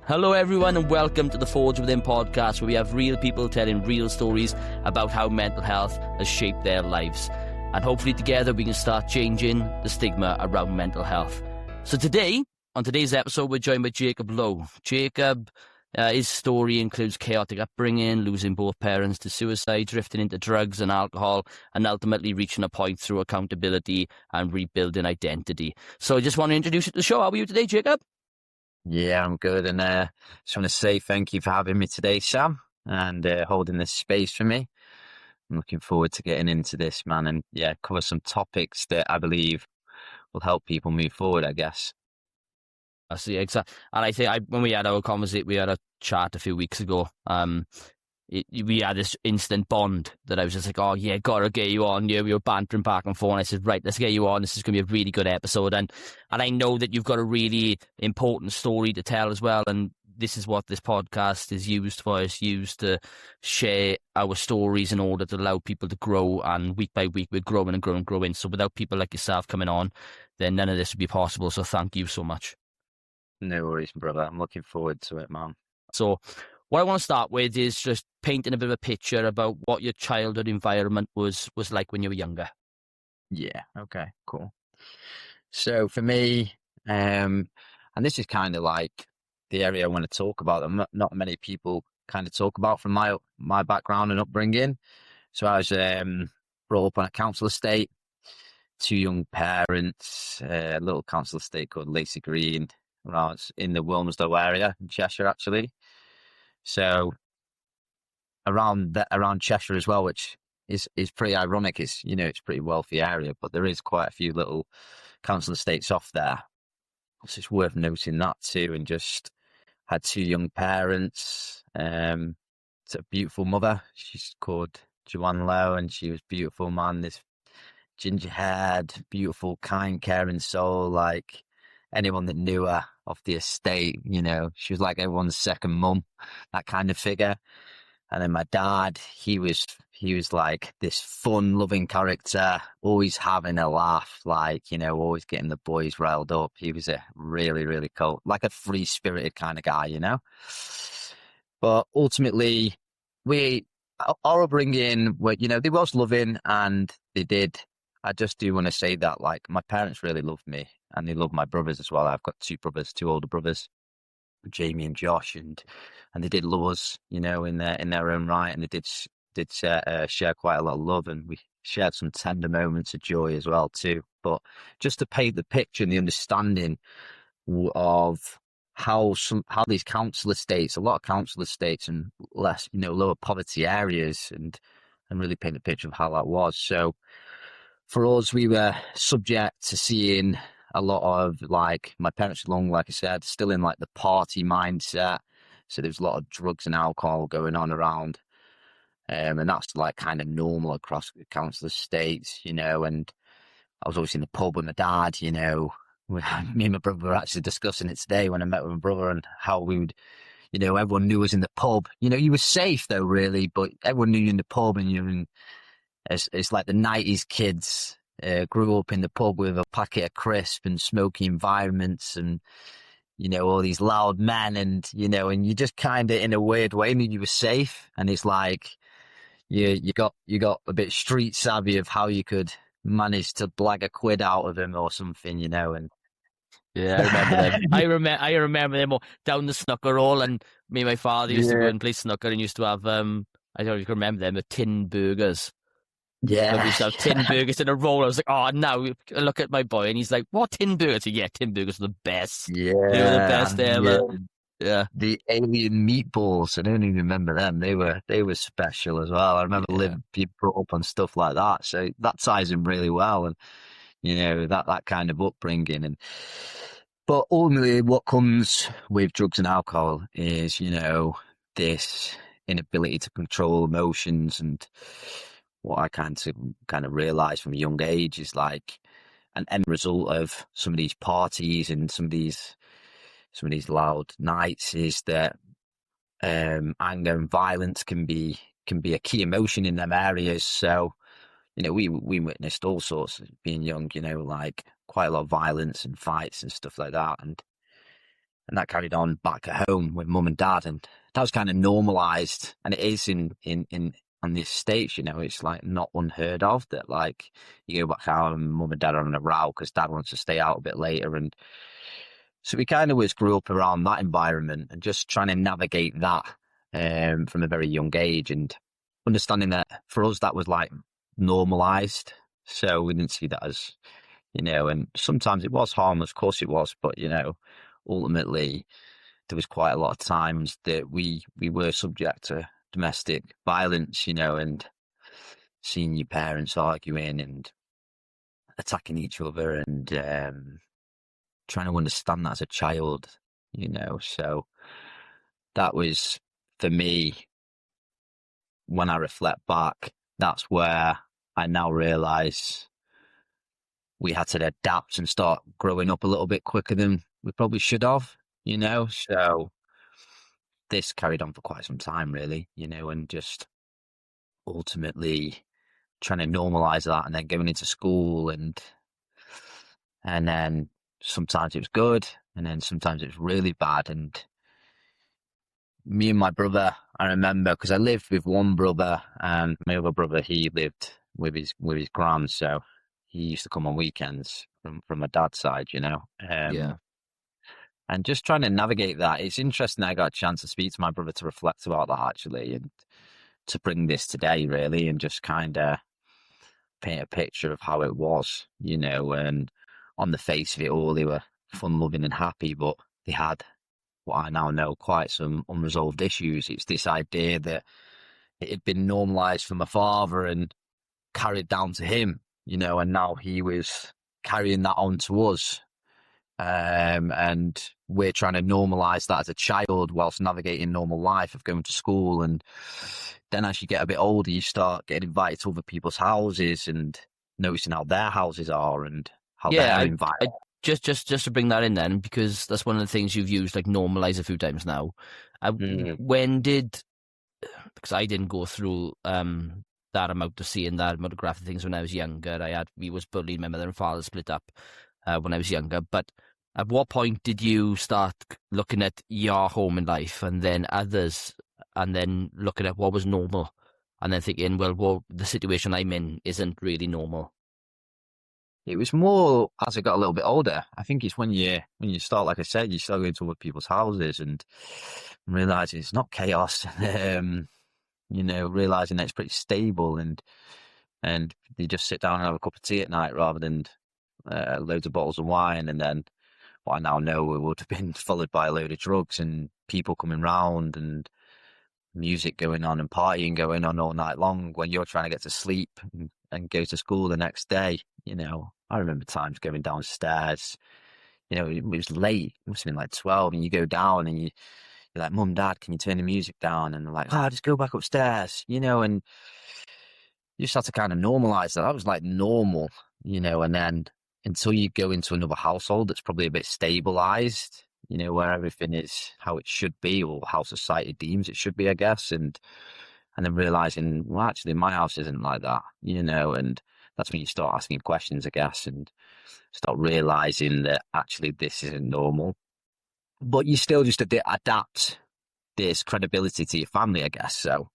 Hello everyone and welcome to the Forge Within podcast, where we have real people telling real stories about how mental health has shaped their lives. And hopefully together we can start changing the stigma around mental health. So today, on today's episode, we're joined by Jacob Lowe. Jacob, his story includes chaotic upbringing, losing both parents to suicide, drifting into drugs and alcohol, and ultimately reaching a point through accountability and rebuilding identity. So I just want to introduce you to the show. How are you today, Jacob? Yeah, I'm good. And just want to say thank you for having me today, Sam, and holding this space for me. I'm looking forward to getting into this, man, and cover some topics that I believe will help people move forward, I guess. I see, exactly. And I think when we had our conversation, we had a chat a few weeks ago. We had this instant bond that I was just like, oh yeah, gotta get you on. Yeah, we were bantering back and forth. And I said, right, let's get you on. This is going to be a really good episode. And I know that you've got a really important story to tell as well. And this is what this podcast is used for. It's used to share our stories in order to allow people to grow. And week by week, we're growing and growing and growing. So without people like yourself coming on, then none of this would be possible. So thank you so much. No worries, brother. I'm looking forward to it, man. So what I want to start with is just painting a bit of a picture about what your childhood environment was like when you were younger. Yeah, okay, cool. So for me, and this is kind of like the area I want to talk about that not many people kind of talk about from my background and upbringing. So I was brought up on a council estate, two young parents, a little council estate called Lacey Green, around in the Wilmslow area in Cheshire, actually. So around Cheshire as well, which is pretty ironic. It's it's a pretty wealthy area, but there is quite a few little council estates off there. So it's worth noting that too. And just had two young parents. It's a beautiful mother. She's called Jacob Lowe, and she was beautiful, man. This ginger-haired, beautiful, kind, caring soul. Like anyone that knew her off the estate, she was like everyone's second mum, that kind of figure. And then my dad, he was like this fun-loving character, always having a laugh, like, always getting the boys riled up. He was a really, really cool, like a free-spirited kind of guy, But ultimately, our upbringing, they was loving, and they did. I just do want to say that, like, my parents really loved me, and they loved my brothers as well. I've got two older brothers, Jamie and Josh, and they did love us, in their own right, and they did share quite a lot of love, and we shared some tender moments of joy as well too. But just to paint the picture and the understanding of how these council estates, a lot of council estates, and less, lower poverty areas, and really paint the picture of how that was. So for us, we were subject to seeing a lot of, like, my parents were like I said, still in like the party mindset. So there's a lot of drugs and alcohol going on around. And that's like kind of normal across the council estates, and I was always in the pub with my dad, me and my brother were actually discussing it today when I met with my brother, and how we would, everyone knew us in the pub. You were safe though, really, but everyone knew you in the pub, and you're in, it's like the 90s kids grew up in the pub with a packet of crisp and smoky environments, and all these loud men, and and you just kind of, in a weird way, I mean, you were safe, and it's like you got a bit street savvy of how you could manage to blag a quid out of him or something, and yeah, I remember them. I remember them all down the snooker hall, and me and my father used to go and play snooker, and used to have I don't know if you can remember them, the tin burgers. Yeah. We used to have tin burgers in a roll. I was like, oh, now I look at my boy, and he's like, what, tin burgers? Yeah, tin burgers are the best. Yeah. They were the best ever. Yeah. The alien meatballs, I don't even remember them. They were special as well. I remember being brought up on stuff like that. So that ties in really well. And, that kind of upbringing. But ultimately what comes with drugs and alcohol is, this inability to control emotions. And what I kind of realized from a young age is like an end result of some of these parties and some of these loud nights is that anger and violence can be a key emotion in them areas. So, we witnessed all sorts being young, like quite a lot of violence and fights and stuff like that. And And that carried on back at home with mum and dad, and that was kind of normalized. And it is in on the estates, it's like not unheard of that, like, you go back home and mum and dad are having a row because dad wants to stay out a bit later. And so we kind of always grew up around that environment and just trying to navigate that from a very young age, and understanding that for us that was like normalized. So we didn't see that as, and sometimes it was harmless, of course it was, but ultimately there was quite a lot of times that we were subject to domestic violence, and seeing your parents arguing and attacking each other, and trying to understand that as a child, so that was, for me, when I reflect back, that's where I now realise we had to adapt and start growing up a little bit quicker than we probably should have, so this carried on for quite some time, really, and just ultimately trying to normalise that, and then going into school, and then sometimes it was good, and then sometimes it was really bad. And me and my brother, I remember, because I lived with one brother, and my other brother, he lived with his gran, so he used to come on weekends from my dad's side, Yeah. And just trying to navigate that. It's interesting I got a chance to speak to my brother to reflect about that, actually, and to bring this today, really, and just kind of paint a picture of how it was, and on the face of it all, they were fun-loving and happy, but they had what I now know quite some unresolved issues. It's this idea that it had been normalised for my father and carried down to him, and now he was carrying that on to us. And we're trying to normalise that as a child whilst navigating normal life of going to school. And then as you get a bit older, you start getting invited to other people's houses and noticing how their houses are and how Yeah, they're invited. just to bring that in then, because that's one of the things you've used, like normalise, a few times now. When did, because I didn't go through that amount of seeing that amount of graphic things when I was younger. We was bullied, my mother and father split up when I was younger. But at what point did you start looking at your home in life and then others, and then looking at what was normal, and then thinking, well, the situation I'm in isn't really normal? It was more as I got a little bit older. I think it's when you start, like I said, you start going to other people's houses and realising it's not chaos. Realising that it's pretty stable, and you just sit down and have a cup of tea at night rather than loads of bottles of wine. And then what I now know would have been followed by a load of drugs and people coming round and music going on and partying going on all night long when you're trying to get to sleep and go to school the next day. I remember times going downstairs, it was late, it must have been like 12, and you go down and you're like, Mum, Dad, can you turn the music down? And they're like, just go back upstairs, and you just have to kind of normalise that. That was like normal, and then until you go into another household that's probably a bit stabilised, where everything is how it should be, or how society deems it should be, I guess, and then realising, well, actually, my house isn't like that, and that's when you start asking questions, I guess, and start realising that actually this isn't normal. But you still just adapt this credibility to your family, I guess, so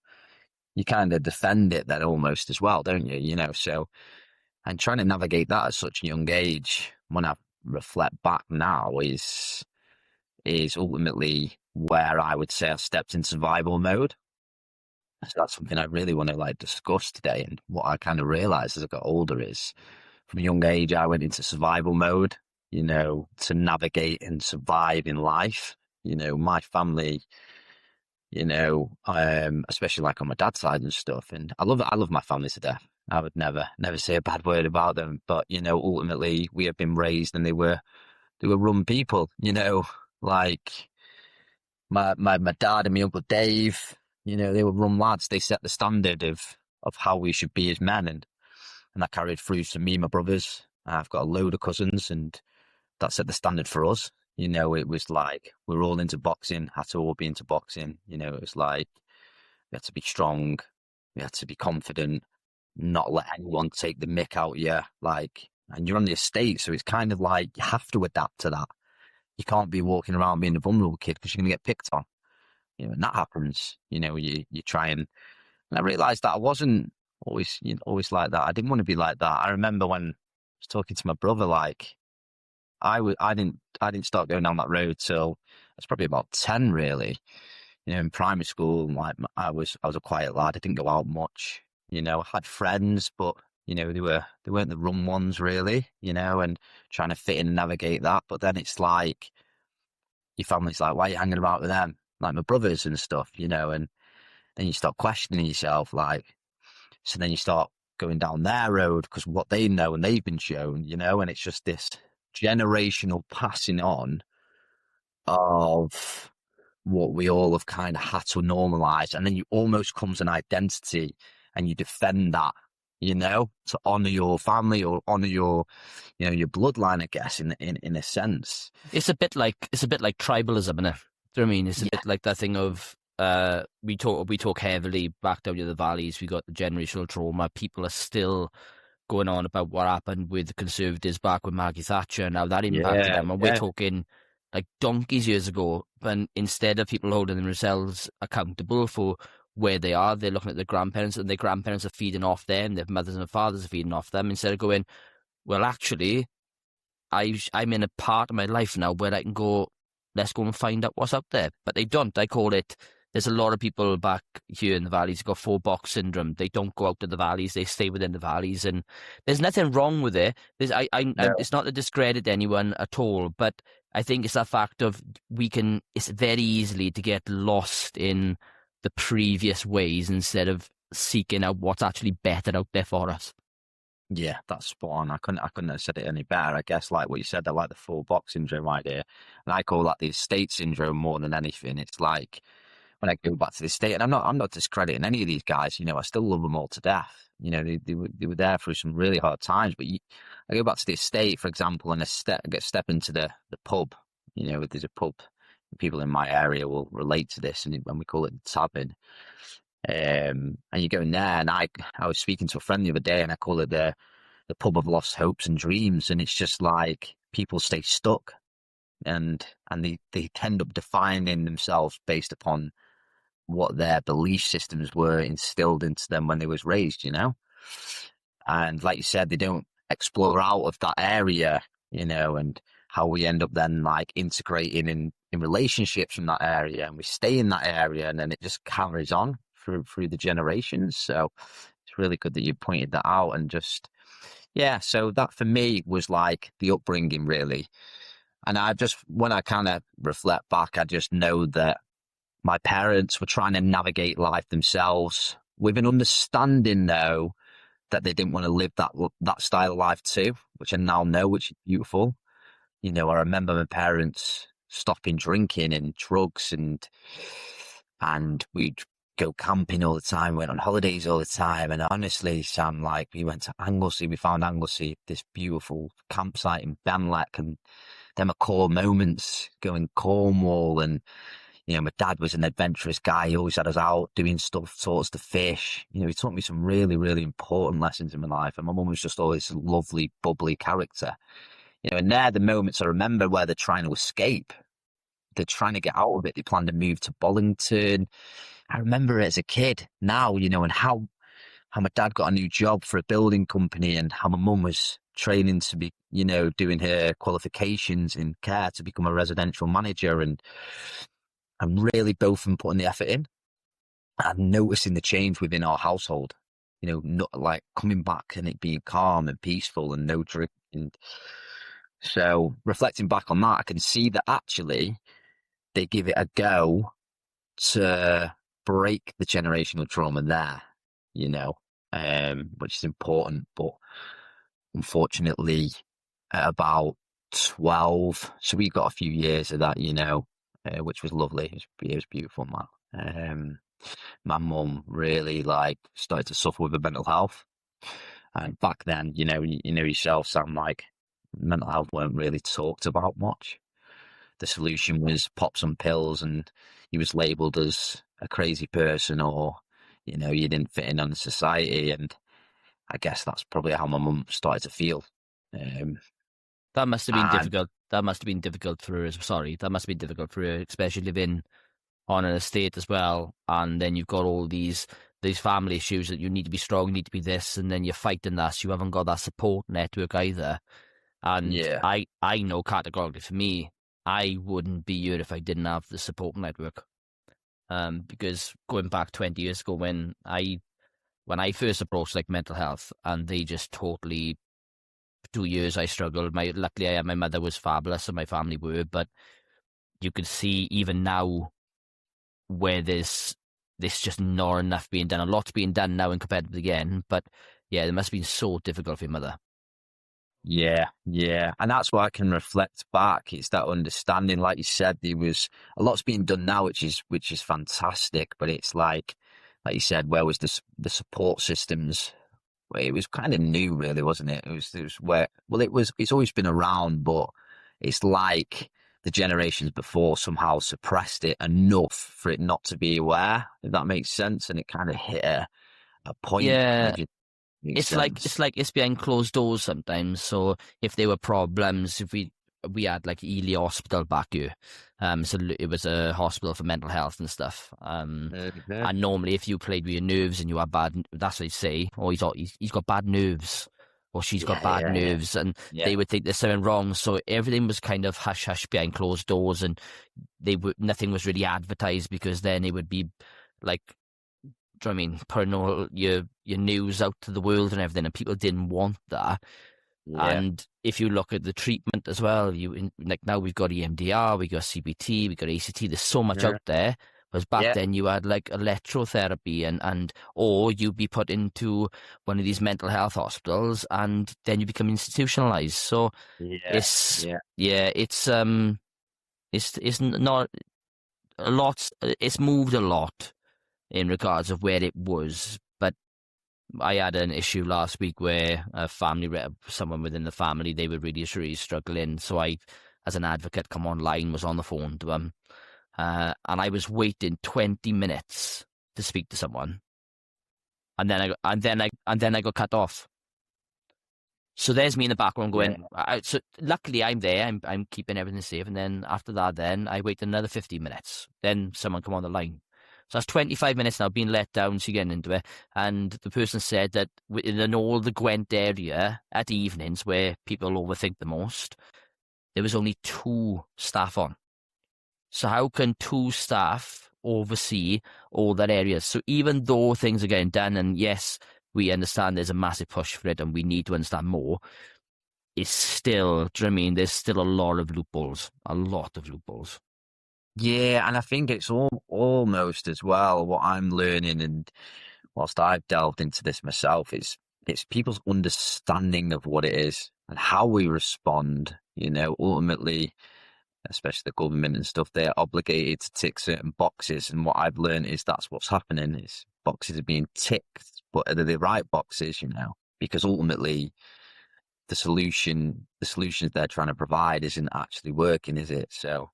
you kind of defend it then almost as well, don't you? So, and trying to navigate that at such a young age, when I reflect back now, is ultimately where I would say I stepped in survival mode. So that's something I really want to discuss today. And what I kind of realized as I got older is, from a young age, I went into survival mode, to navigate and survive in life. My family, especially like on my dad's side and stuff. And I love my family to death. I would never say a bad word about them. But, ultimately we have been raised, and they were run people, like my dad and my uncle Dave, they were rum lads. They set the standard of how we should be as men, and that carried through to me and my brothers. I've got a load of cousins, and that set the standard for us. It was like we're all into boxing, had to all be into boxing. It was like we had to be strong, we had to be confident, not let anyone take the mick out of you. And you're on the estate, so it's kind of like you have to adapt to that. you can't be walking around being a vulnerable kid because you're going to get picked on. And that happens. You try and I realised that I wasn't always like that. I didn't want to be like that. I remember when I was talking to my brother, like I didn't start going down that road till I was probably about 10, really. In primary school, like I was a quiet lad. I didn't go out much. I had friends, but they weren't the rum ones really. And trying to fit in and navigate that. But then it's like your family's like, why are you hanging about with them? Like my brothers and stuff, and then you start questioning yourself, like, so then you start going down their road because what they know and they've been shown, and it's just this generational passing on of what we all have kind of had to normalize, and then you almost comes an identity and you defend that, to honor your family or honor your bloodline, I guess, in a sense. It's a bit like tribalism, innit? Do you know what I mean? It's a bit like that thing of we talk heavily back down to the valleys. We got the generational trauma. People are still going on about what happened with the Conservatives back with Maggie Thatcher and how that impacted them. And we're talking like donkeys years ago. And instead of people holding themselves accountable for where they are, they're looking at their grandparents, and their grandparents are feeding off them. Their mothers and fathers are feeding off them, instead of going, well, actually, I'm in a part of my life now where I can go, let's go and find out what's up there. But they don't. I call it, there's a lot of people back here in the valleys who got 4-box syndrome. They don't go out to the valleys. They stay within the valleys. And there's nothing wrong with it. No. It's not to discredit anyone at all, but I think it's that fact of it's very easily to get lost in the previous ways instead of seeking out what's actually better out there for us. Yeah, that's spot on. I couldn't have said it any better. I guess like what you said, I like the 4-box syndrome idea. And I call that the estate syndrome more than anything. It's like when I go back to the estate, and I'm not discrediting any of these guys, I still love them all to death. They were there through some really hard times. But I go back to the estate, for example, and I step into the pub. There's a pub. People in my area will relate to this, and we call it the tavern. And you go in there, and I was speaking to a friend the other day, and I call it the pub of lost hopes and dreams. And it's just like people stay stuck, and they end up defining themselves based upon what their belief systems were instilled into them when they was raised, And like you said, they don't explore out of that area, and how we end up then like integrating in relationships from that area, and we stay in that area, and then it just carries on through the generations. So it's really good that you pointed that out. And just, so that for me was like the upbringing really. And when I kind of reflect back, I just know that my parents were trying to navigate life themselves with an understanding, though, that they didn't want to live that style of life too, which I now know, which is beautiful. I remember my parents stopping drinking and drugs, and we'd go camping all the time, went on holidays all the time. And honestly, Sam, like we went to Anglesey, we found Anglesey, this beautiful campsite in Benlek, and them are core moments, going Cornwall. And my dad was an adventurous guy. He always had us out doing stuff, taught us to fish. He taught me some really, really important lessons in my life. And my mum was just always a lovely, bubbly character. And they're the moments I remember where they're trying to escape. They're trying to get out of it. They plan to move to Bollington. I remember it as a kid now, and how my dad got a new job for a building company, and how my mum was training to be, doing her qualifications in care to become a residential manager. And really both of them putting the effort in and noticing the change within our household, not like coming back and it being calm and peaceful and no drink. And so reflecting back on that, I can see that actually they give it a go to break the generational trauma there, which is important. But unfortunately, at about 12, so we got a few years of that, which was lovely. It was beautiful, man. My mum really started to suffer with her mental health, and back then, you know yourself, Sam, like mental health weren't really talked about much. The solution was pop some pills, and you was labelled as a crazy person, or you didn't fit in on society. And I guess that's probably how my mum started to feel. That must have been difficult that must have been difficult for her. Sorry, that must have been difficult for her, especially living on an estate as well. And then you've got all these family issues that you need to be strong, you need to be this, and then you're fighting that. So you haven't got that support network either. And Yeah. I know categorically for me, I wouldn't be here if I didn't have the support network. Because going back 20 years ago when I first approached like mental health, and they just totally, 2 years I struggled. Luckily my mother was fabulous and my family were, but you could see even now where there's just not enough being done. A lot's being done now in compared to again, but yeah, it must have been so difficult for your mother. Yeah, yeah. And that's why I can reflect back. It's that understanding, like you said, there was a lot's being done now, which is fantastic. But it's like you said, where was the support systems? Well, it was kind of new, really, wasn't it? It was where, well, it's always been around, but it's like the generations before somehow suppressed it enough for it not to be aware, if that makes sense. And it kind of hit a point. Yeah, If it makes sense. it's behind closed doors sometimes. So if there were problems, if we had like Ely Hospital back here, so it was a hospital for mental health and stuff. Okay. And normally if you played with your nerves and you had bad, that's what they say. Oh, he's got bad nerves, or she's got Yeah, bad yeah, yeah. nerves, and Yeah. they would think there's something wrong. So everything was kind of hush hush behind closed doors, and nothing was really advertised, because then it would be like, do you know what I mean, putting all your news out to the world and everything, and people didn't want that. Yeah. And if you look at the treatment as well, like now we've got EMDR, we got CBT, we got ACT. There's so much Yeah. out there. Whereas back Yeah. then you had like electrotherapy, and or you'd be put into one of these mental health hospitals, and then you become institutionalized. So Yeah. it's Yeah. yeah, it's not a lot. It's moved a lot in regards of where it was. But I had an issue last week where someone within the family, they were really struggling. So I, as an advocate, come online, was on the phone to them, and I was waiting 20 minutes to speak to someone, and then I got cut off. So there's me in the background Yeah. going. So luckily I'm there. I'm keeping everything safe. And then after that, then I wait another 15 minutes. Then someone come on the line. So that's 25 minutes now, being let down, so getting into it. And the person said that in all the Gwent area at evenings where people overthink the most, there was only 2 staff on. So how can 2 staff oversee all that area? So even though things are getting done, and yes, we understand there's a massive push for it and we need to understand more, it's still, do you know what I mean? There's still a lot of loopholes. Yeah, and I think it's almost as well what I'm learning, and whilst I've delved into this myself, it's people's understanding of what it is and how we respond. Ultimately, especially the government and stuff, they're obligated to tick certain boxes, and what I've learned is that's what's happening. Is boxes are being ticked, but are they the right boxes? Because ultimately the solutions they're trying to provide isn't actually working, is it? So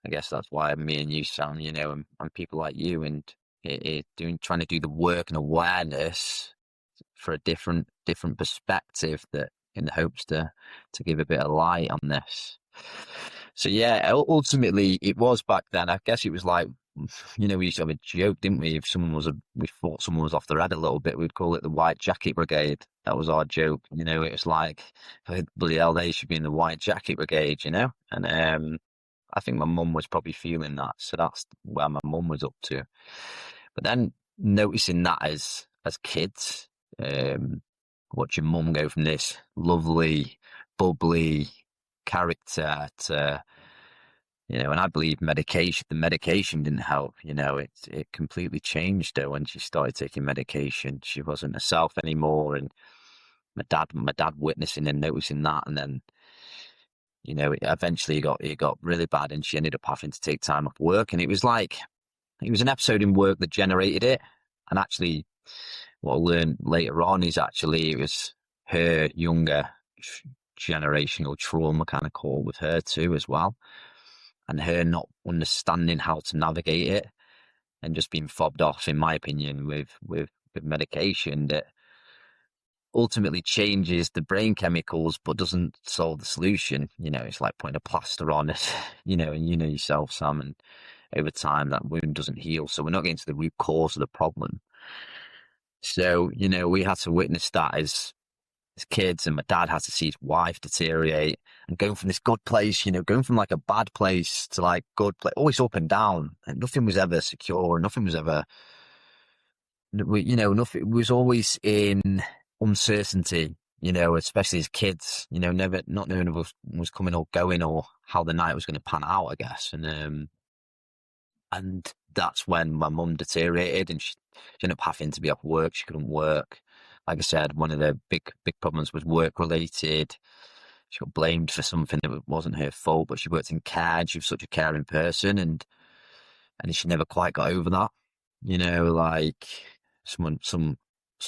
I guess that's why me and you, Sam, and people like you, and trying to do the work and awareness for a different perspective, that in the hopes to give a bit of light on this. So yeah, ultimately it was back then. I guess it was like, we used to have a joke, didn't we? If we thought someone was off their head a little bit, we'd call it the White Jacket Brigade. That was our joke. It was like, bloody hell, they should be in the White Jacket Brigade, And I think my mum was probably feeling that, so that's where my mum was up to. But then noticing that as kids, watch your mum go from this lovely, bubbly character to, and I believe the medication didn't help. It completely changed her when she started taking medication. She wasn't herself anymore, and my dad witnessing and noticing that, and then eventually it got really bad, and she ended up having to take time off work. And it was an episode in work that generated it. And actually, what I learned later on is actually it was her younger generational trauma kind of caught with her too as well, and her not understanding how to navigate it, and just being fobbed off, in my opinion, with medication that ultimately changes the brain chemicals, but doesn't solve the solution. It's like putting a plaster on it, and you know yourself, Sam, and over time that wound doesn't heal. So we're not getting to the root cause of the problem. So, we had to witness that as kids, and my dad had to see his wife deteriorate and going from this good place, going from like a bad place to like good place, always up and down, and nothing was ever secure, nothing was ever, nothing was always in uncertainty, especially as kids, never not knowing if it was coming or going or how the night was going to pan out, I guess. And that's when my mum deteriorated, and she ended up having to be off work. She couldn't work. Like I said, one of the big problems was work related. She got blamed for something that wasn't her fault, but she worked in care. She was such a caring person, and she never quite got over that. Like some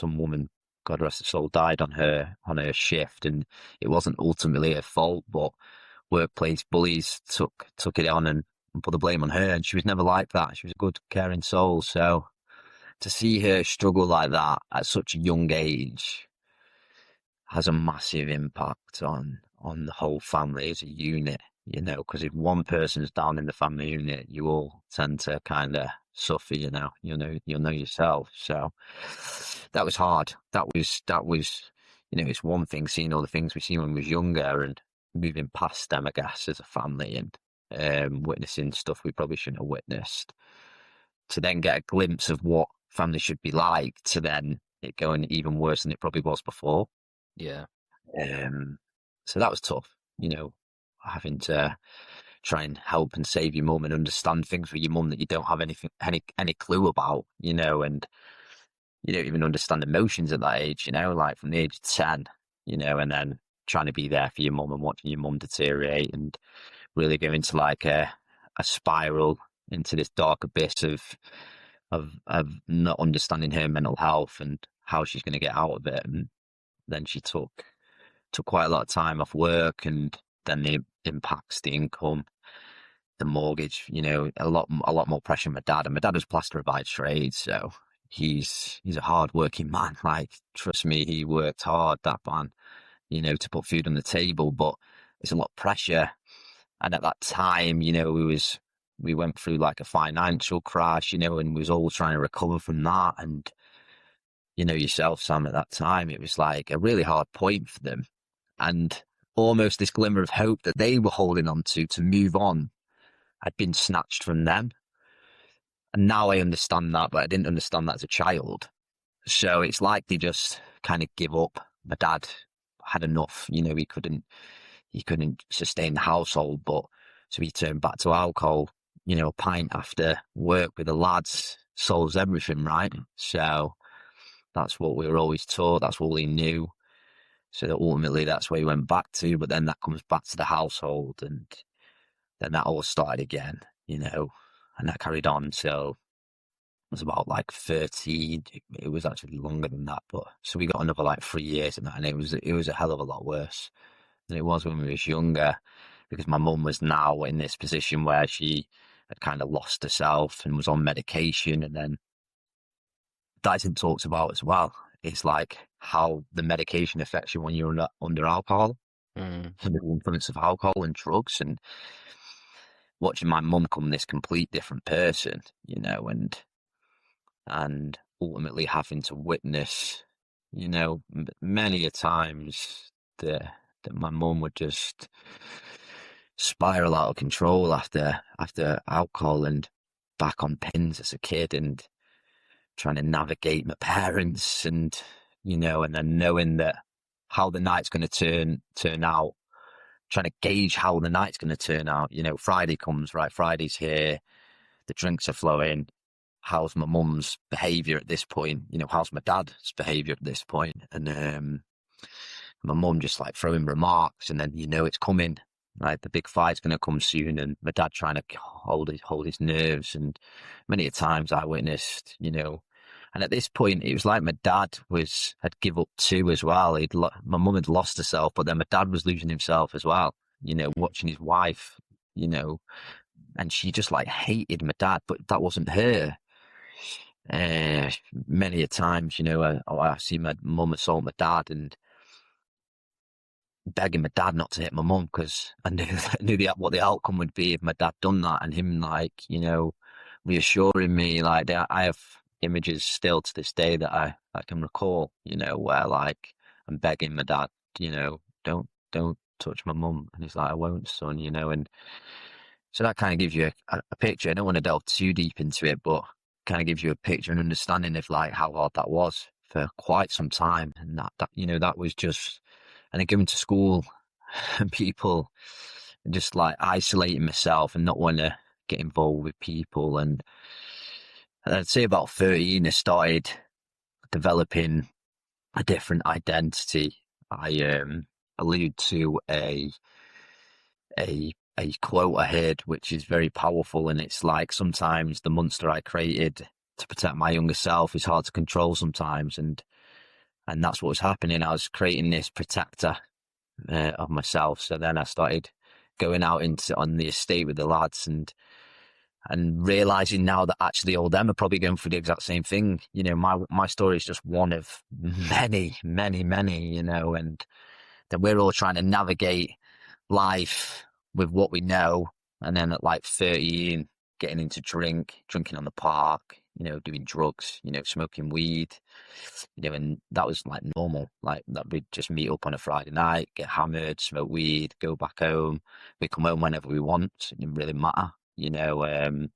woman, God rest her soul, died on her shift, and it wasn't ultimately her fault, but workplace bullies took it on and put the blame on her, and she was never like that. She was a good, caring soul. So to see her struggle like that at such a young age has a massive impact on the whole family as a unit, because if one person's down in the family unit, you all tend to kind of suffer, you'll know yourself. So that was hard. That was, it's one thing seeing all the things we seen when we was younger and moving past them, I guess, as a family, and witnessing stuff we probably shouldn't have witnessed, to then get a glimpse of what family should be like, to then it going even worse than it probably was before. Yeah. So that was tough, having to try and help and save your mum and understand things with your mum that you don't have any clue about, and you don't even understand emotions at that age, like from the age of 10, and then trying to be there for your mum and watching your mum deteriorate and really go into like a spiral into this dark abyss of not understanding her mental health and how she's going to get out of it. And then she took quite a lot of time off work, and then it impacts the income, the mortgage, a lot more pressure on my dad. And my dad was plasterer by trade, so he's a hard working man. Like, trust me, he worked hard, that man, to put food on the table, but it's a lot of pressure. And at that time, we went through like a financial crash, and we was all trying to recover from that. And, yourself, Sam, at that time, it was like a really hard point for them. And almost this glimmer of hope that they were holding on to move on had been snatched from them. And now I understand that, but I didn't understand that as a child. So it's like they just kind of give up. My dad had enough, he couldn't sustain the household, but so he turned back to alcohol, a pint after work with the lads solves everything, right? So that's what we were always taught, that's what we knew. So that ultimately that's where he went back to, but then that comes back to the household, and then that all started again, and that carried on till it was about like 13. It was actually longer than that, but so we got another like 3 years in that, and it was a hell of a lot worse than it was when we was younger, because my mum was now in this position where she had kind of lost herself and was on medication, and then that isn't talked about as well. It's like how the medication affects you when you're under alcohol, under the influence of alcohol and drugs, and watching my mum become this complete different person, and ultimately having to witness, many a times that my mum would just spiral out of control after alcohol and back on pins as a kid, and trying to navigate my parents, and and then knowing that how the night's going to turn out, trying to gauge how the night's going to turn out. Friday comes, right? Friday's here, the drinks are flowing. How's my mum's behaviour at this point? How's my dad's behaviour at this point? And my mum just like throwing remarks, and then it's coming. Right, the big fight's going to come soon, and my dad trying to hold his nerves. And many a times I witnessed, and at this point it was like my dad had give up too as well. My mum had lost herself, but then my dad was losing himself as well. Watching his wife, and she just like hated my dad, but that wasn't her. Many a times, I see my mum assault my dad and begging my dad not to hit my mum because I knew what the outcome would be if my dad done that, and him like, reassuring me like that. I have images still to this day that I can recall, where like I'm begging my dad, don't touch my mum, and he's like, I won't, son, and so that kind of gives you a picture. I don't want to delve too deep into it, but kind of gives you a picture and understanding of like how hard that was for quite some time, and that was just, and then going to school and people, and just like isolating myself and not wanting to get involved with people, and I'd say about 13 I started developing a different identity. I allude to a quote I heard, which is very powerful, and it's like sometimes the monster I created to protect my younger self is hard to control sometimes, and that's what was happening. I was creating this protector of myself. So then I started going out on the estate with the lads, and realizing now that actually all them are probably going through the exact same thing. My story is just one of many, many, many. And then we're all trying to navigate life with what we know, and then at like 13 getting into drinking on the park, doing drugs, smoking weed, and that was like normal. Like that, we'd just meet up on a Friday night, get hammered, smoke weed, go back home. We come home whenever we want. It didn't really matter, and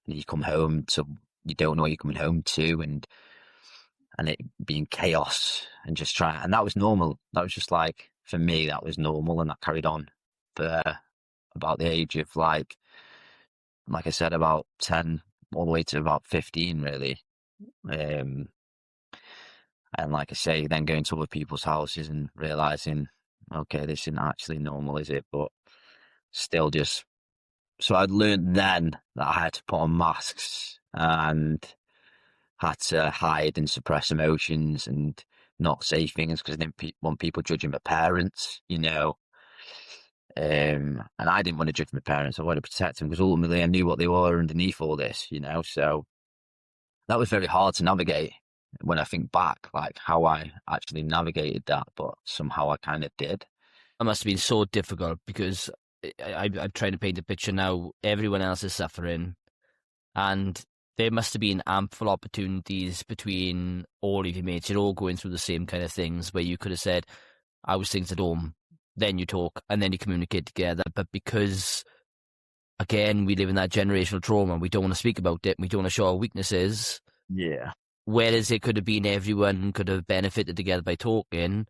you come home to, you don't know what you're coming home to, and it being chaos, and just and that was normal. That was just like, for me, that was normal, and that carried on for about the age of like I said, about 10 all the way to about 15, really. And like I say, then going to other people's houses and realizing, okay, this isn't actually normal, is it? But still just, so I'd learned then that I had to put on masks and had to hide and suppress emotions and not say things because I didn't want people judging my parents, and I didn't want to judge my parents. I wanted to protect them because ultimately I knew what they were underneath all this, so that was very hard to navigate when I think back, like how I actually navigated that, but somehow I kind of did. It must have been so difficult because I'm trying to paint a picture now. Everyone else is suffering, and there must have been ample opportunities between all of your mates. You're all going through the same kind of things where you could have said, I was things at home, then you talk, and then you communicate together. But because, again, we live in that generational trauma, we don't want to speak about it, we don't want to show our weaknesses. Yeah. Whereas it could have been everyone could have benefited together by talking.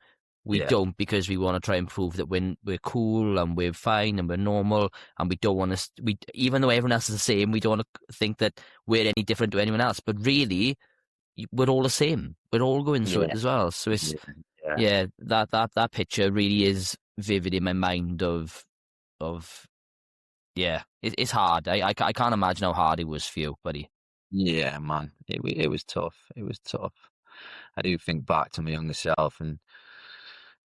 We don't, because we want to try and prove that we're cool and we're fine and we're normal, and we don't want to. Even though everyone else is the same, we don't want to think that we're any different to anyone else. But really, we're all the same. We're all going through it as well. So it's that picture really is vivid in my mind. It's hard. I can't imagine how hard it was for you, buddy. Yeah, man, it was tough. It was tough. I do think back to my younger self, and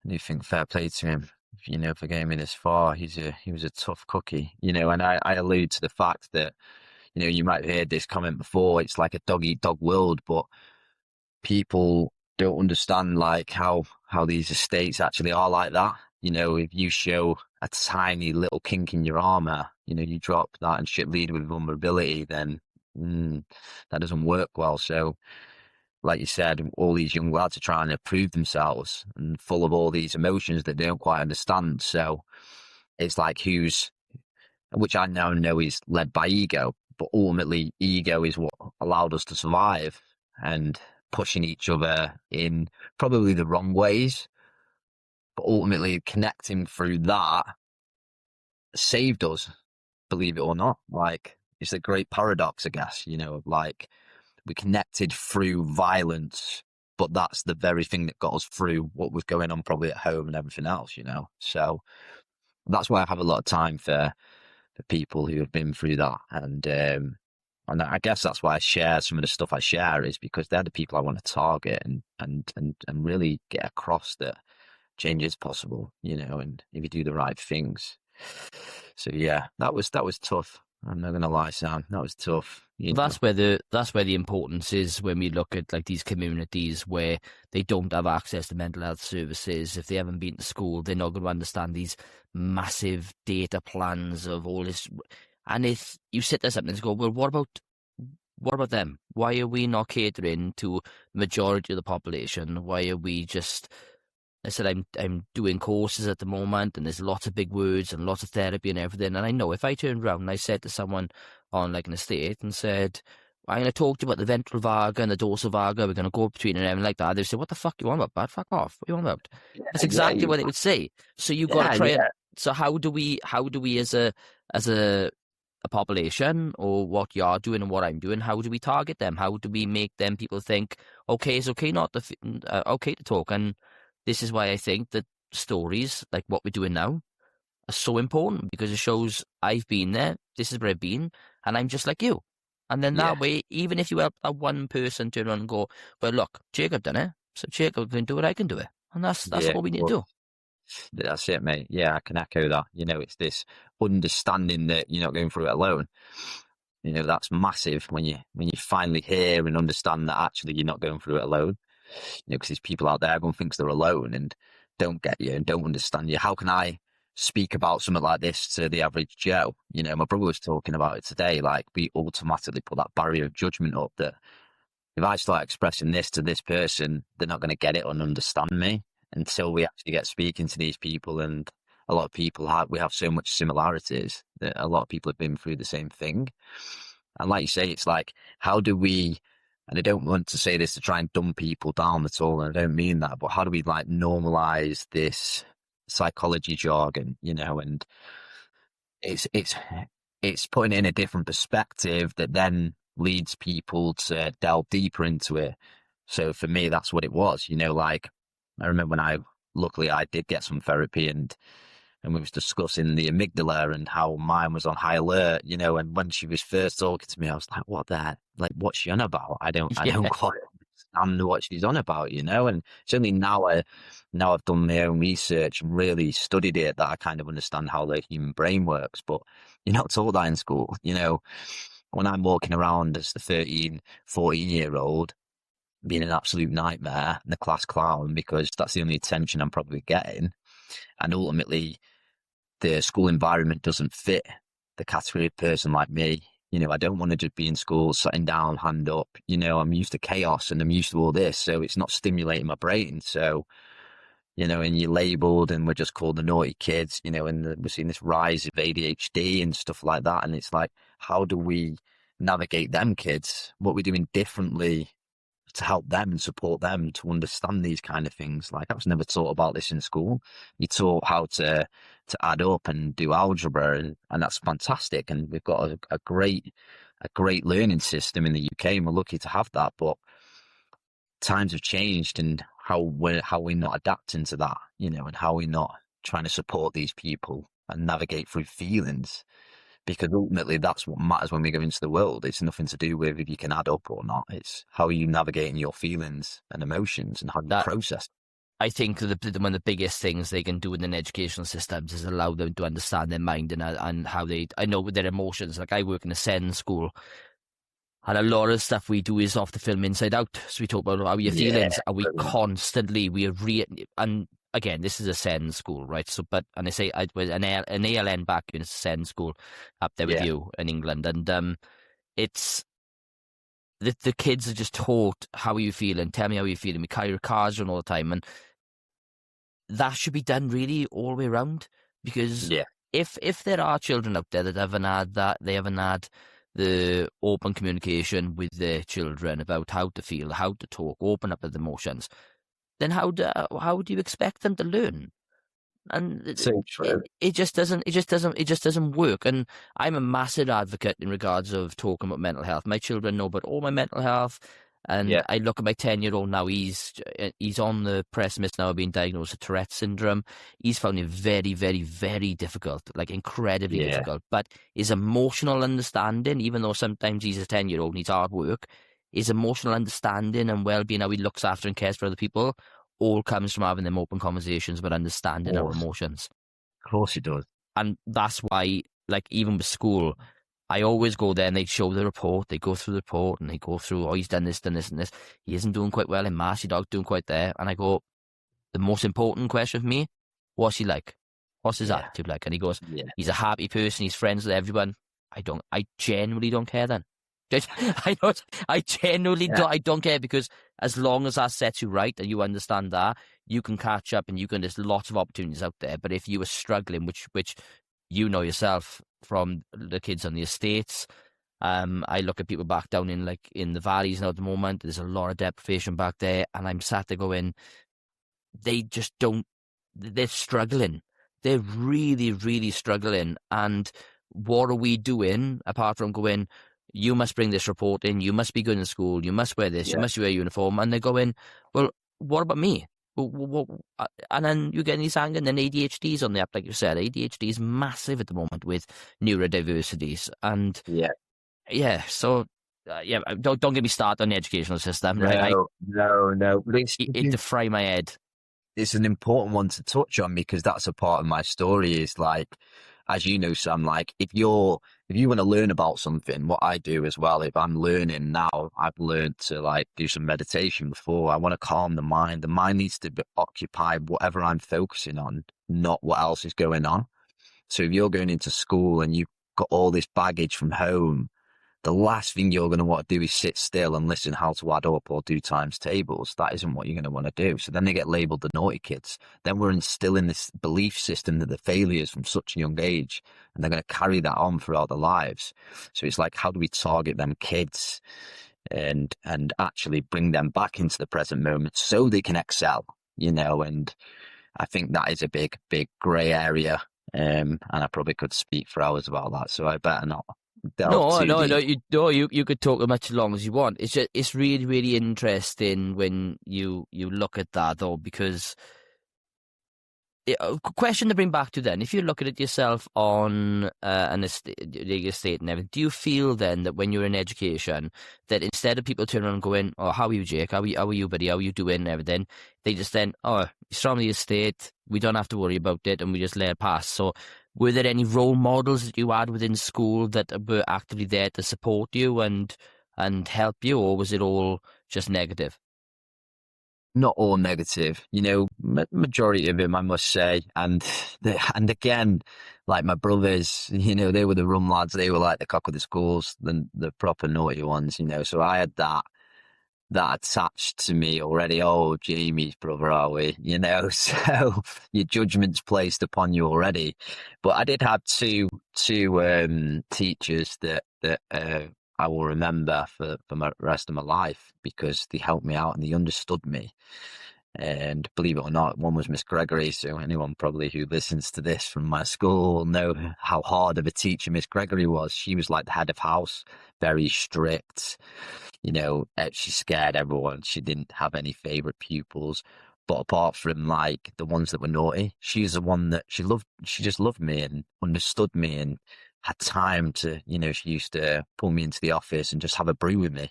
I do think fair play to him, for getting me this far. He was a tough cookie, and I allude to the fact that, you might have heard this comment before, it's like a dog eat dog world, but people don't understand like how these estates actually are like that. If you show a tiny little kink in your armor, you drop that and shit lead with vulnerability, then that doesn't work well. So like you said, all these young lads are trying to prove themselves and full of all these emotions that they don't quite understand. So it's like which I now know is led by ego, but ultimately ego is what allowed us to survive, and pushing each other in probably the wrong ways, but ultimately connecting through that saved us, believe it or not. Like, it's a great paradox, I guess, like we connected through violence, but that's the very thing that got us through what was going on probably at home and everything else, So that's why I have a lot of time for people who have been through that. And I guess that's why I share some of the stuff I share, is because they're the people I want to target and really get across that change is possible, and if you do the right things. So yeah, that was tough. I'm not gonna lie, Sam. That was tough. You know. That's where the importance is when we look at like these communities where they don't have access to mental health services. If they haven't been to school, they're not going to understand these massive data plans of all this. And if you sit there something and go, well, what about them? Why are we not catering to the majority of the population? Why are we just? I said I'm doing courses at the moment, and there's lots of big words and lots of therapy and everything. And I know if I turned around and I said to someone on like an estate and said, I'm going to talk to you about the ventral vaga and the dorsal vaga, we're going to go between and everything like that, they'd say, what the fuck you on about, bud? Fuck off. What are you on about? That's exactly what they would say. So you've got to try and, so how do we as a population, or what you're doing and what I'm doing, how do we target them? How do we make them people think, okay, it's okay not to, okay to talk? And this is why I think that stories like what we're doing now are so important, because it shows I've been there, this is where I've been, and I'm just like you. And then that way, even if you help that one person turn around and go, well, look, Jacob done it, so Jacob can do it, I can do it. And that's what we need to do. That's it, mate. Yeah, I can echo that. You know, it's this understanding that you're not going through it alone. You know, that's massive when you finally hear and understand that actually you're not going through it alone. You know, because there's people out there, everyone thinks they're alone and don't get you and don't understand you. How can I speak about something like this to the average Joe? You know, my brother was talking about it today. Like, we automatically put that barrier of judgment up that if I start expressing this to this person, they're not going to get it and understand me until we actually get speaking to these people. And a lot of people we have so much similarities that a lot of people have been through the same thing. And like you say, it's like, how do we, and I don't want to say this to try and dumb people down at all, and I don't mean that, but how do we like normalize this psychology jargon, you know? And it's putting it in a different perspective that then leads people to delve deeper into it. So for me, that's what it was, you know, like I remember when luckily I did get some therapy, and we was discussing the amygdala and how mine was on high alert, you know, and when she was first talking to me, I was like, what's she on about? I don't quite understand what she's on about, you know, and it's only now I've done my own research and really studied it that I kind of understand how the human brain works. But you're not taught that in school, you know. When I'm walking around as the 13, 14-year-old, being an absolute nightmare and the class clown, because that's the only attention I'm probably getting. And ultimately, the school environment doesn't fit the category of person like me. You know, I don't want to just be in school, sitting down, hand up. You know, I'm used to chaos and I'm used to all this, so it's not stimulating my brain. So, you know, and you're labelled and we're just called the naughty kids, you know, and we're seeing this rise of ADHD and stuff like that. And it's like, how do we navigate them kids? What are we doing differently to help them and support them to understand these kind of things? Like, I was never taught about this in school. You taught how to add up and do algebra, and that's fantastic. And we've got a great learning system in the UK, and we're lucky to have that. But times have changed, and how we're not adapting to that, you know, and how we're not trying to support these people and navigate through feelings. Because ultimately, that's what matters when we go into the world. It's nothing to do with if you can add up or not. It's how are you navigating your feelings and emotions and how you process. I think one of the biggest things they can do in an educational systems is allow them to understand their mind and how I know with their emotions. Like, I work in a SEN school, and a lot of stuff we do is off the film Inside Out. So we talk about how your feelings, and we constantly, and again, this is a SEN school, right? So, and I say I was an ALN back in a SEN school up there with you in England, and it's the kids are just taught, how are you feeling? Tell me how you're feeling. We carry your cars around all the time, and that should be done really all the way around. Because if there are children out there that haven't had that, they haven't had the open communication with their children about how to feel, how to talk, open up with emotions, then how do you expect them to learn? And it just doesn't work. And I'm a massive advocate in regards of talking about mental health. My children know about all my mental health, and I look at my 10-year-old now. He's on the precipice now of being diagnosed with Tourette's syndrome. He's found it very, very, very difficult, like incredibly difficult. But his emotional understanding, even though sometimes he's a 10-year-old and he's hard work, his emotional understanding and well-being, how he looks after and cares for other people, all comes from having them open conversations about understanding our emotions. Of course it does. And that's why, like, even with school, I always go there and they show the report. They go through the report and they go through, oh, he's done this, and this. He isn't doing quite well in maths. Your dog's doing quite there. And I go, the most important question for me, what's he like? What's his attitude like? And he goes, he's a happy person. He's friends with everyone. I genuinely don't care then. I genuinely don't care, because as long as that sets you right and you understand that, you can catch up and there's lots of opportunities out there. But if you were struggling, which you know yourself from the kids on the estates, I look at people back down in the valleys now at the moment, there's a lot of deprivation back there, and I'm sat there going, they just don't, they're struggling. They're really, really struggling. And what are we doing apart from going, you must bring this report in, you must be good in school, you must wear this, you must wear a uniform? And they're going, well, what about me? And then you get these anger, and then ADHD's on the up, like you said. ADHD is massive at the moment with neurodiversities. And so don't get me started on the educational system. Right? No. It'd fry my head. It's an important one to touch on, because that's a part of my story. Is like, as you know, Sam, like if you want to learn about something, what I do as well, if I'm learning now, I've learned to like do some meditation before. I want to calm the mind. The mind needs to be occupied whatever I'm focusing on, not what else is going on. So if you're going into school and you've got all this baggage from home, the last thing you're going to want to do is sit still and listen how to add up or do times tables. That isn't what you're going to want to do. So then they get labelled the naughty kids. Then we're instilling this belief system that they're failures from such a young age, and they're going to carry that on throughout their lives. So it's like, how do we target them kids and actually bring them back into the present moment so they can excel, And I think that is a big grey area. And I probably could speak for hours about that, so I better not. No, you could talk as much long as you want. It's really, really interesting when you look at that, though, because a question to bring back to then, if you're looking at yourself on the estate and everything, do you feel then that when you're in education, that instead of people turning around and going, oh, how are you, Jake? How are you, buddy? How are you doing and everything? They just then, oh, he's from the estate. We don't have to worry about it, and we just let it pass. So were there any role models that you had within school that were actively there to support you and help you, or was it all just negative? Not all negative, majority of them, I must say. And again, like my brothers, they were the rum lads. They were like the cock of the schools, the proper naughty ones, So I had that attached to me already. Oh, Jamie's brother, are we? So your judgment's placed upon you already. But I did have two teachers that I will remember for the rest of my life, because they helped me out and they understood me. And believe it or not, one was Miss Gregory. So anyone probably who listens to this from my school will know how hard of a teacher Miss Gregory was. She was like the head of house, very strict. She scared everyone. She didn't have any favourite pupils. But apart from like the ones that were naughty, she's the one that she just loved me and understood me and had time to, she used to pull me into the office and just have a brew with me,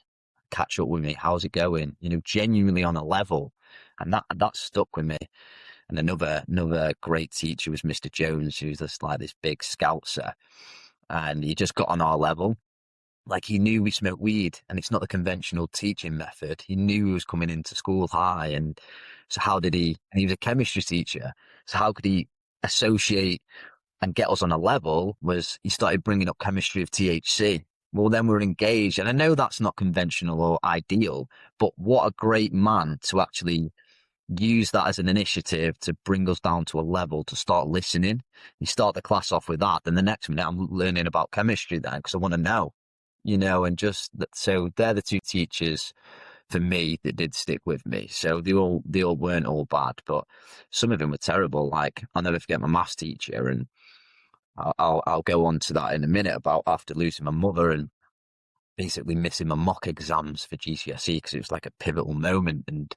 catch up with me. How's it going? Genuinely on a level. And that stuck with me. And another great teacher was Mr. Jones, who's just like this big scoutser. And he just got on our level. Like, he knew we smoked weed, and it's not the conventional teaching method. He knew he was coming into school high. And so and he was a chemistry teacher. So how could he associate and get us on a level? Was he started bringing up chemistry of THC. Well, then we're engaged. And I know that's not conventional or ideal, but what a great man to actually use that as an initiative to bring us down to a level to start listening. You start the class off with that. Then the next minute I'm learning about chemistry then, because I want to know, and just that. So they're the two teachers for me that did stick with me. So they all weren't all bad, but some of them were terrible. Like, I'll never forget my maths teacher, and I'll go on to that in a minute, about after losing my mother and basically missing my mock exams for GCSE, because it was like a pivotal moment. And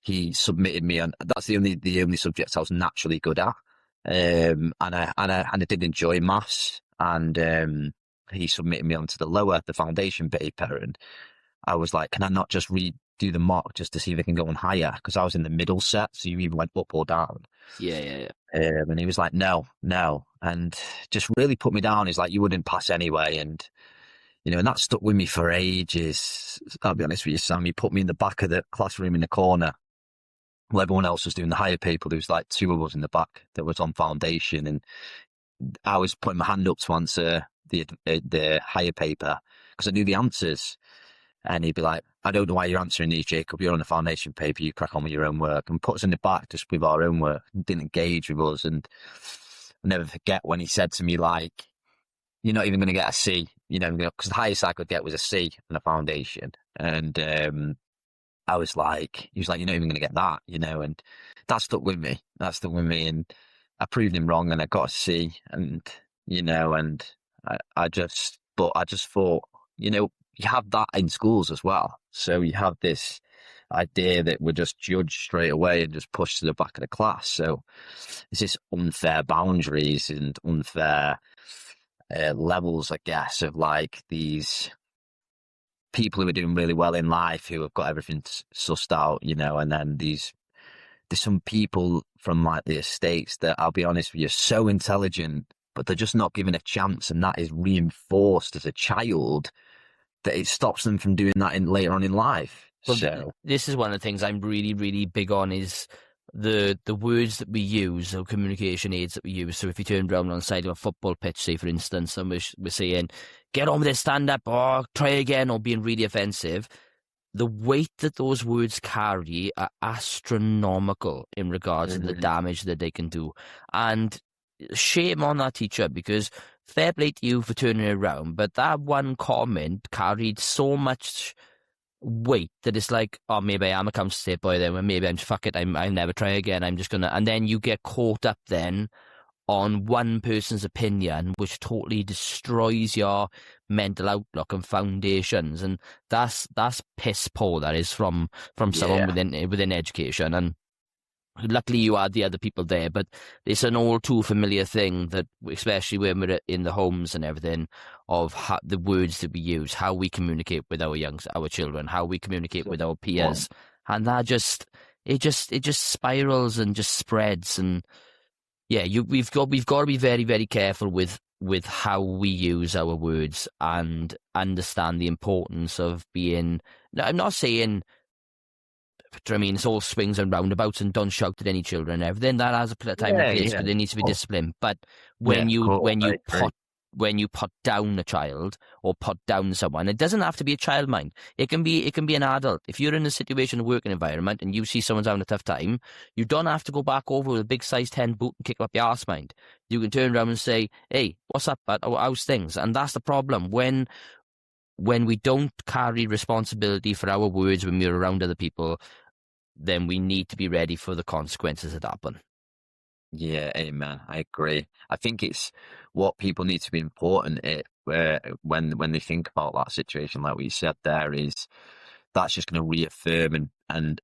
he submitted me on, that's the only subject I was naturally good at. And I did enjoy maths, and he submitted me onto the foundation paper, and I was like, can I not just redo the mock just to see if I can go on higher? Because I was in the middle set, so you either went up or down. Yeah. And he was like, no, no. And just really put me down. He's like, you wouldn't pass anyway. And, and that stuck with me for ages. I'll be honest with you, Sam. He put me in the back of the classroom in the corner while everyone else was doing the higher paper. There was like two of us in the back that was on foundation. And I was putting my hand up to answer the higher paper because I knew the answers. And he'd be like, I don't know why you're answering these, Jacob. You're on the foundation paper. You crack on with your own work. And put us in the back just with our own work. Didn't engage with us. And I'll never forget when he said to me, like, you're not even going to get a C, because the highest I could get was a C on the foundation. And I was like, he was like, you're not even going to get that, and that stuck with me. And I proved him wrong and I got a C. And, and I just thought, you have that in schools as well. So you have this idea that we're just judged straight away and just pushed to the back of the class. So it's this unfair boundaries and unfair levels, I guess, of like these people who are doing really well in life who have got everything sussed out, and then there's some people from like the estates that, I'll be honest with you, so intelligent, but they're just not given a chance, and that is reinforced as a child that it stops them from doing that later on in life. Well, so this is one of the things I'm really, really big on is the words that we use, or communication aids that we use. So if you turn around on the side of a football pitch, say for instance, and we're saying, get on with it, stand up, or try again, or being really offensive, the weight that those words carry are astronomical in regards to the damage that they can do. And shame on that teacher, because fair play to you for turning it around, but that one comment carried so much weight that it's like, oh, maybe I am a counter state boy then, well, maybe fuck it, I'll never try again, I'm just gonna, and then you get caught up then on one person's opinion, which totally destroys your mental outlook and foundations. And that's piss poor, that is, from someone within education. And luckily you had the other people there, but it's an all too familiar thing that, especially when we're in the homes and everything, of the words that we use, how we communicate with our children, how we communicate with our peers, and that just spirals and just spreads. And yeah, we've got to be very, very careful with how we use our words and understand the importance of being. Now, I'm not saying, I mean, it's all swings and roundabouts, and don't shout at any children and everything. That has a time and place, but there needs to be discipline. But when you put down a child or put down someone, it doesn't have to be a child, mind. It can be an adult. If you're in a situation, a working environment, and you see someone's having a tough time, you don't have to go back over with a big size 10 boot and kick up your arse, mind. You can turn around and say, hey, what's up, how's things? And that's the problem. When we don't carry responsibility for our words when we're around other people, then we need to be ready for the consequences that happen. Yeah, amen. I agree. I think it's what people need to be important when they think about that situation, like what you said there, is that's just going to reaffirm and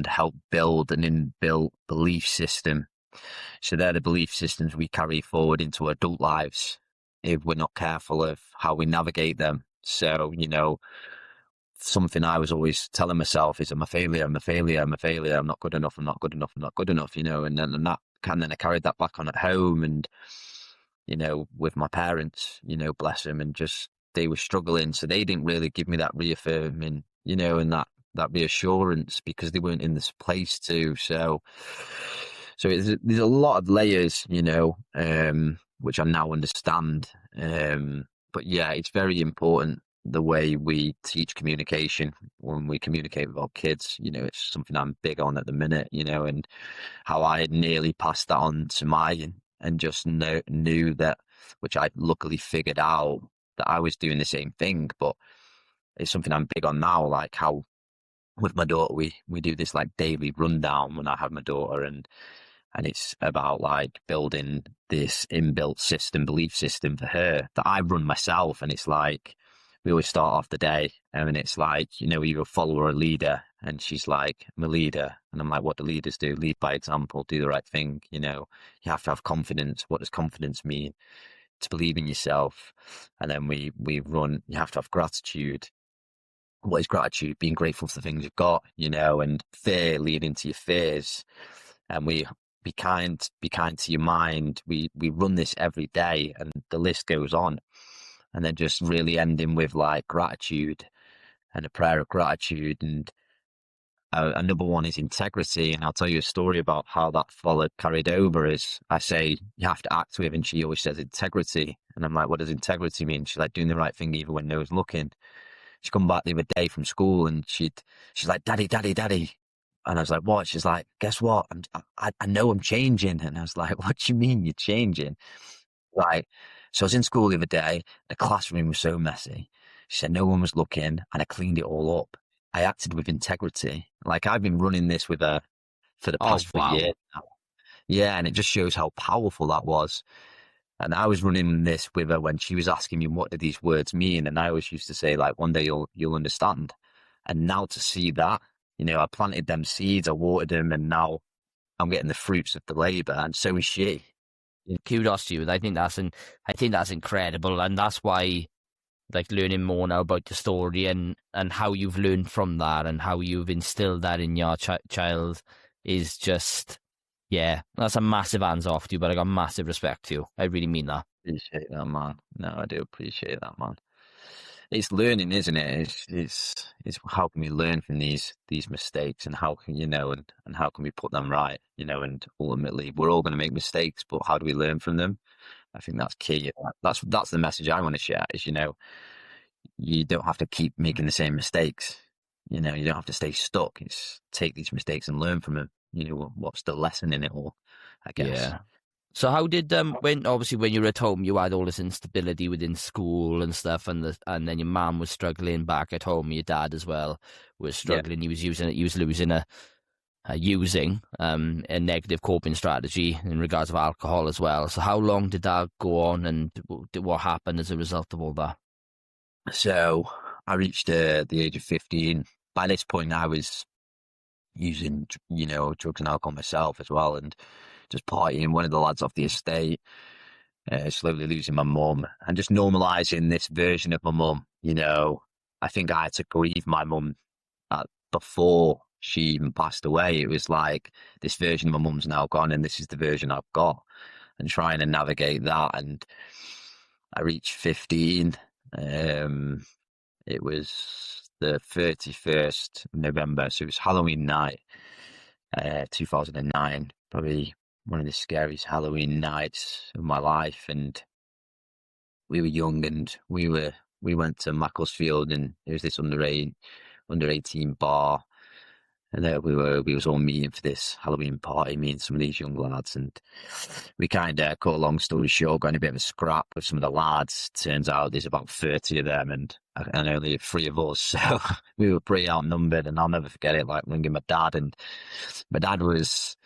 help build an inbuilt belief system. So they're the belief systems we carry forward into adult lives if we're not careful of how we navigate them. So, something I was always telling myself is, I'm a failure, I'm not good enough, and then I carried that back on at home and, with my parents, bless them, and just, they were struggling, so they didn't really give me that reaffirming, and that reassurance, because they weren't in this place to. So there's a lot of layers, which I now understand. But yeah, it's very important the way we teach communication when we communicate with our kids. It's something I'm big on at the minute, and how I had nearly passed that on to mine, and just knew that, which I luckily figured out, that I was doing the same thing. But it's something I'm big on now, like how with my daughter, we do this like daily rundown when I have my daughter, and it's about like building this inbuilt belief system for her that I run myself. And it's like, we always start off the day, and it's like, you're a follower or a leader, and she's like, I'm a leader. And I'm like, what do leaders do? Lead by example, do the right thing. You have to have confidence. What does confidence mean? To believe in yourself. And then we run, you have to have gratitude. What is gratitude? Being grateful for the things you've got, and fear, leading to your fears. And we be kind to your mind. We run this every day, and the list goes on. And then just really ending with like gratitude and a prayer of gratitude. And another one is integrity. And I'll tell you a story about how that carried over. Is I say you have to act with, and she always says integrity. And I'm like, what does integrity mean? She's like, doing the right thing even when no one's looking. She come back the other day from school, and she's like, Daddy, Daddy, Daddy. And I was like, what? She's like, guess what? I know I'm changing. And I was like, what do you mean you're changing? Like, so I was in school the other day. The classroom was so messy. She said no one was looking, and I cleaned it all up. I acted with integrity. Like, I've been running this with her for the past 4 years now. Yeah, and it just shows how powerful that was. And I was running this with her when she was asking me, what do these words mean? And I always used to say, like, one day you'll understand. And now to see that, I planted them seeds, I watered them, and now I'm getting the fruits of the labor, and so is she. Kudos to you. I think that's incredible, and that's why, like, learning more now about the story and how you've learned from that and how you've instilled that in your child is just, yeah, that's a massive hands off to you, but I got massive respect to you. I really mean that. Appreciate that, man. No, I do appreciate that, man. It's learning, isn't it? It's how can we learn from these mistakes, and how can and how can we put them right? And ultimately we're all going to make mistakes, but how do we learn from them? I think that's key. That's the message I want to share. Is you don't have to keep making the same mistakes. You don't have to stay stuck. It's take these mistakes and learn from them. What's the lesson in it all? I guess. Yeah. So how did when you were at home, you had all this instability within school and stuff, and then your mum was struggling back at home, your dad as well was struggling. Yeah. He was losing a negative coping strategy in regards of alcohol as well. So how long did that go on, and what happened as a result of all that? So I reached the age of 15. By this point, I was using drugs and alcohol myself as well, and just partying. One of the lads off the estate, slowly losing my mum, and just normalising this version of my mum. I think I had to grieve my mum before she even passed away. It was like, this version of my mum's now gone, and this is the version I've got, and trying to navigate that. And I reached 15. It was the 31st of November, so it was Halloween night, 2009, probably one of the scariest Halloween nights of my life. And we were young, and we went to Macclesfield, and there was this under 18 bar, and we was all meeting for this Halloween party, me and some of these young lads. And we kind of, cut a long story short, got in a bit of a scrap with some of the lads. Turns out there's about 30 of them, and only 3 of us, so we were pretty outnumbered. And I'll never forget it, like ringing my dad, and my dad was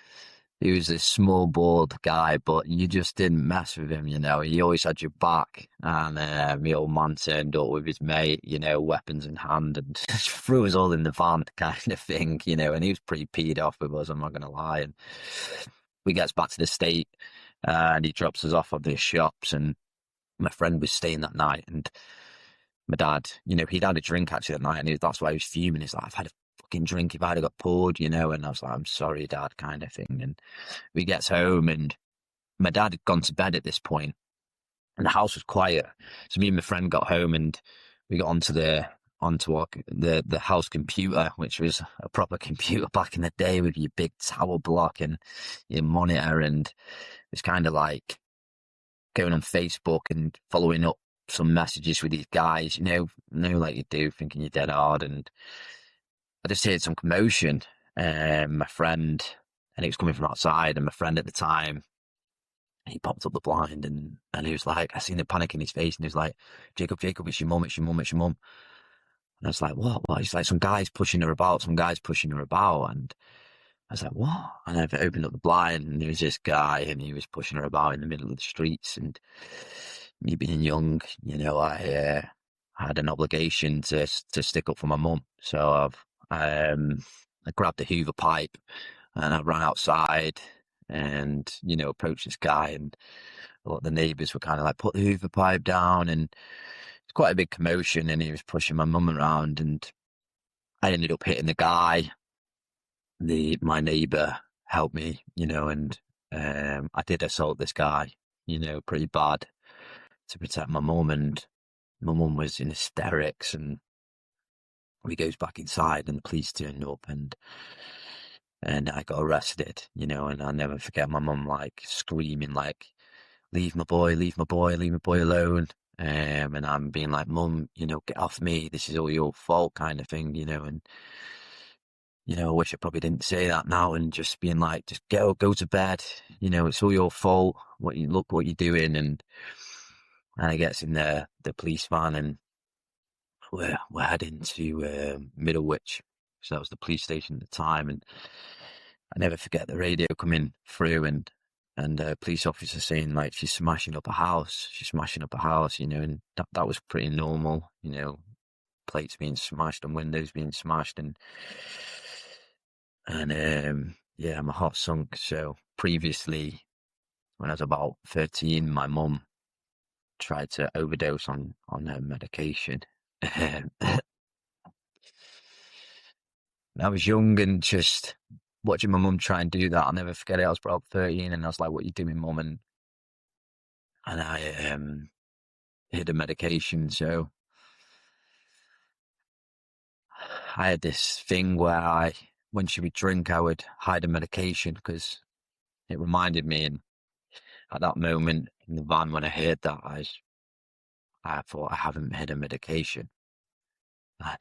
this small, bald guy, but you just didn't mess with him, he always had your back. And my old man turned up with his mate, weapons in hand, and threw us all in the van kind of thing, and he was pretty peed off with us, I'm not going to lie. And we gets back to the state, and he drops us off at the shops, and my friend was staying that night, and my dad, he'd had a drink actually that night, and that's why he was fuming. He's like, I've had a fucking drink if I'd have got poured, and I was like, I'm sorry, Dad, kind of thing. And we gets home, and my dad had gone to bed at this point, and the house was quiet. So me and my friend got home, and we got onto the house computer, which was a proper computer back in the day with your big tower block and your monitor, and it was kind of like going on Facebook and following up some messages with these guys, like you do, thinking you're dead hard. And I just heard some commotion, my friend, and it was coming from outside, and my friend at the time, he popped up the blind, and he was like, I seen the panic in his face, and he was like, Jacob, it's your mum, it's your mum, it's your mum. And I was like, what? He's like, some guy's pushing her about, and I was like, what? And I opened up the blind, and there was this guy, and he was pushing her about in the middle of the streets. And me being young, I had an obligation to stick up for my mum. So I grabbed the Hoover pipe, and I ran outside and, approached this guy, and a lot of the neighbours were kind of like, put the Hoover pipe down, and it's quite a big commotion, and he was pushing my mum around, and I ended up hitting the guy. My neighbour helped me, and I did assault this guy, pretty bad, to protect my mum, and my mum was in hysterics, and he goes back inside and the police turned up, and I got arrested, and I'll never forget my mum like screaming like, leave my boy, leave my boy, leave my boy alone. And I'm being like, Mum, get off me, this is all your fault kind of thing, and I wish I probably didn't say that now, and just being like, just go to bed, it's all your fault, what you're doing. And I gets in the police van, and we're heading to Middlewich, so that was the police station at the time. And I never forget the radio coming through, and a police officer saying like, she's smashing up a house, and that was pretty normal, plates being smashed and windows being smashed, and yeah, my heart sunk. So previously, when I was about 13, my mum tried to overdose on her medication. I was young and just watching my mum try and do that. I'll never forget it. I was about 13, and I was like, what are you doing, Mum? And I hid the medication. So I had this thing where when she would drink, I would hide the medication because it reminded me. And at that moment in the van, when I heard that, I thought, I haven't hid a medication. And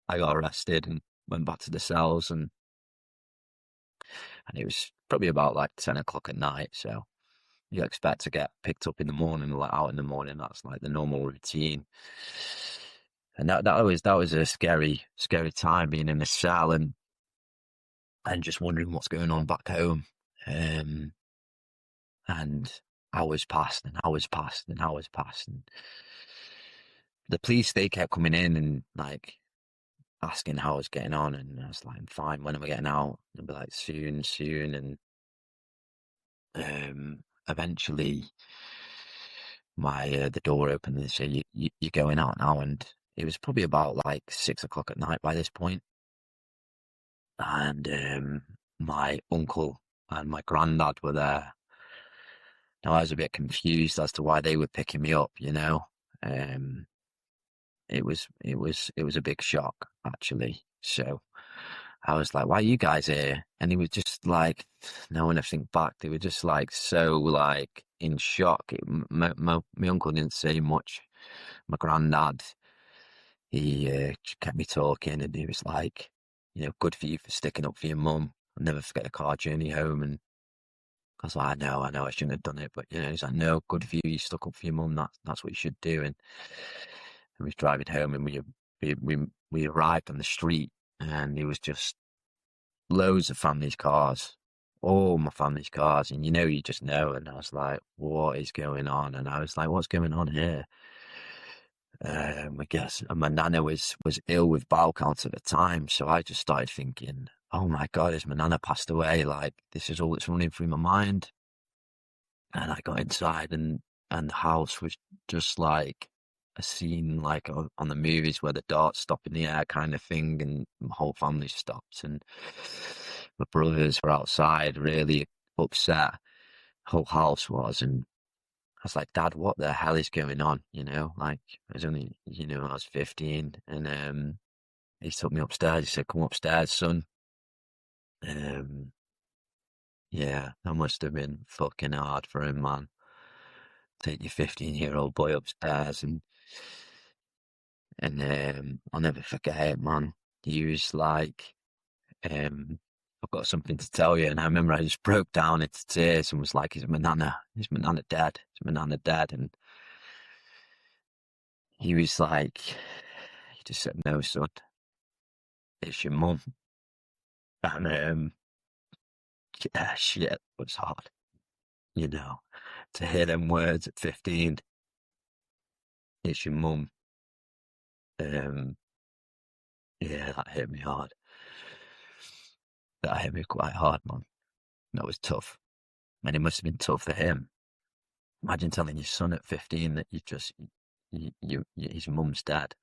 I got arrested and went back to the cells, and it was probably about like 10 o'clock at night. So you expect to get picked up in the morning, let out in the morning. That's like the normal routine. And that was a scary time, being in a cell and just wondering what's going on back home. And hours passed, and hours passed, and hours passed, and the police, they kept coming in and like asking how I was getting on, and I was like, I'm fine, when am I getting out? They'd be like, soon. And eventually the door opened, and they said, you're going out now. And it was probably about like 6 o'clock at night by this point. And my uncle and my granddad were there. Now, I was a bit confused as to why they were picking me up, It was a big shock, actually. So I was like, why are you guys here? And he was just like, knowing everything back, they were just like so like in shock. My uncle didn't say much. My granddad, he kept me talking, and he was like, good for you for sticking up for your mum. I'll never forget the car journey home. And I was like, I know I shouldn't have done it, but he's like, no, good for you. You stuck up for your mum. That's what you should do. And we was driving home, and we arrived on the street, and it was just loads of family's cars, all my family's cars, and you just know. And I was like, what is going on? And I was like, what's going on here? I guess my nana was ill with bowel cancer at the time, so I just started thinking, oh my God, has my nana passed away? Like, this is all that's running through my mind. And I got inside, and the house was just like a scene like on the movies where the darts stop in the air kind of thing, and my whole family stopped, and my brothers were outside really upset, whole house was. And I was like, Dad, what the hell is going on? Like, I was only, I was 15, and he took me upstairs. He said, come upstairs, son. Yeah, that must have been fucking hard for him, man. Take your 15-year-old boy upstairs, and I'll never forget it, man. He was like, I've got something to tell you. And I remember I just broke down into tears and was like, is my nana dead? Is my nana dead? And he was like, he just said, no, son, it's your mum. And yeah, shit, it was hard, to hear them words at 15. It's your mum. Yeah, that hit me hard. That hit me quite hard, man. That was tough. And it must have been tough for him. Imagine telling your son at 15 that his mum's dead.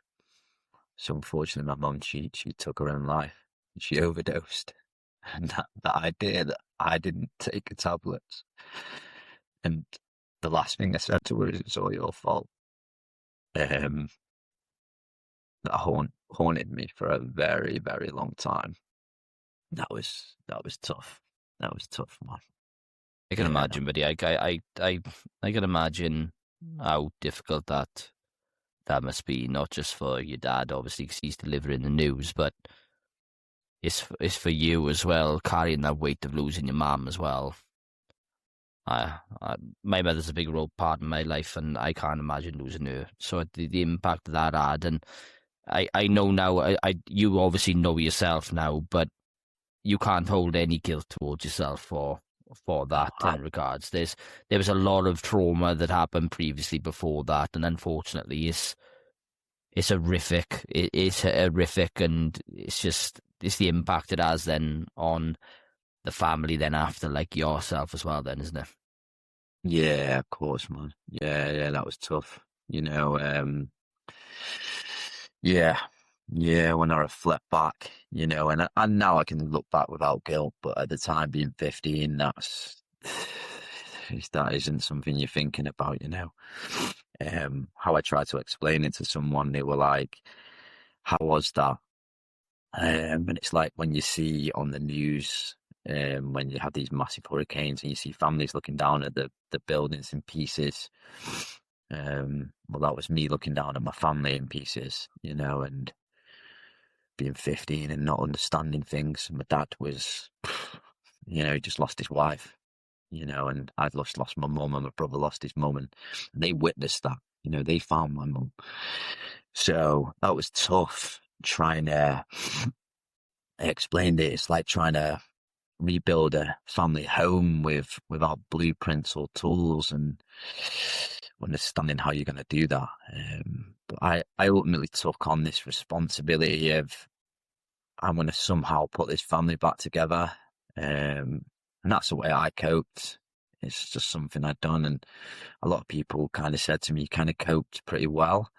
So unfortunately, my mum, she took her own life. She overdosed. And that idea that I didn't take the tablets, and the last thing I said to her is, "It's all your fault." Um, that haunted me for a very, very long time. That was tough. That was tough, man. I can imagine, buddy. I can imagine how difficult that must be, not just for your dad, obviously, because he's delivering the news, but it's for you as well, carrying that weight of losing your mum as well. My mother's a big role part in my life, and I can't imagine losing her. So the impact that had, and I know now. You obviously know yourself now, but you can't hold any guilt towards yourself for that in regards. There was a lot of trauma that happened previously before that, and unfortunately, it's horrific. It's horrific, and it's the impact it has then on the family then after, like yourself as well, then, isn't it? Yeah, of course, man. Yeah, that was tough. Yeah, when I reflect back, and now I can look back without guilt, but at the time being 15, that isn't something you're thinking about, How I tried to explain it to someone, they were like, "How was that?" And it's like when you see on the news, when you have these massive hurricanes and you see families looking down at the buildings in pieces. Well, that was me looking down at my family in pieces, and being 15 and not understanding things. My dad was, he just lost his wife, and I'd lost my mum, and my brother lost his mum, and they witnessed that, they found my mum. So that was tough trying to, I explained it. It's like trying to rebuild a family home without blueprints or tools and understanding how you're going to do that. But I ultimately took on this responsibility of, I'm going to somehow put this family back together. And that's the way I coped. It's just something I'd done. And a lot of people kind of said to me, you kind of coped pretty well.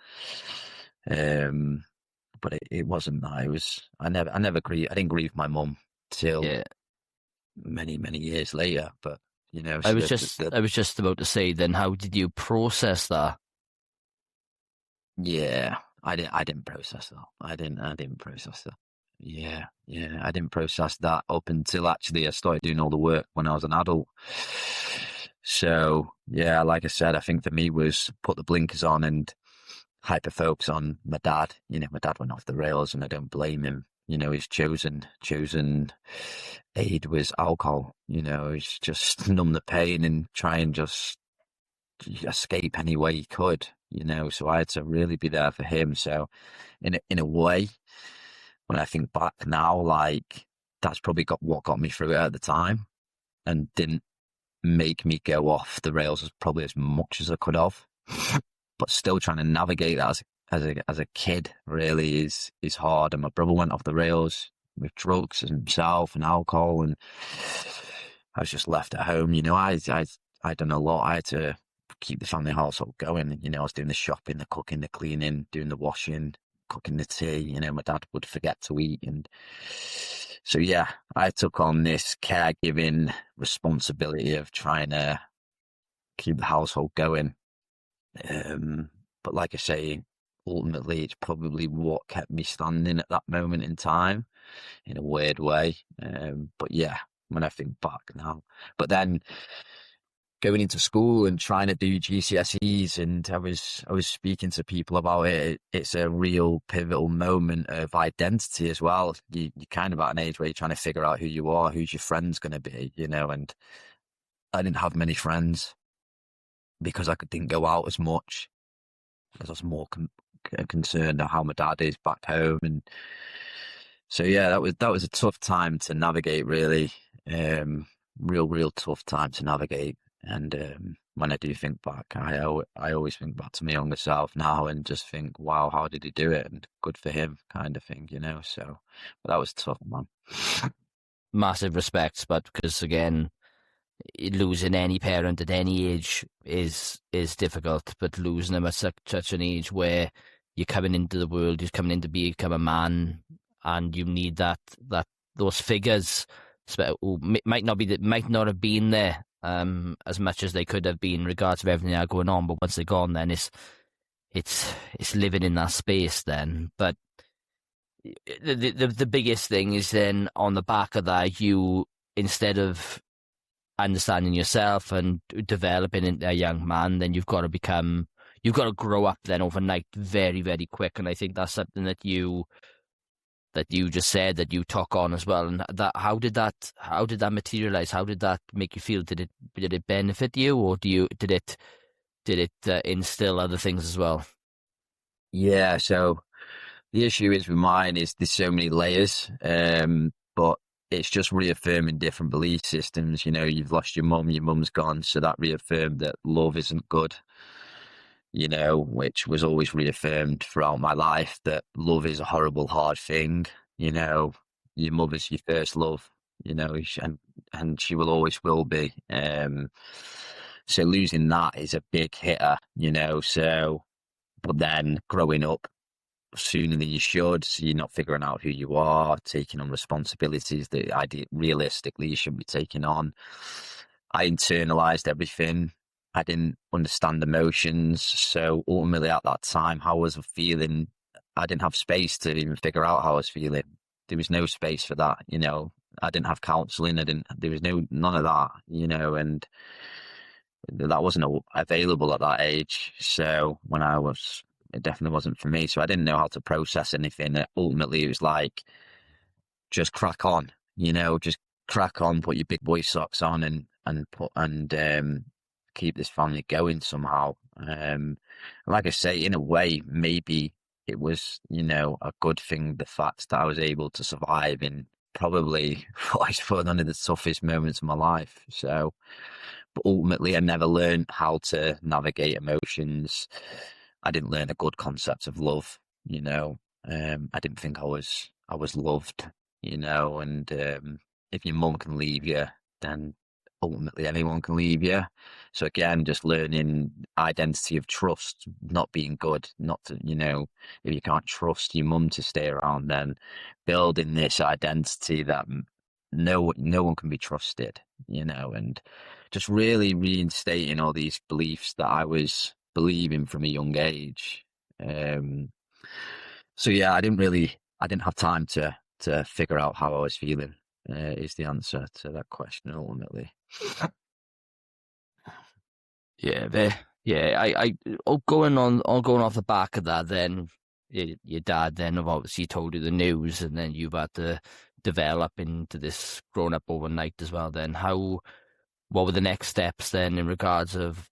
But it wasn't that. I didn't grieve my mum till many, many years later. But, I was just about to say, then how did you process that? Yeah, I didn't process that. I didn't process that. Yeah, I didn't process that up until actually I started doing all the work when I was an adult. So, yeah, like I said, I think for me was put the blinkers on and hyper focus on my dad. My dad went off the rails, and I don't blame him. His chosen aid was alcohol. He's just numb the pain and try and just escape any way he could. So I had to really be there for him. So in a way, when I think back now, like, that's probably what got me through it at the time, and didn't make me go off the rails as much as I could have. But still trying to navigate that as a kid really is hard. And my brother went off the rails with drugs himself and alcohol, and I was just left at home. I'd done a lot. I had to keep the family household going. I was doing the shopping, the cooking, the cleaning, doing the washing, cooking the tea. My dad would forget to eat. And so, yeah, I took on this caregiving responsibility of trying to keep the household going. But like I say, ultimately, it's probably what kept me standing at that moment in time in a weird way. But yeah, when I think back now, but then going into school and trying to do GCSEs, and I was speaking to people about it. It's a real pivotal moment of identity as well. You're kind of at an age where you're trying to figure out who you are, who's your friends going to be, and I didn't have many friends because I didn't go out as much, because I was more concerned about how my dad is back home. And so, yeah, that was a tough time to navigate, really. Real tough time to navigate. And when I do think back, I always think back to my younger self now and just think, wow, how did he do it? And good for him, kind of thing, So, but that was tough, man. Massive respects, but because again, losing any parent at any age is difficult. But losing them at such an age where you're coming into the world, you're coming in to become a man, and you need those figures who might not have been there as much as they could have been in regards to everything that going on. But once they're gone, then it's living in that space then. But the biggest thing is then on the back of that, you, instead of understanding yourself and developing into a young man, then you've got to grow up then overnight very, very quick. And I think that's something that you just said that you took on as well. And that how did that materialize? How did that make you feel? Did it benefit you, or did it instill other things as well? Yeah, so the issue is with mine is there's so many layers, but it's just reaffirming different belief systems. You know, you've lost your mum's gone, so that reaffirmed that love isn't good, you know, which was always reaffirmed throughout my life, that love is a horrible, hard thing. You know, your mother's your first love, you know, and she will be. So losing that is a big hitter, you know, so, but then growing up sooner than you should, so you're not figuring out who you are, taking on responsibilities that realistically you shouldn't be taking on. I internalized everything. I didn't understand emotions, so ultimately at that time, how I was feeling, I didn't have space to even figure out how I was feeling. There was no space for that, you know. I didn't have counselling. There was none of that, you know, and that wasn't available at that age. So it definitely wasn't for me. So I didn't know how to process anything. Ultimately, it was like, just crack on, you know, just crack on, put your big boy socks on and keep this family going somehow. Like I say, in a way, maybe it was, you know, a good thing, the fact that I was able to survive in probably what is one of the toughest moments of my life. So, but ultimately, I never learned how to navigate emotions. I didn't learn a good concept of love, you know. I didn't think I was loved, you know. And if your mum can leave you, then ultimately anyone can leave you. So again, just learning identity of trust, not being good, not to, you know, if you can't trust your mum to stay around, then building this identity that no one can be trusted, you know, and just really reinstating all these beliefs that I was believing from a young age. So yeah, I didn't have time to figure out how I was feeling, is the answer to that question ultimately. I going off the back of that, then your dad then obviously told you the news, and then you've had to develop into this grown up overnight as well. Then what were the next steps then in regards of,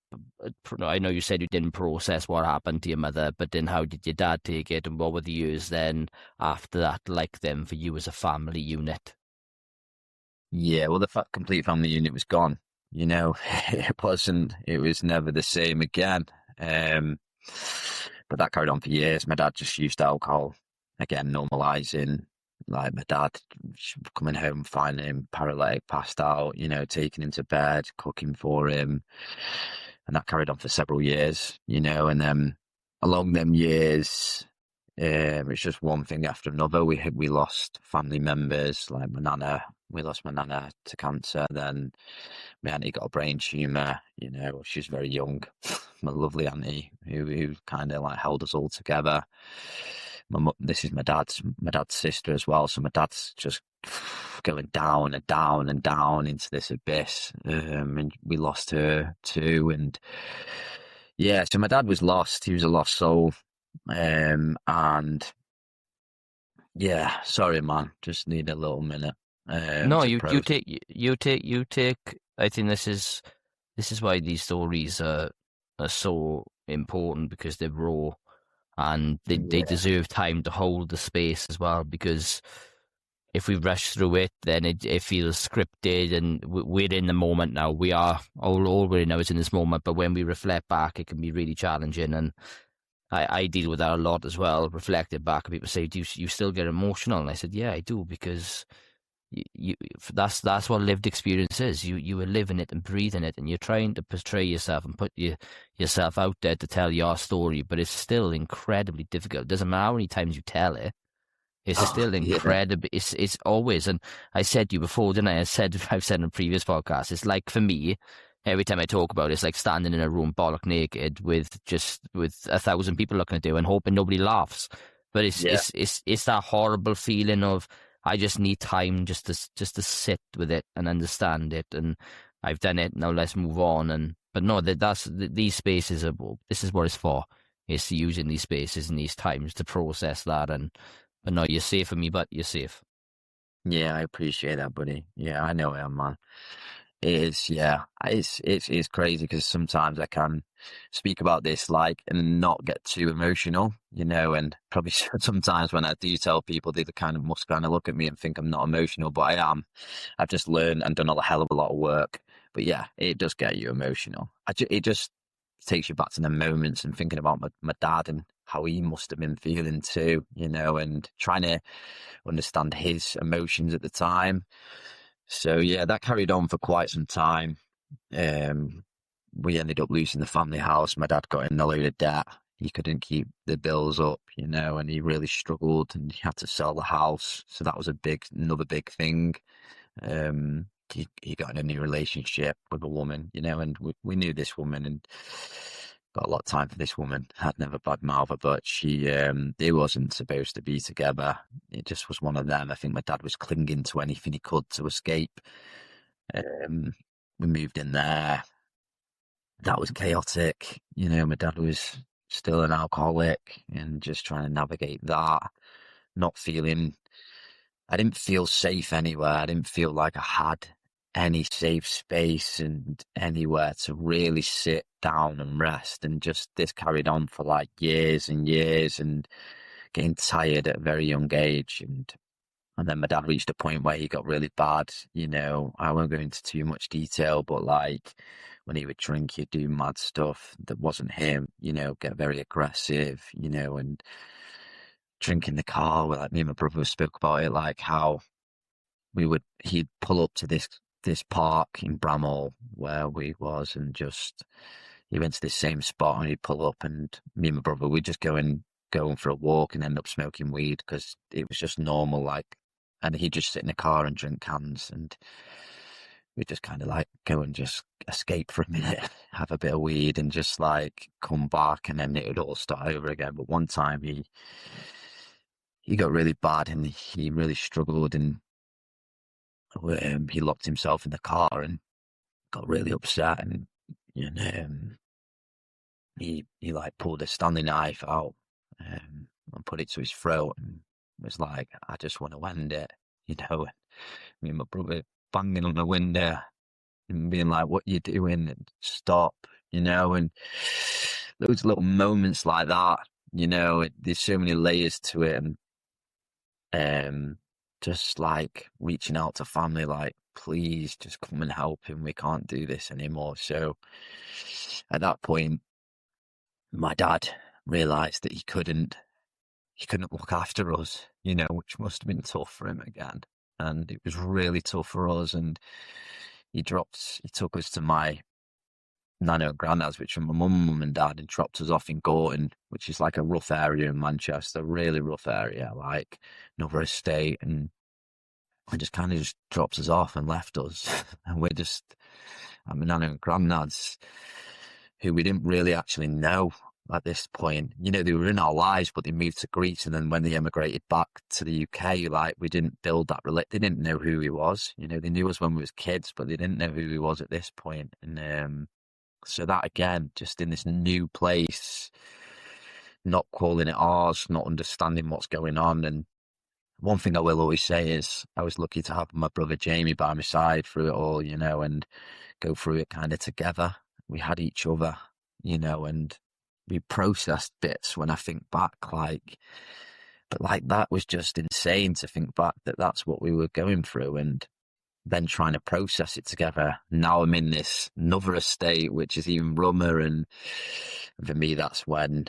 I know you said you didn't process what happened to your mother, but then how did your dad take it, and what were the years then after that like then for you as a family unit? Yeah, well, the complete family unit was gone. You know, it was never the same again. But that carried on for years. My dad just used alcohol, again, normalising. Like my dad coming home, finding him paralytic, passed out, you know, taking him to bed, cooking for him. And that carried on for several years, you know, and then along them years, it's just one thing after another. We lost family members, like my nana. We lost my nana to cancer. Then my auntie got a brain tumour. You know, she was very young. My lovely auntie, who kind of like held us all together. This is my dad's sister as well. So my dad's just going down and down and down into this abyss. And we lost her too. And yeah, so my dad was lost. He was a lost soul. And yeah, sorry, man. Just need a little minute. No, you take. I think this is why these stories are so important, because they're raw, and they deserve time to hold the space as well. Because if we rush through it, then it feels scripted, and we're in the moment now. We are all we know is in this moment. But when we reflect back, it can be really challenging, and I deal with that a lot as well. Reflecting back, and people say, "Do you still get emotional?" And I said, "Yeah, I do," because that's what lived experience is. You are living it and breathing it, and you're trying to portray yourself and put yourself out there to tell your story, but it's still incredibly difficult. It doesn't matter how many times you tell it, It's still Yeah, incredible. It's always, and I said to you before, didn't I? I've said in a previous podcast. It's like for me, every time I talk about it, it's like standing in a room bollock naked with 1,000 people looking at you and hoping nobody laughs. But yeah, it's that horrible feeling of I just need time just to sit with it and understand it, and I've done it. Now let's move on. And but no, these spaces are this is what it's for. It's using these spaces and these times to process that. And but no, you're safe for me, but you're safe. yeah. I appreciate that, buddy. Yeah, I know I am, man. It is, yeah. It's crazy because sometimes I can speak about this like and not get too emotional, and probably sometimes when I do tell people, they must kind of look at me and think I'm not emotional, but I am. I've just learned and done a hell of a lot of work. But yeah, it does get you emotional. It just takes you back to the moments and thinking about my dad and how he must have been feeling too, and trying to understand his emotions at the time. So yeah, that carried on for quite some time. Um, we ended up losing the family house. My dad got in a load of debt. He couldn't keep the bills up, and he really struggled and he had to sell the house. So that was another big thing. He got in a new relationship with a woman, and we knew this woman and got a lot of time for this woman. I'd never badmouth her, but they wasn't supposed to be together. It just was one of them. I think my dad was clinging to anything he could to escape. We moved in there. That was chaotic. My dad was still an alcoholic and just trying to navigate that, not feeling I didn't feel safe anywhere. I didn't feel like I had any safe space and anywhere to really sit down and rest. And just this carried on for like years and years and getting tired at a very young age. And then my dad reached a point where he got really bad. I won't go into too much detail, but like when he would drink, he'd do mad stuff that wasn't him, get very aggressive, and drink in the car. Like me and my brother spoke about it, like how he'd pull up to this park in Bramall where we was, and just he went to this same spot and he'd pull up, and me and my brother we'd just go for a walk and end up smoking weed because it was just normal, like, and he'd just sit in the car and drink cans, and we'd just kind of like go and just escape for a minute, have a bit of weed and just like come back, and then it would all start over again. But one time he got really bad and he really struggled, and he locked himself in the car and got really upset, and he like pulled a Stanley knife out and put it to his throat and was like, I just want to end it, and me and my brother banging on the window and being like, what you doing? And stop, and those little moments like that, there's so many layers to it. And just like reaching out to family, like, please just come and help him. We can't do this anymore. So at that point, my dad realized that he couldn't look after us, which must have been tough for him again. And it was really tough for us. And he took us to my nana and granddad's, which were my mum and dad, and dropped us off in Gorton, which is like a rough area in Manchester, really rough area, like another estate. And just kind of just dropped us off and left us. And we're just, my nana and granddad's, who we didn't really actually know at this point. They were in our lives, but they moved to Greece. And then when they emigrated back to the UK, like, we didn't build that they didn't know who he was. They knew us when we was kids, but they didn't know who he was at this point. And so that, again, just in this new place, not calling it ours, not understanding what's going on. And one thing I will always say is I was lucky to have my brother Jamie by my side through it all, and go through it kind of together. We had each other, and we processed bits when I think back, but that was just insane to think back that that's what we were going through, and then trying to process it together. Now I'm in this another estate, which is even rummer, and for me, that's when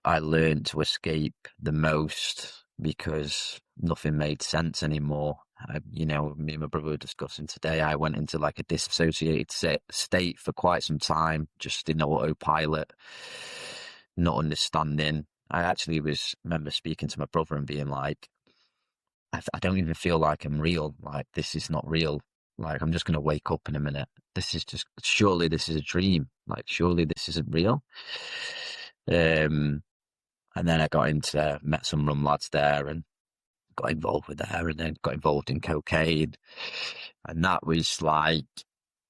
I learned to escape the most, because nothing made sense anymore. Me and my brother were discussing today, I went into like a disassociated state for quite some time, just in autopilot, not understanding. I actually remember speaking to my brother and being like, I don't even feel like I'm real. Like, this is not real. Like, I'm just going to wake up in a minute. Surely this is a dream. Like, surely this isn't real. And then I met some rum lads there and got involved with there, and then got involved in cocaine. And that was like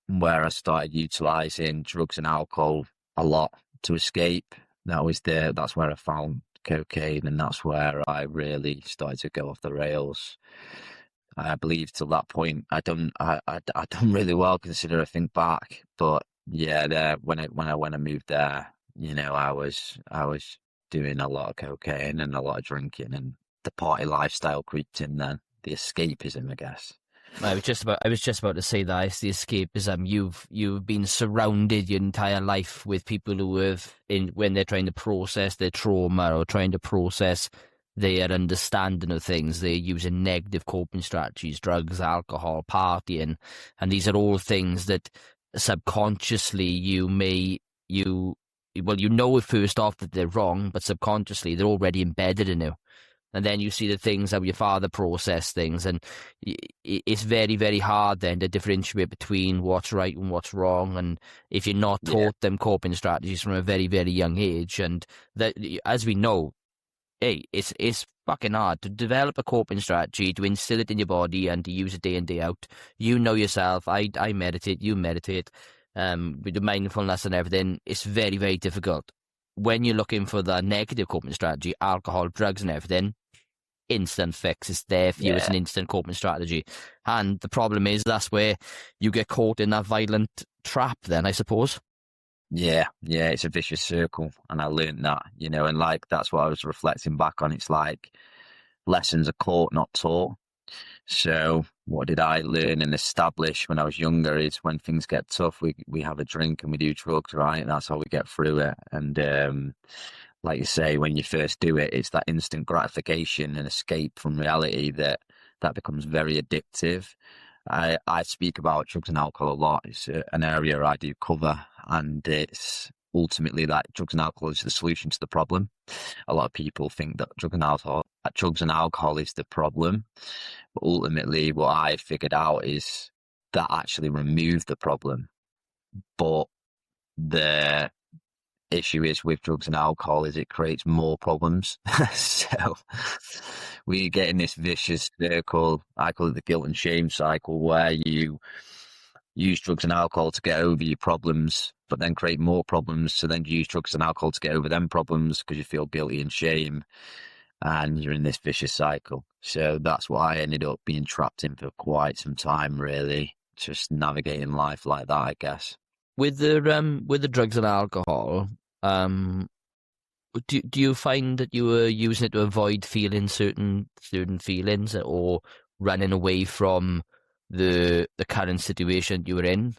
where I started utilizing drugs and alcohol a lot to escape. That's where I found cocaine, and that's where I really started to go off the rails. I believe till that point I done really well, consider I think back. But yeah, there when I moved there, I was doing a lot of cocaine and a lot of drinking, and the party lifestyle creeped in then. The escapism, I guess. I was just about to say that it's the escapism. You've been surrounded your entire life with people who when they're trying to process their trauma or trying to process their understanding of things, they're using negative coping strategies, drugs, alcohol, partying, and these are all things that subconsciously you know first off that they're wrong, but subconsciously they're already embedded in you. And then you see the things how your father processed things, and it's very, very hard then to differentiate between what's right and what's wrong. And if you're not taught them coping strategies from a very, very young age, and that, as we know, it's fucking hard to develop a coping strategy, to instill it in your body and to use it day in, day out. You know yourself. I meditate, you meditate, with the mindfulness and everything. It's very, very difficult. When you're looking for the negative coping strategy, alcohol, drugs and everything, instant fix. It's there for you. It's an instant coping strategy. And the problem is that's where you get caught in that violent trap then, I suppose. Yeah, it's a vicious circle. And I learned that, and like, that's what I was reflecting back on. It's like lessons are caught, not taught. So what did I learn and establish when I was younger is when things get tough, we have a drink and we do drugs, right? And that's how we get through it. And like you say, when you first do it, it's that instant gratification and escape from reality that becomes very addictive. I speak about drugs and alcohol a lot. It's an area I do cover, and it's ultimately that drugs and alcohol is the solution to the problem. A lot of people think that drugs and alcohol is the problem, but ultimately what I figured out is that actually remove the problem. But the issue is with drugs and alcohol is it creates more problems. So we get in this vicious circle. I call it the guilt and shame cycle, where you use drugs and alcohol to get over your problems, but then create more problems. So then you use drugs and alcohol to get over them problems because you feel guilty and shame, and you're in this vicious cycle. So that's what I ended up being trapped in for quite some time, really, just navigating life like that, I guess. With the drugs and alcohol, do you find that you were using it to avoid feeling certain feelings, or running away from the current situation you were in?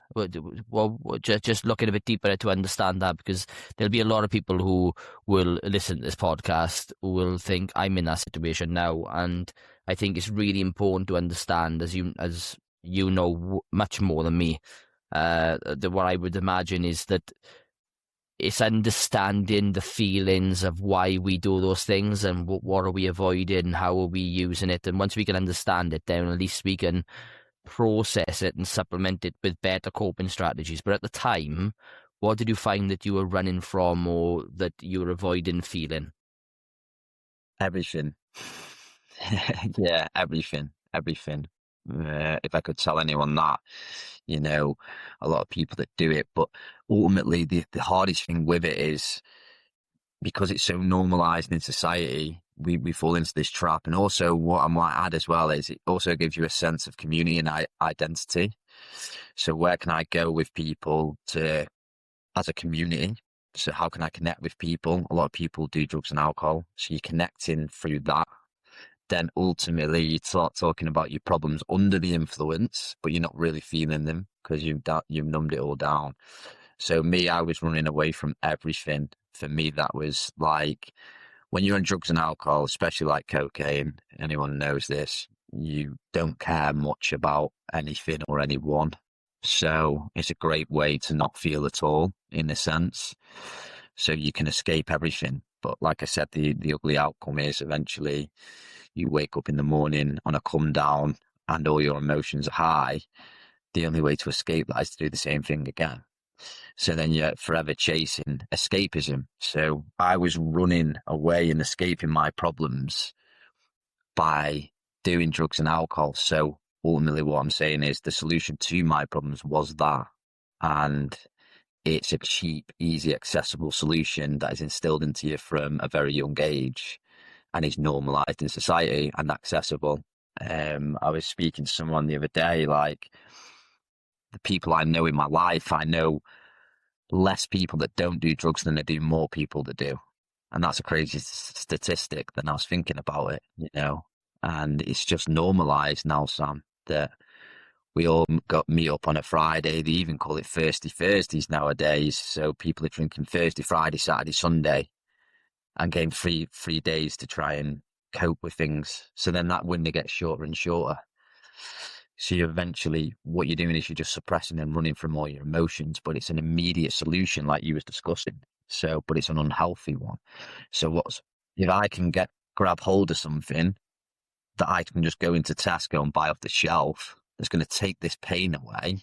Well, just looking a bit deeper to understand that, because there'll be a lot of people who will listen to this podcast who will think I'm in that situation now, and I think it's really important to understand, as you know much more than me, that what I would imagine is that it's understanding the feelings of why we do those things and what are we avoiding, how are we using it. And once we can understand it, then at least we can process it and supplement it with better coping strategies. But at the time, what did you find that you were running from, or that you were avoiding feeling? Everything. Yeah, everything. If I could tell anyone that, a lot of people that do it, but ultimately the hardest thing with it is because it's so normalized in society, we fall into this trap. And also what I might add as well is it also gives you a sense of community and identity. So where can I go with people as a community? So how can I connect with people? A lot of people do drugs and alcohol, so you're connecting through that. Then ultimately you start talking about your problems under the influence, but you're not really feeling them because you've numbed it all down. So me, I was running away from everything. For me, that was like, when you're on drugs and alcohol, especially like cocaine, anyone knows this, you don't care much about anything or anyone. So it's a great way to not feel at all, in a sense. So you can escape everything. But like I said, the ugly outcome is eventually you wake up in the morning on a come down and all your emotions are high. The only way to escape that is to do the same thing again. So then you're forever chasing escapism. So I was running away and escaping my problems by doing drugs and alcohol. So ultimately what I'm saying is the solution to my problems was that. And it's a cheap, easy, accessible solution that is instilled into you from a very young age and is normalized in society and accessible. I was speaking to someone the other day, like the people I know in my life, I know less people that don't do drugs than I do more people that do. And that's a crazy statistic. Then I was thinking about it, you know, and it's just normalized now, Sam, that we all got meet up on a Friday. They even call it Thirsty Thursdays nowadays. So people are drinking Thursday, Friday, Saturday, Sunday and getting three days to try and cope with things. So then that window gets shorter and shorter. So you eventually, what you're doing is you're just suppressing and running from all your emotions, but it's an immediate solution like you was discussing. So, but it's an unhealthy one. So if I can grab hold of something that I can just go into Tesco and buy off the shelf that's going to take this pain away,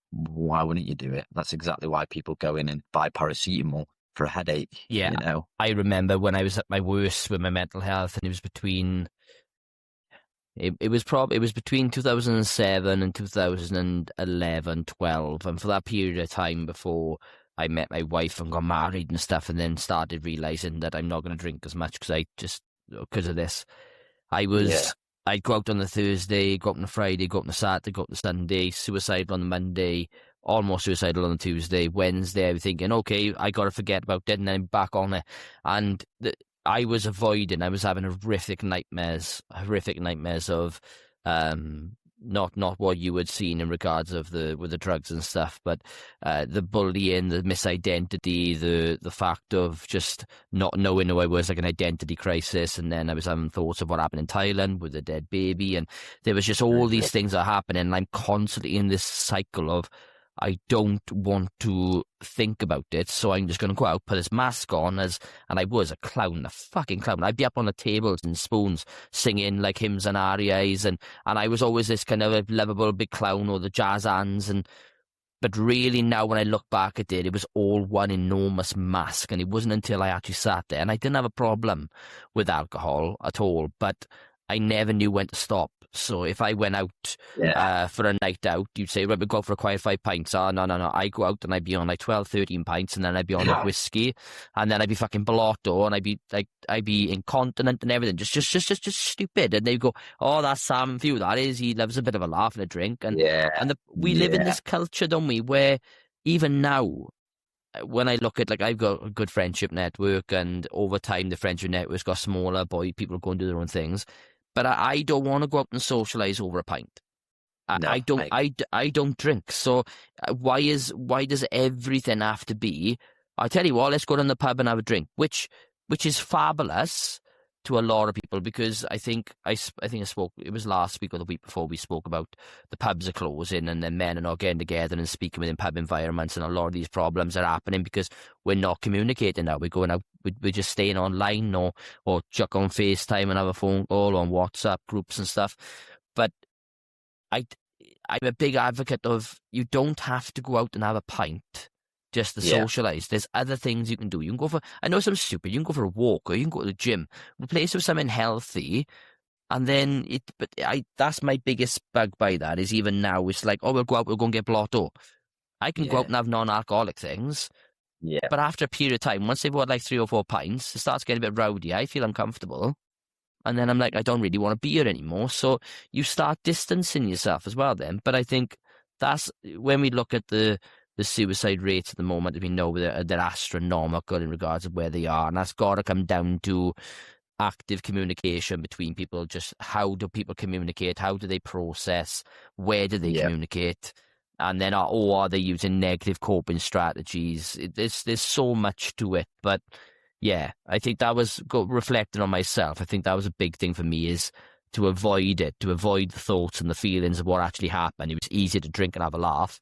why wouldn't you do it? That's exactly why people go in and buy paracetamol for a headache. Yeah, you know? I remember when I was at my worst with my mental health, and it was between 2007 and 2011, 12, and for that period of time before I met my wife and got married and stuff, and then started realizing that I'm not going to drink as much because of this. I'd go out on the Thursday, go out on the Friday, go out on the Saturday, go out on the Sunday, suicidal on the Monday, almost suicidal on the Tuesday. Wednesday, I was thinking, okay, I got to forget about it, and then back on it. And I was having horrific nightmares of not what you had seen in regards of with the drugs and stuff, but the bullying, the misidentity, the fact of just not knowing who I was, like an identity crisis. And then I was having thoughts of what happened in Thailand with the dead baby, and there was just all these things that are happening, and I'm constantly in this cycle of I don't want to think about it, so I'm just going to go out, put this mask on, and I was a clown, a fucking clown. I'd be up on the tables and spoons singing like hymns and arias, and I was always this kind of a lovable big clown, or the jazz hands, but really now when I look back at it, it was all one enormous mask, and it wasn't until I actually sat there, and I didn't have a problem with alcohol at all, but I never knew when to stop. So if I went out for a night out, you'd say, right, we'll go for a quiet 5 pints. Oh, no. I go out and I'd be on like 12, 13 pints, and then I'd be on like whiskey, and then I'd be fucking blotto, and I'd be incontinent and everything. Just stupid. And they'd go, oh, that's Sam for you, that is. He loves a bit of a laugh and a drink. And we live in this culture, don't we, where even now, when I look at, like, I've got a good friendship network, and over time the friendship network's got smaller, people go and do their own things. But I don't want to go out and socialise over a pint. I don't drink. So why does everything have to be? I tell you what, let's go down the pub and have a drink, which is fabulous to a lot of people, because I think I spoke, it was last week or the week before, we spoke about the pubs are closing, and then men are not getting together and speaking within pub environments, and a lot of these problems are happening because we're not communicating now. We're going out, we're just staying online, or chuck on FaceTime and have a phone call on WhatsApp groups and stuff. But I'm a big advocate of, you don't have to go out and have a pint just to socialise. There's other things you can do. You can go for, I know, something stupid. You can go for a walk, or you can go to the gym. Replace it with something healthy, and then that's my biggest bug by that, is even now it's like, oh, we'll go out, we'll go and get blotto. I can go out and have non-alcoholic things. Yeah. But after a period of time, once they've had like 3 or 4 pints, it starts getting a bit rowdy. I feel uncomfortable. And then I'm like, I don't really want to be here anymore. So you start distancing yourself as well then. But I think that's when we look at the suicide rates at the moment, we know they're astronomical in regards of where they are. And that's got to come down to active communication between people. Just how do people communicate? How do they process? Where do they communicate? And then are they using negative coping strategies? There's so much to it. But yeah, I think that was reflecting on myself. I think that was a big thing for me, is to avoid it, to avoid the thoughts and the feelings of what actually happened. It was easier to drink and have a laugh.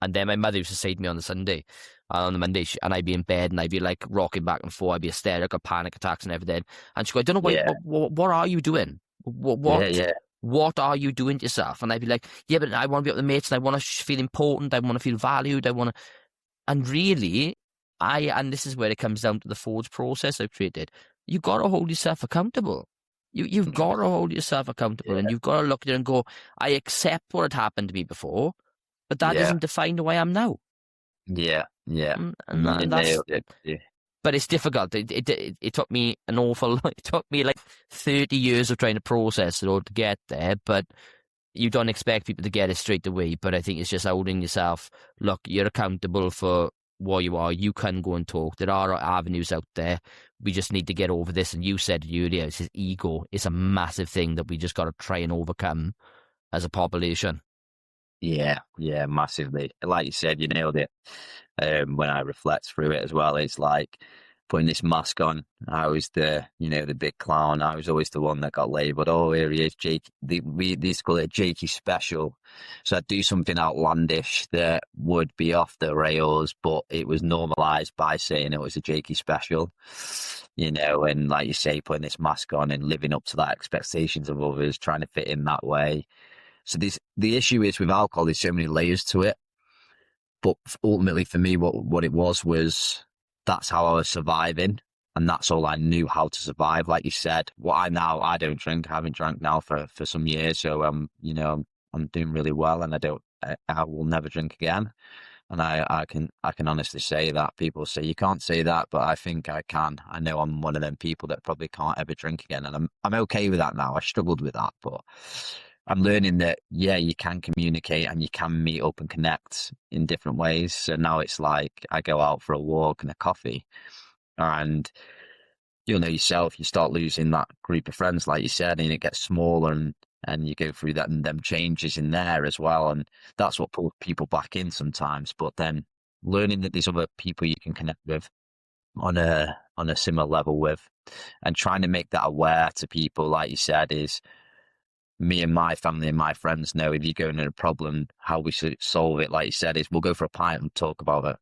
And then my mother used to say to me on the Sunday, And on the Monday, and I'd be in bed and I'd be like rocking back and forth. I'd be hysterical, got panic attacks and everything. And she'd go, I don't know why, Yeah. what are you doing? Yeah. What, Yeah. what are you doing to yourself? And I'd be like, yeah, but I want to be up with the mates and I want to feel important. I want to feel valued. I want to, and really, and this is where it comes down to the forge process I've created. You got to hold yourself accountable. You've got to hold yourself accountable, and Yeah. you've got to look at it and go, I accept what had happened to me before, but that Yeah. doesn't define who I am now. Yeah. Yeah. And You that's, nailed it. Yeah. but it's difficult. It took me an awful lot. It took me like 30 years of trying to process it all to get there, but you don't expect people to get it straight away. But I think it's just holding yourself. Look, you're accountable for what you are. You can go and talk. There are avenues out there. We just need to get over this. And you said earlier, it's his ego. It's a massive thing that we just got to try and overcome as a population. Yeah, yeah, massively. Like you said, you nailed it. When I reflect through it as well, it's like putting this mask on. I was the big clown. I was always the one that got labelled. Oh, here he is, Jake. We used to call it Jakey special. So I'd do something outlandish that would be off the rails, but it was normalised by saying it was a Jakey special. And like you say, putting this mask on and living up to that expectations of others, trying to fit in that way. So the issue is with alcohol, there's so many layers to it. But ultimately for me, what it was that's how I was surviving. And that's all I knew how to survive. Like you said, I don't drink. I haven't drank now for some years. So, I'm doing really well, and I will never drink again. And I can honestly say that. People say you can't say that, but I think I can. I know I'm one of them people that probably can't ever drink again. And I'm okay with that now. I struggled with that, but I'm learning that, yeah, you can communicate and you can meet up and connect in different ways. So now it's like I go out for a walk and a coffee, and you'll know yourself, you start losing that group of friends, like you said, and it gets smaller, and you go through that and them changes in there as well. And that's what pulls people back in sometimes. But then learning that there's other people you can connect with on a similar level with, and trying to make that aware to people, like you said, is me and my family and my friends know if you're going in a problem, how we should solve it, like you said, is we'll go for a pint and talk about it.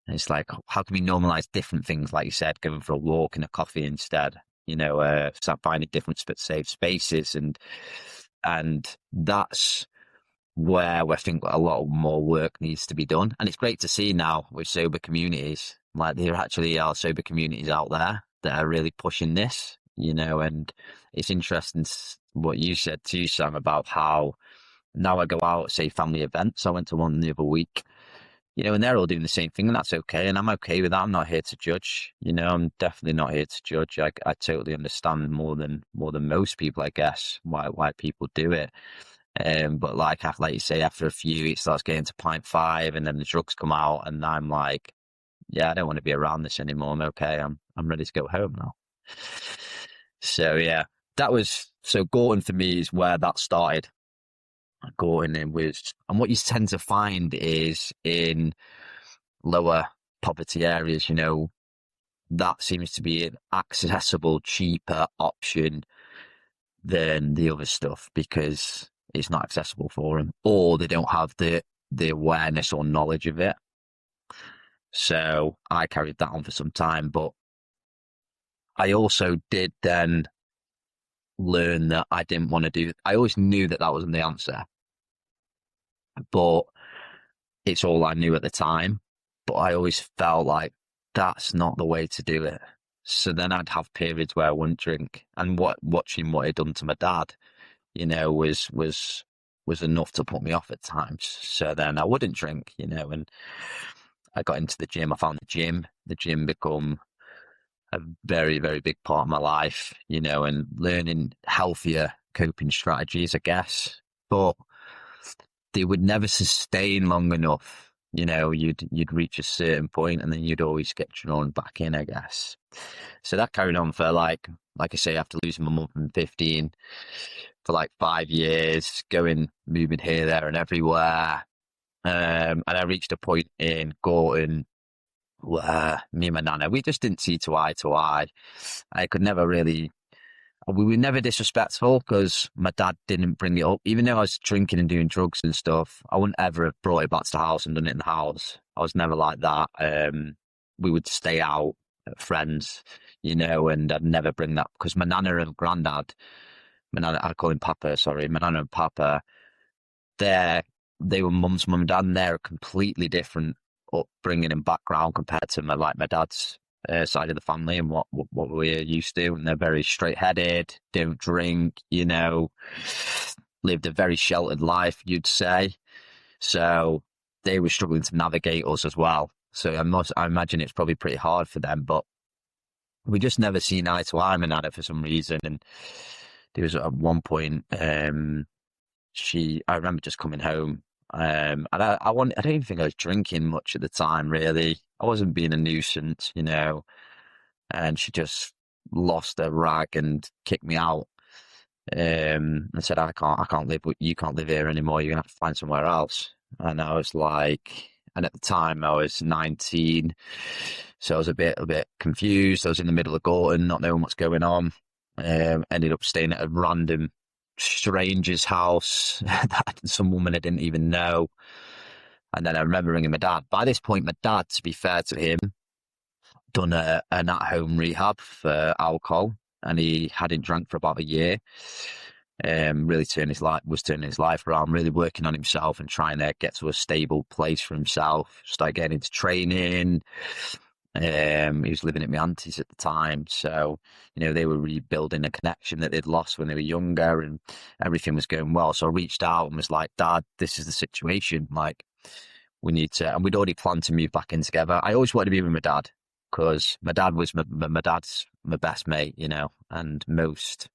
And it's like, how can we normalize different things, like you said, going for a walk and a coffee instead? Start finding different safe spaces, and that's where I think a lot more work needs to be done. And it's great to see now with sober communities, like there actually are sober communities out there that are really pushing this, and it's interesting what you said too, Sam, about how now I go out, say, family events. I went to one the other week, and they're all doing the same thing, and that's okay. And I'm okay with that. I'm not here to judge, I'm definitely not here to judge. I totally understand more than most people, I guess, why people do it. But like you say, after a few, it starts getting to pint 5, and then the drugs come out, and I'm like, yeah, I don't want to be around this anymore. I'm okay. I'm ready to go home now. So yeah, so Gorton for me is where that started. Gorton, and what you tend to find is in lower poverty areas, that seems to be an accessible, cheaper option than the other stuff, because it's not accessible for them, or they don't have the awareness or knowledge of it. So I carried that on for some time, but I also did then learn that I didn't want to do. I always knew that wasn't the answer, but it's all I knew at the time. But I always felt like that's not the way to do it. So then I'd have periods where I wouldn't drink, and watching what he'd done to my dad, was enough to put me off at times. So then I wouldn't drink, and I got into the gym. I found the gym become a very, very big part of my life, and learning healthier coping strategies, I guess. But they would never sustain long enough. You'd reach a certain point, and then you'd always get drawn back in, I guess. So that carried on for like I say, after losing my mum from 15, for like 5 years, moving here, there, and everywhere. And I reached a point in Gorton where me and my nana, we just didn't see eye to eye. I could never really We were never disrespectful because my dad didn't bring it up. Even though I was drinking and doing drugs and stuff, I wouldn't ever have brought it back to the house and done it in the house. I was never like that. We would stay out at friends, and I'd never bring that because my nana and granddad, my nana, I call him Papa, sorry, my nana and Papa, they were mum and dad, and they're a completely different upbringing and background compared to my dad's side of the family and what we're used to. And they're very straight-headed, don't drink, lived a very sheltered life, you'd say. So they were struggling to navigate us as well. So I imagine it's probably pretty hard for them, but we just never seen eye to eye, and at it for some reason. And there was at one point, I remember just coming home. And I don't even think I was drinking much at the time, really. I wasn't being a nuisance, and she just lost her rag and kicked me out. And said, I can't live, you can't live here anymore. You're gonna have to find somewhere else. And I was like, and at the time I was 19, so I was a bit confused. I was in the middle of Gorton, not knowing what's going on. Ended up staying at a random stranger's house that some woman I didn't even know. And then I remember ringing my dad. By this point, my dad, to be fair to him, done an at-home rehab for alcohol, and he hadn't drank for about a year. Really was turning his life around, really working on himself and trying to get to a stable place for himself. Started getting into training. He was living at my auntie's at the time, so they were rebuilding a connection that they'd lost when they were younger, and everything was going well. So I reached out and was like, Dad, this is the situation. Like, we need to, and we'd already planned to move back in together. I always wanted to be with my dad because my dad was my dad's my best mate, and most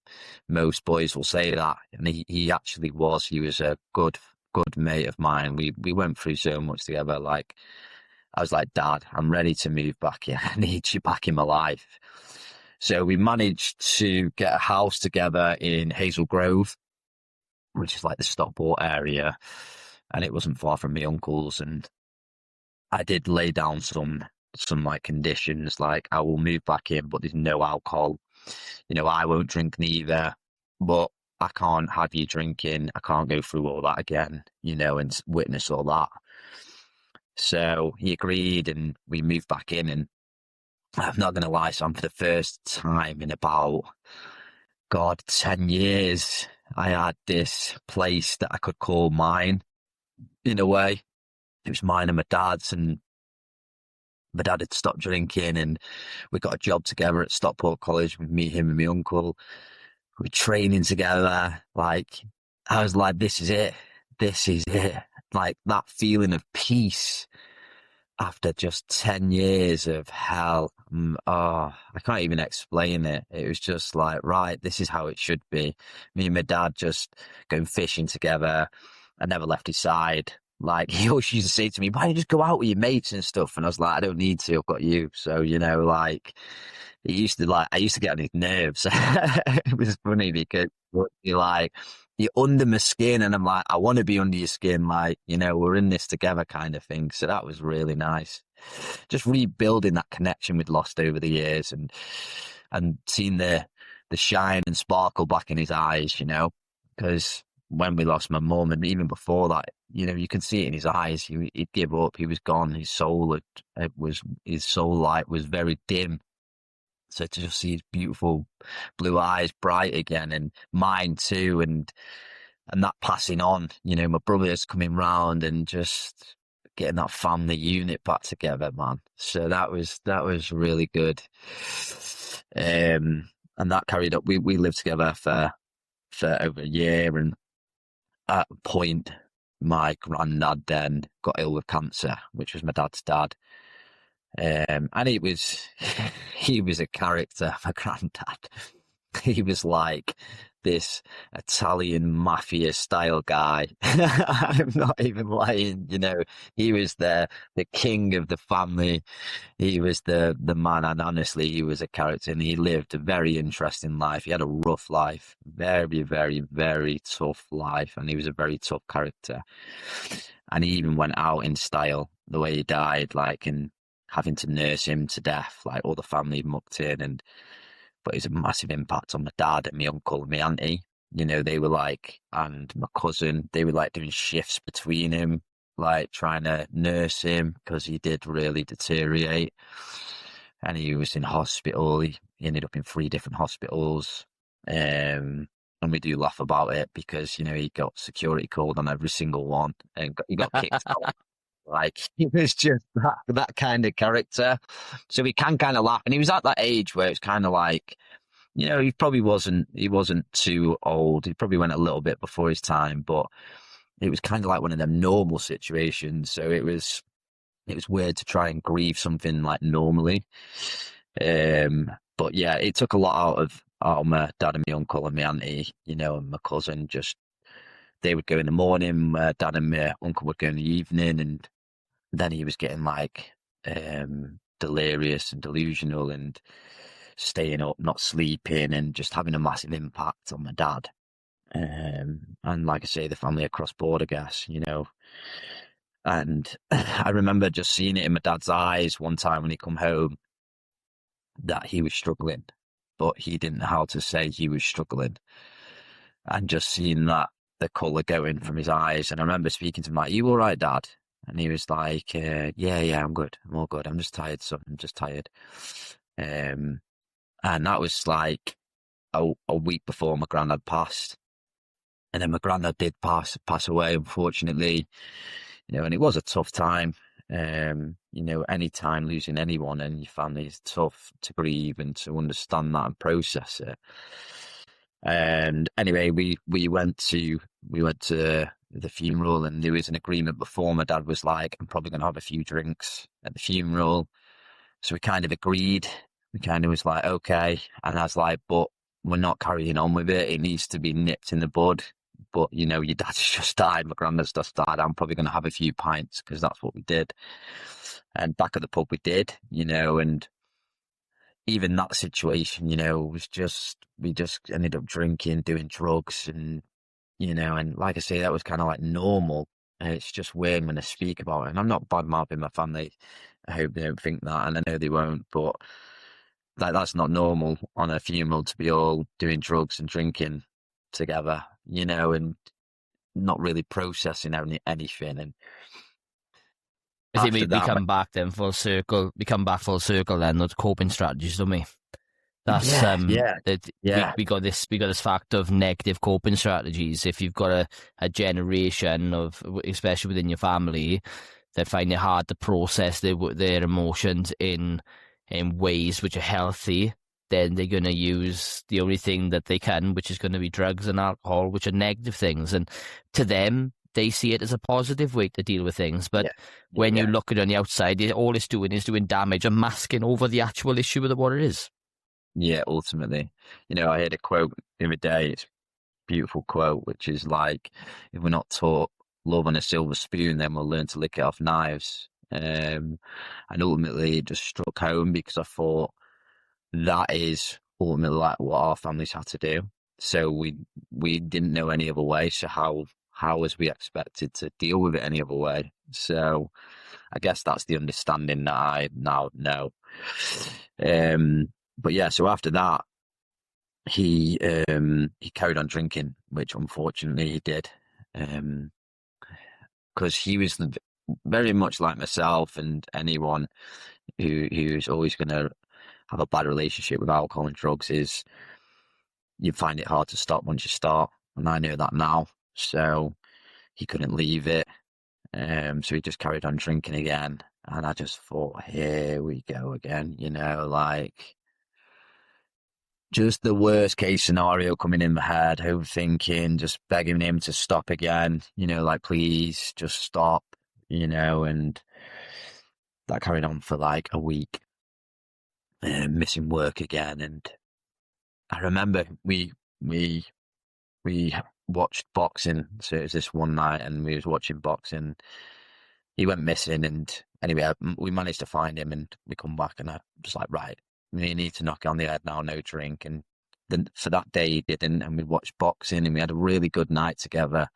boys will say that, and he actually was. He was a good mate of mine. We went through so much together. Like, I was like, Dad, I'm ready to move back here. I need you back in my life. So we managed to get a house together in Hazel Grove, which is like the Stockport area. And it wasn't far from my uncle's. And I did lay down some like conditions, like I will move back in, but there's no alcohol. I won't drink neither, but I can't have you drinking. I can't go through all that again, and witness all that. So he agreed and we moved back in, and I'm not going to lie, Sam, for the first time in about, 10 years, I had this place that I could call mine, in a way. It was mine and my dad's, and my dad had stopped drinking, and we got a job together at Stockport College with me, him and my uncle. We were training together. Like, I was like, this is it. This is it. Like, that feeling of peace after just 10 years of hell. I can't even explain it. It was just like, right, this is how it should be. Me and my dad just going fishing together. I never left his side. Like, he always used to say to me, why don't you just go out with your mates and stuff? And I was like, I don't need to, I've got you. So, like, I used to get on his nerves. It was funny because you're under my skin, and I'm like, I want to be under your skin. Like, we're in this together kind of thing. So that was really nice. Just rebuilding that connection we'd lost over the years, and seeing the shine and sparkle back in his eyes, because when we lost my mum, and even before that, you can see it in his eyes. He'd give up. He was gone. His soul his soul light was very dim. So to just see his beautiful blue eyes bright again, and mine too, and that passing on, my brothers coming round and just getting that family unit back together, man. So that was really good. And that carried up. We lived together for over a year, and at a point, my granddad then got ill with cancer, which was my dad's dad. And he was a character, my granddad. He was like this Italian mafia style guy. I'm not even lying, he was the king of the family. He was the man, and honestly, he was a character, and he lived a very interesting life. He had a rough life, very, very, very tough life, and he was a very tough character. And he even went out in style the way he died, like, and having to nurse him to death, like all the family mucked in, and but it was a massive impact on my dad and my uncle and my auntie. You know, they were like, and my cousin, they were like doing shifts between him, like trying to nurse him because he did really deteriorate. And he was in hospital. He ended up in 3 different hospitals. And we do laugh about it because, you know, he got security called on every single one and he got kicked out. Like, he was just that kind of character. So we can kind of laugh. And he was at that age where it's kind of like, you know, he wasn't too old. He probably went a little bit before his time, but it was kind of like one of them normal situations. So it was weird to try and grieve something like normally. But yeah, it took a lot out of my dad and my uncle and my auntie, you know, and my cousin. Just they would go in the morning, my dad and my uncle would go in the evening, and then he was getting like delirious and delusional and staying up, not sleeping, and just having a massive impact on my dad. And like I say, the family across board, I guess, you know. And I remember just seeing it in my dad's eyes one time when he come home that he was struggling, but he didn't know how to say he was struggling. And just seeing that, the colour going from his eyes. And I remember speaking to him like, "You all right, Dad?" And he was like, yeah, I'm good. I'm all good. I'm just tired, son. I'm just tired. And that was like a week before my granddad passed. And then my granddad did pass away, unfortunately. You know, and it was a tough time. You know, any time losing anyone in your family is tough to grieve and to understand that and process it. And anyway, we went to the funeral, and there was an agreement before. My dad was like, "I'm probably going to have a few drinks at the funeral." So we kind of agreed. We kind of was like, okay. And I was like, but we're not carrying on with it. It needs to be nipped in the bud. But, you know, your dad's just died. My granddad's just died. I'm probably going to have a few pints because that's what we did. And back at the pub we did, you know, and even that situation, you know, was just, we just ended up drinking, doing drugs and, you know, and like I say, that was kind of like normal. And it's just weird when I speak about it. And I'm not bad-mouthing my family. I hope they don't think that, and I know they won't, but like that's not normal on a funeral to be all doing drugs and drinking together, you know, and not really processing anything. And I think after we that, come back then full circle. We come back full circle then, those coping strategies, don't we? That's we got this fact of negative coping strategies. If you've got a generation of, especially within your family, that find it hard to process their emotions in ways which are healthy, then they're going to use the only thing that they can, which is going to be drugs and alcohol, which are negative things. And to them, they see it as a positive way to deal with things. But when you look at it on the outside, all it's doing is doing damage and masking over the actual issue of what it is. Yeah, ultimately. You know, I heard a quote the other day, it's a beautiful quote, which is like, if we're not taught love on a silver spoon, then we'll learn to lick it off knives. And ultimately it just struck home because I thought that is ultimately like what our families had to do. So we didn't know any other way. So how was we expected to deal with it any other way? So I guess that's the understanding that I now know. But yeah, so after that, he carried on drinking, which unfortunately he did, because he was very much like myself and anyone who's always going to have a bad relationship with alcohol and drugs is you find it hard to stop once you start, and I know that now. So he couldn't leave it, so he just carried on drinking again, and I just thought, here we go again, you know, like. Just the worst case scenario coming in my head, overthinking, just begging him to stop again, you know, like, please just stop, you know, and that carried on for like a week, missing work again. And I remember we watched boxing, so it was this one night and we was watching boxing. He went missing, and anyway, we managed to find him, and we come back and I was like, right, we need to knock it on the head now, no drink. And then for that day he didn't, and we watched boxing and we had a really good night together.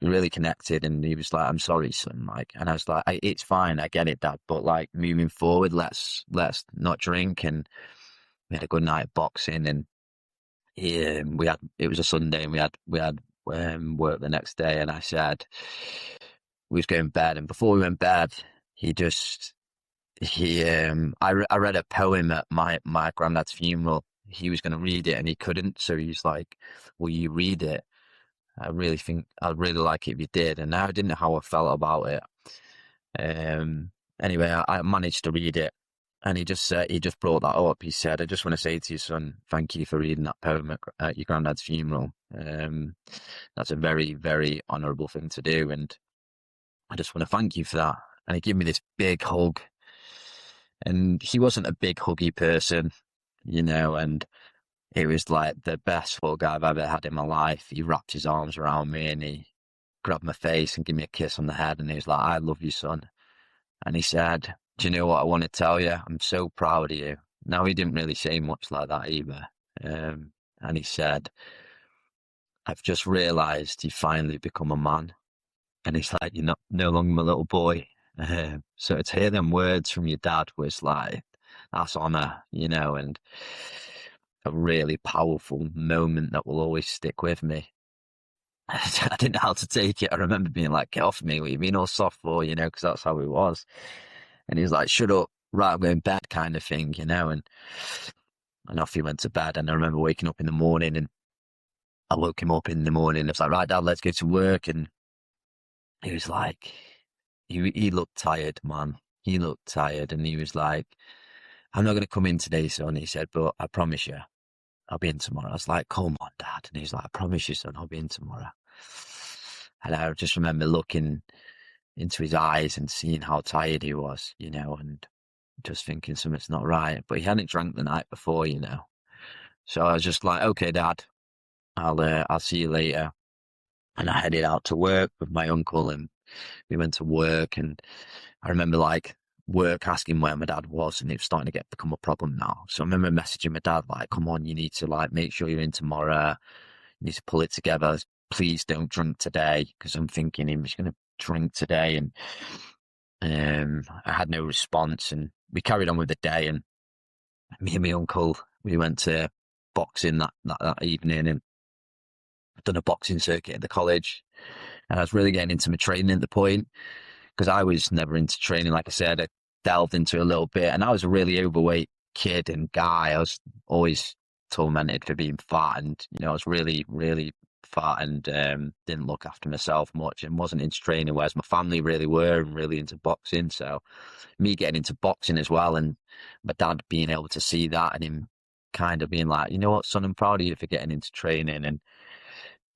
We really connected, and he was like, I'm sorry, son, like, and I was like, it's fine, I get it, Dad, but like moving forward, let's not drink. And we had a good night of boxing, and it was a Sunday, and we had work the next day, and I said we was going to bed, and before we went to bed, I read a poem at my granddad's funeral. He was going to read it and he couldn't, so he's like, "Will you read it? I really think I'd really like it if you did." And I didn't know how I felt about it. Anyway, I managed to read it, and he just brought that up. He said, "I just want to say to you, son, thank you for reading that poem at your granddad's funeral. That's a very, very honourable thing to do, and I just want to thank you for that." And he gave me this big hug. And he wasn't a big huggy person, and it was like the best hug I've ever had in my life. He wrapped his arms around me and he grabbed my face and gave me a kiss on the head, and he was like, "I love you, son." And he said, "Do you know what I want to tell you? I'm so proud of you." Now, he didn't really say much like that either. And he said, "I've just realised you've finally become a man." And he's like, "You're not no longer my little boy." So to hear them words from your dad was like, that's honour, and a really powerful moment that will always stick with me. I didn't know how to take it. I remember being like, "Get off me, what you being all soft for?" Because that's how he was. And he was like, "Shut up, right, I'm going to bed," kind of thing, and off he went to bed. And I remember waking up in the morning, and I woke him up in the morning. I was like, "Right, Dad, let's go to work." And he was like, he looked tired, man. He looked tired, and he was like, "I'm not going to come in today, son." He said, "But I promise you, I'll be in tomorrow." I was like, "Come on, Dad." And he was like, "I promise you, son, I'll be in tomorrow." And I just remember looking into his eyes and seeing how tired he was, and just thinking something's not right. But he hadn't drank the night before, So I was just like, "Okay, Dad, I'll see you later." And I headed out to work with my uncle, and we went to work, and I remember like work asking where my dad was, and it was starting to become a problem now. So I remember messaging my dad like, "Come on, you need to like make sure you're in tomorrow. You need to pull it together. Please don't drink today," because I'm thinking he was going to drink today. And I had no response, and we carried on with the day. And me and my uncle, we went to boxing that evening, and I'd done a boxing circuit at the college, and I was really getting into my training at the point, because I was never into training. Like I said, I delved into it a little bit, and I was a really overweight kid and guy. I was always tormented for being fat, and I was really, really fat, and didn't look after myself much, and wasn't into training, whereas my family really were and really into boxing. So me getting into boxing as well, and my dad being able to see that, and him kind of being like, "You know what, son, I'm proud of you for getting into training." And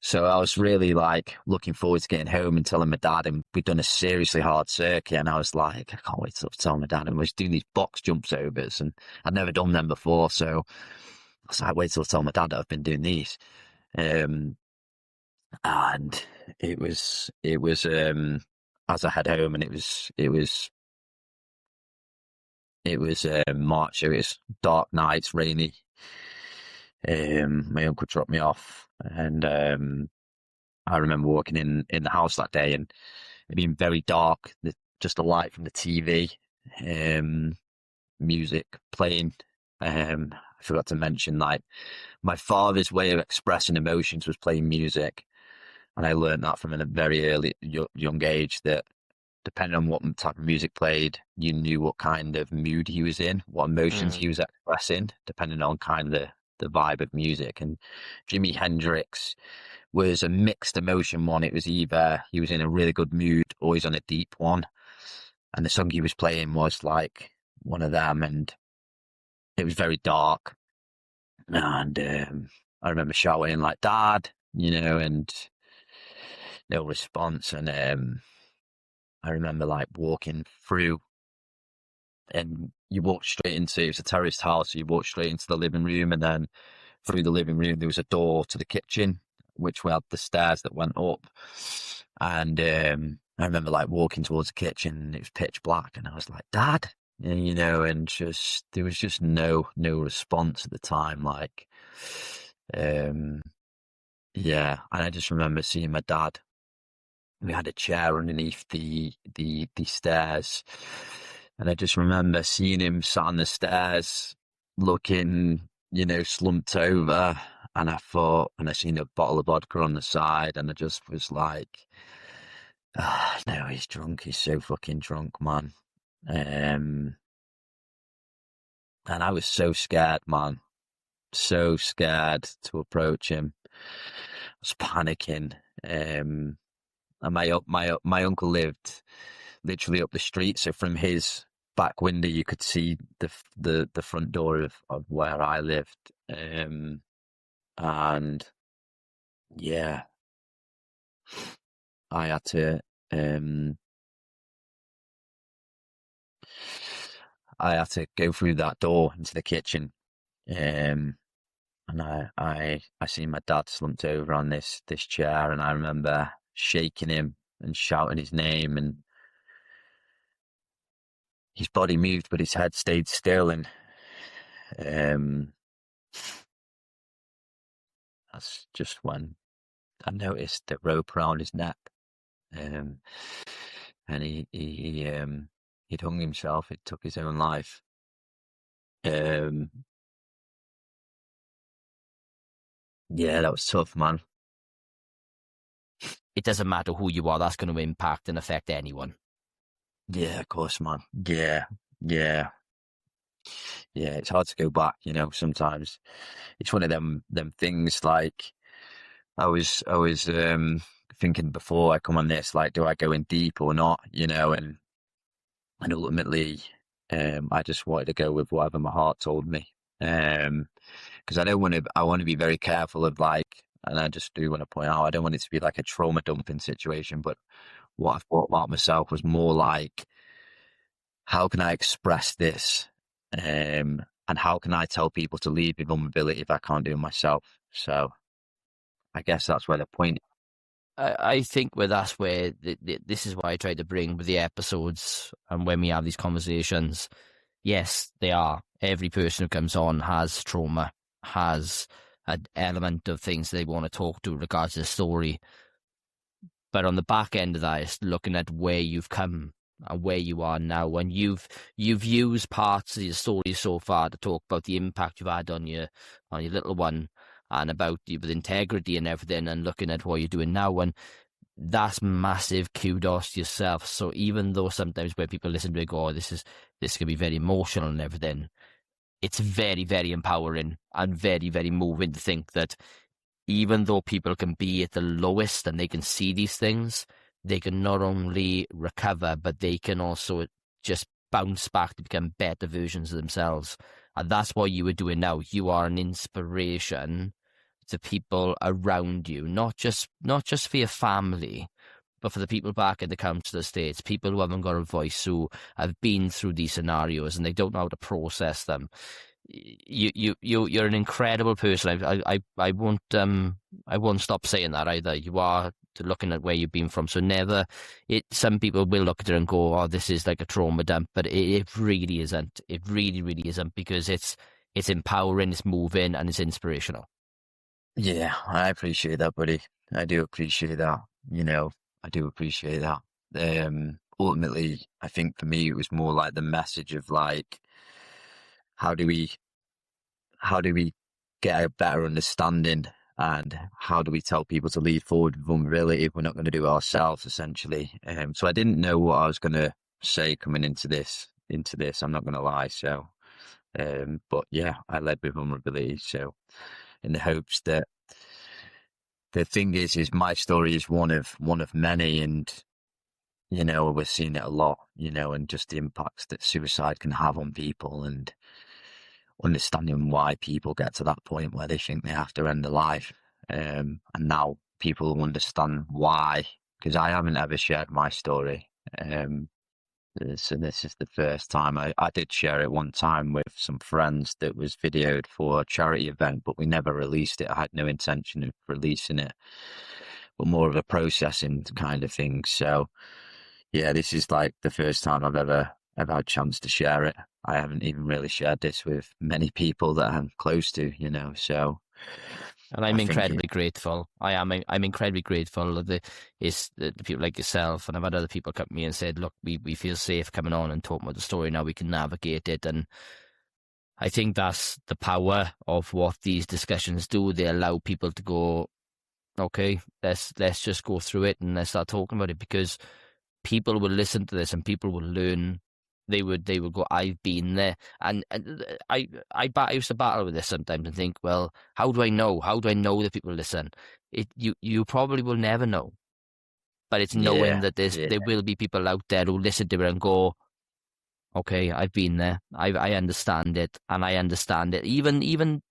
so I was really like looking forward to getting home and telling my dad, and we'd done a seriously hard circuit, and I was like, I can't wait to tell my dad. And we was doing these box jumps overs, and I'd never done them before, so I was like, wait till I tell my dad that I've been doing these. And it was as I head home, and it was March, so it was dark nights, rainy. My uncle dropped me off, and I remember walking in the house that day, and it being very dark, just a light from the TV, music playing. I forgot to mention, like, my father's way of expressing emotions was playing music, and I learned that from a very early young age, that depending on what type of music played, you knew what kind of mood he was in, what emotions he was expressing, depending on kind of the vibe of music. And Jimi Hendrix was a mixed emotion one. It was either he was in a really good mood or he's on a deep one. And the song he was playing was like one of them, and it was very dark. And I remember shouting like, "Dad," and no response. And I remember like walking through, and you walk straight into, it was a terraced house, so you walk straight into the living room, and then through the living room there was a door to the kitchen, which we had the stairs that went up. And I remember like walking towards the kitchen, and it was pitch black, and I was like, "Dad," and just there was just no response at the time, like yeah. And I just remember seeing my dad. We had a chair underneath the stairs, and I just remember seeing him sat on the stairs, looking, slumped over, and I seen a bottle of vodka on the side, and I just was like, no, he's drunk. He's so fucking drunk, man. And I was so scared, man. So scared to approach him. I was panicking. And my uncle lived literally up the street, so from his back window you could see the front door of where I lived. And yeah, I had to go through that door into the kitchen. And I seen my dad slumped over on this chair, and I remember shaking him and shouting his name, and his body moved, but his head stayed still. And that's just when I noticed the rope around his neck, and he'd hung himself. He took his own life. Yeah, that was tough, man. It doesn't matter who you are, that's going to impact and affect anyone. Yeah, of course, man. Yeah. It's hard to go back, sometimes. It's one of them things. Like, I was thinking before I come on this, like, do I go in deep or not, and ultimately, I just wanted to go with whatever my heart told me. Because I want to be very careful of, like, and I just do want to point out, I don't want it to be like a trauma dumping situation, but what I thought about myself was more like, how can I express this? And how can I tell people to leave with vulnerability if I can't do it myself? So I guess that's where the point. I think that's where this is why I try to bring with the episodes and when we have these conversations. Yes, they are. Every person who comes on has trauma, has an element of things they want to talk to in regards to the story. But on the back end of that is looking at where you've come and where you are now. And you've used parts of your story so far to talk about the impact you've had on your little one, and about you with integrity and everything, and looking at what you're doing now. And that's massive kudos to yourself. So even though sometimes when people listen to it go, oh, this can be very emotional and everything, it's very, very empowering and very, very moving to think that even though people can be at the lowest and they can see these things, they can not only recover, but they can also just bounce back to become better versions of themselves. And that's what you are doing now. You are an inspiration to people around you, not just for your family, but for the people back in the council estates, people who haven't got a voice, who have been through these scenarios and they don't know how to process them. You're an incredible person. I won't stop saying that either. You are, looking at where you've been from. So never, some people will look at it and go, oh, this is like a trauma dump, but it really isn't. It really, really isn't, because it's empowering, it's moving, and it's inspirational. Yeah, I appreciate that, buddy. I do appreciate that. I do appreciate that. Ultimately, I think for me, it was more like the message of, like, how do we get a better understanding, and how do we tell people to lead forward with vulnerability if we're not going to do it ourselves, essentially. So I didn't know what I was going to say coming into this. I'm not going to lie. So, but yeah, I led with vulnerability. So, in the hopes that the thing is my story is one of many, and we're seeing it a lot, and just the impacts that suicide can have on people, and understanding why people get to that point where they think they have to end their life. And now people understand why, because I haven't ever shared my story. So this is the first time. I did share it one time with some friends that was videoed for a charity event, but we never released it. I had no intention of releasing it, but more of a processing kind of thing. So yeah, this is like the first time I've ever had a chance to share it. I haven't even really shared this with many people that I'm close to, so. And I'm incredibly grateful. I'm incredibly grateful that the people like yourself, and I've had other people come to me and said, look, we feel safe coming on and talking about the story now. We can navigate it, and I think that's the power of what these discussions do. They allow people to go, okay, let's just go through it and let's start talking about it, because people will listen to this and people will learn. They would go, I've been there, and I used to battle with this sometimes and think, well, how do I know? How do I know that people listen? You probably will never know, but it's knowing that there will be people out there who listen to it and go, okay, I've been there. I understand it, and I understand it. Even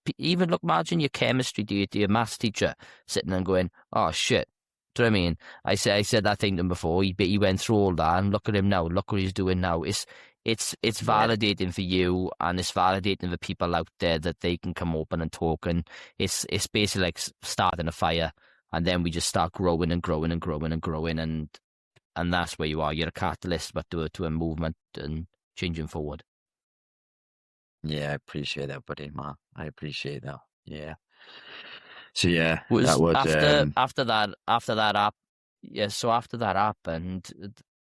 look, imagine your chemistry to your maths teacher sitting and going, "Oh shit." Do you know what I mean? I said that thing to him before. He went through all that, and look at him now. Look what he's doing now. It's validating for you, and it's validating for people out there that they can come open and talk. And it's basically like starting a fire, and then we just start growing and growing and growing and growing, and that's where you are. You're a catalyst, but to a movement and changing forward. Yeah, I appreciate that, buddy, man. I appreciate that. Yeah. So yeah, Was that was after that app. Yeah. So after that app, and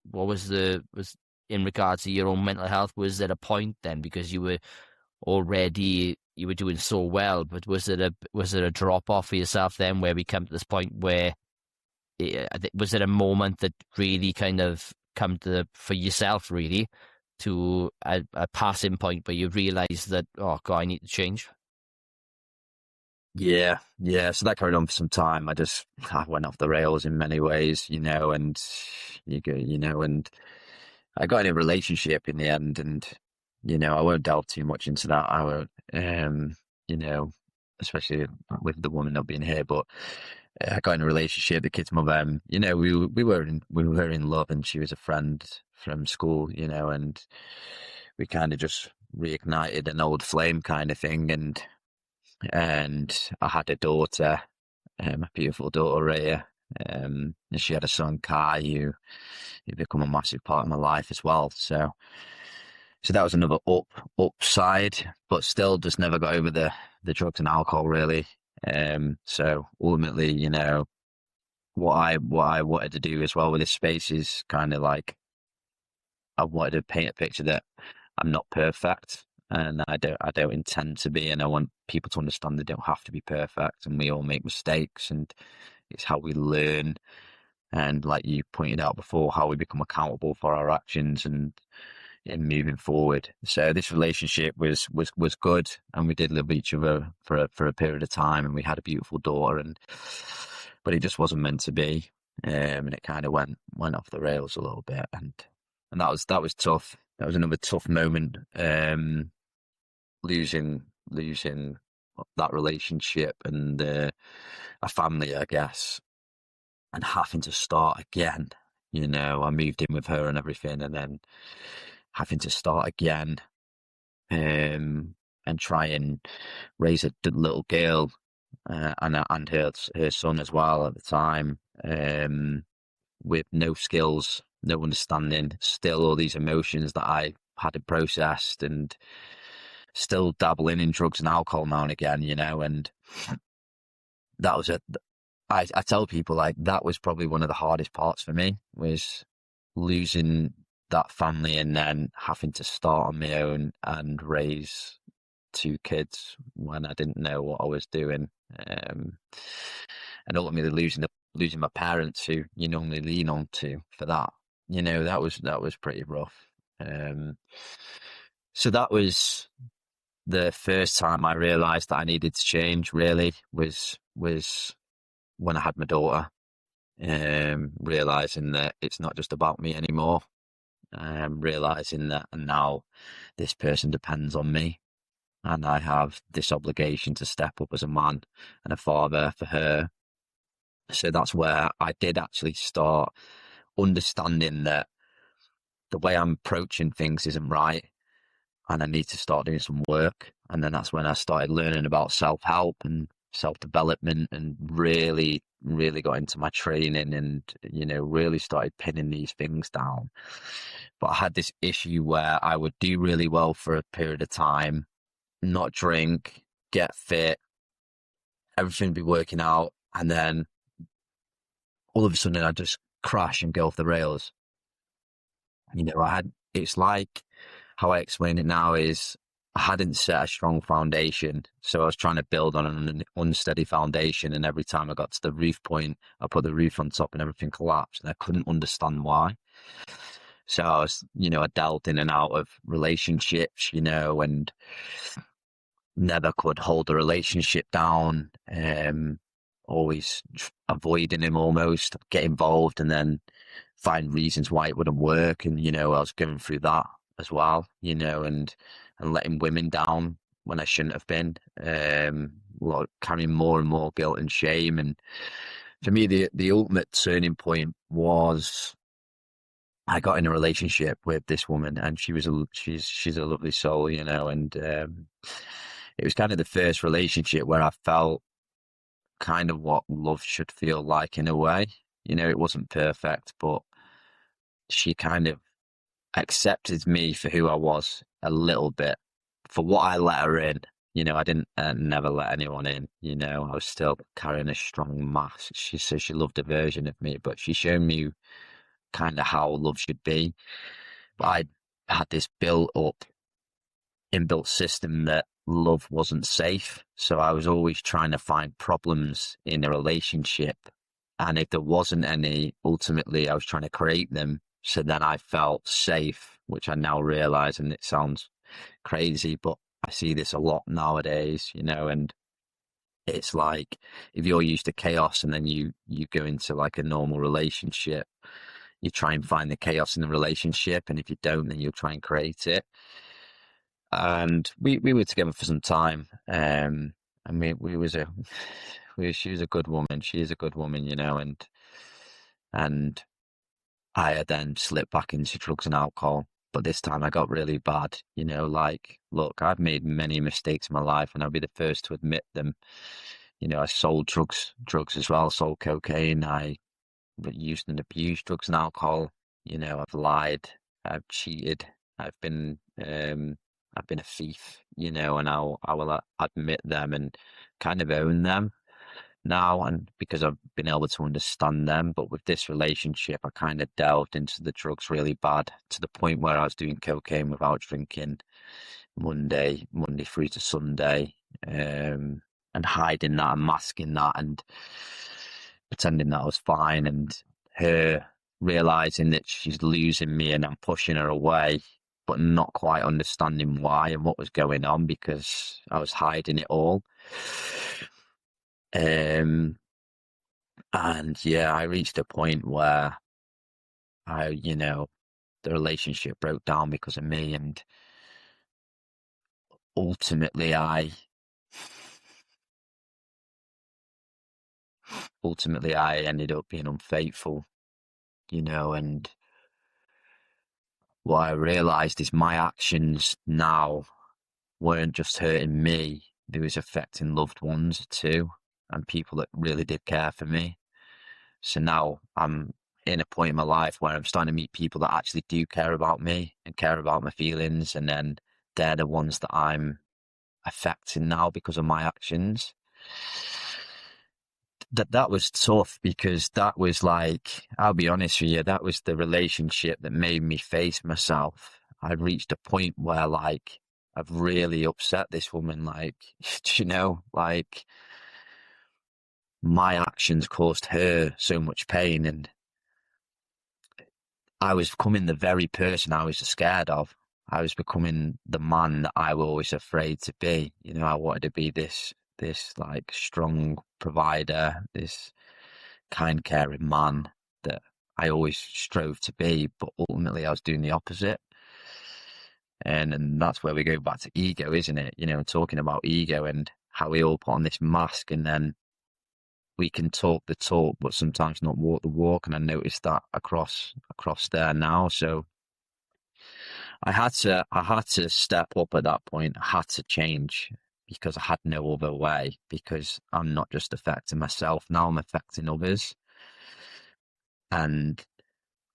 what was in regards to your own mental health? Was there a point then, because you were doing so well, but was it a drop off for yourself then, where we come to this point where was it a moment that really kind of come to for yourself really to a passing point where you realize that, oh God, I need to change? Yeah. So that carried on for some time. I went off the rails in many ways, and and I got in a relationship in the end, and I won't delve too much into that. I won't, especially with the woman not being here, but I got in a relationship. The kid's mother, we were in love, and she was a friend from school, and we kind of just reignited an old flame kind of thing, and I had a daughter, a beautiful daughter, Rhea, and she had a son, Kai, who become a massive part of my life as well. So that was another upside, but still just never got over the drugs and alcohol really. So ultimately, what I wanted to do as well with this space is kind of like, I wanted to paint a picture that I'm not perfect, and I don't intend to be, and I want people to understand they don't have to be perfect, and we all make mistakes, and it's how we learn, and like you pointed out before, how we become accountable for our actions and in moving forward. So this relationship was good, and we did love each other for a period of time, and we had a beautiful daughter, but it just wasn't meant to be, and it kind of went off the rails a little bit, and that was tough. That was another tough moment, losing that relationship and a family, I guess, and having to start again. I moved in with her and everything, and then having to start again, and try and raise a little girl, and her son as well at the time, with no skills, no understanding, still all these emotions that I hadn't processed, and still dabbling in drugs and alcohol now and again, and that was it. I tell people, like, that was probably one of the hardest parts for me, was losing that family and then having to start on my own and raise two kids when I didn't know what I was doing, and ultimately losing my parents, who you normally lean on to for that. That was pretty rough. So that was the first time I realised that I needed to change. Really, was when I had my daughter, realising that it's not just about me anymore. Realising that now this person depends on me, and I have this obligation to step up as a man and a father for her. So that's where I did actually start understanding that the way I'm approaching things isn't right, and I need to start doing some work. And then that's when I started learning about self-help and self-development, and really got into my training, and really started pinning these things down. But I had this issue where I would do really well for a period of time, not drink, get fit, everything would be working out, and then all of a sudden I'd just crash and go off the rails. It's like, how I explain it now is, I hadn't set a strong foundation, so I was trying to build on an unsteady foundation. And every time I got to the roof point, I put the roof on top, and everything collapsed. And I couldn't understand why. So I was, I delved in and out of relationships, and never could hold a relationship down. Always avoiding him, almost get involved and then find reasons why it wouldn't work. And, I was going through that as well, and letting women down when I shouldn't have been, carrying more and more guilt and shame. And for me, the ultimate turning point was I got in a relationship with this woman, and she's a lovely soul, and it was kind of the first relationship where I felt kind of what love should feel like in a way. It wasn't perfect, but she kind of accepted me for who I was a little bit, for what I let her in. I didn't never let anyone in. I was still carrying a strong mask. She said she loved a version of me, but she showed me kind of how love should be. But I had this inbuilt system that love wasn't safe. So I was always trying to find problems in a relationship. And if there wasn't any, ultimately I was trying to create them. So then I felt safe, which I now realize, and it sounds crazy, but I see this a lot nowadays, and it's like if you're used to chaos and then you go into like a normal relationship, you try and find the chaos in the relationship, and if you don't, then you'll try and create it. And we were together for some time, and she was a good woman. She is a good woman, and I had then slipped back into drugs and alcohol. But this time I got really bad, look, I've made many mistakes in my life, and I'll be the first to admit them. I sold drugs as well, sold cocaine. I used and abused drugs and alcohol. I've lied, I've cheated, I've been a thief, and I will admit them and kind of own them now, and because I've been able to understand them. But with this relationship, I kind of delved into the drugs really bad, to the point where I was doing cocaine without drinking Monday through to Sunday, and hiding that and masking that and pretending that I was fine, and her realizing that she's losing me and I'm pushing her away, but not quite understanding why and what was going on, because I was hiding it all. And yeah, I reached a point where the relationship broke down because of me, and ultimately I ended up being unfaithful, and what I realized is my actions now weren't just hurting me, they was affecting loved ones too, and people that really did care for me. So now I'm in a point in my life where I'm starting to meet people that actually do care about me and care about my feelings, and then they're the ones that I'm affecting now because of my actions. That was tough, because that was like, I'll be honest with you, that was the relationship that made me face myself. I reached a point where like I've really upset this woman, like, like my actions caused her so much pain, and I was becoming the very person I was scared of. I was becoming the man that I was always afraid to be. I wanted to be this like strong provider, this kind, caring man that I always strove to be, but ultimately I was doing the opposite. And that's where we go back to ego, isn't it? Talking about ego and how we all put on this mask, and then we can talk the talk, but sometimes not walk the walk. And I noticed that across there now. So I had to step up at that point. I had to change, because I had no other way, because I'm not just affecting myself now, I'm affecting others. And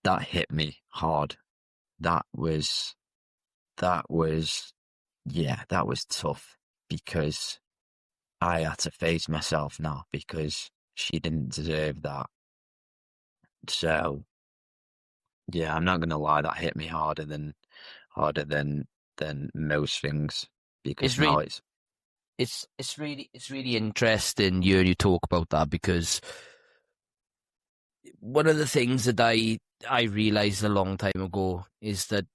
that hit me hard. That was tough, because I had to face myself now, because she didn't deserve that. So yeah, I'm not gonna lie, that hit me harder than most things. because It's now really, it's really interesting hearing you talk about that, because one of the things that I realized a long time ago is that,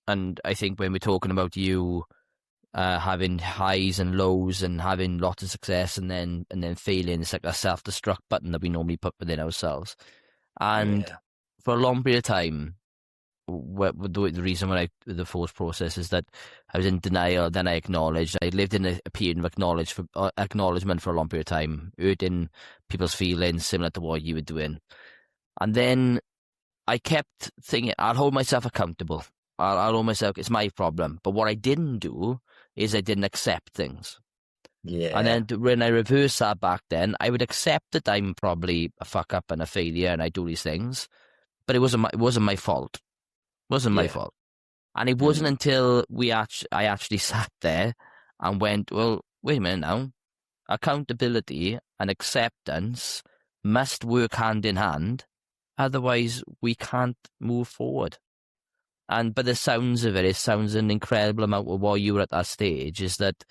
and I think when we're talking about you having highs and lows and having lots of success and then failing, it's like a self-destruct button that we normally put within ourselves. And yeah, for a long period of time, the reason why the forced process is that I was in denial, then I acknowledged. I lived in a period of acknowledgement for a long period of time, hurting people's feelings similar to what you were doing. And then I kept thinking, I'll hold myself accountable. I'll hold myself, it's my problem. But what I didn't do is I didn't accept things. And yeah, then when I reverse that back then, I would accept that I'm probably a fuck up and a failure and I do these things. But it wasn't my fault. It wasn't my yeah, fault. And it wasn't mm, until I actually sat there and went, well, wait a minute now. Accountability and acceptance must work hand in hand. Otherwise, we can't move forward. And by the sounds of it, it sounds an incredible amount of what you were at that stage is that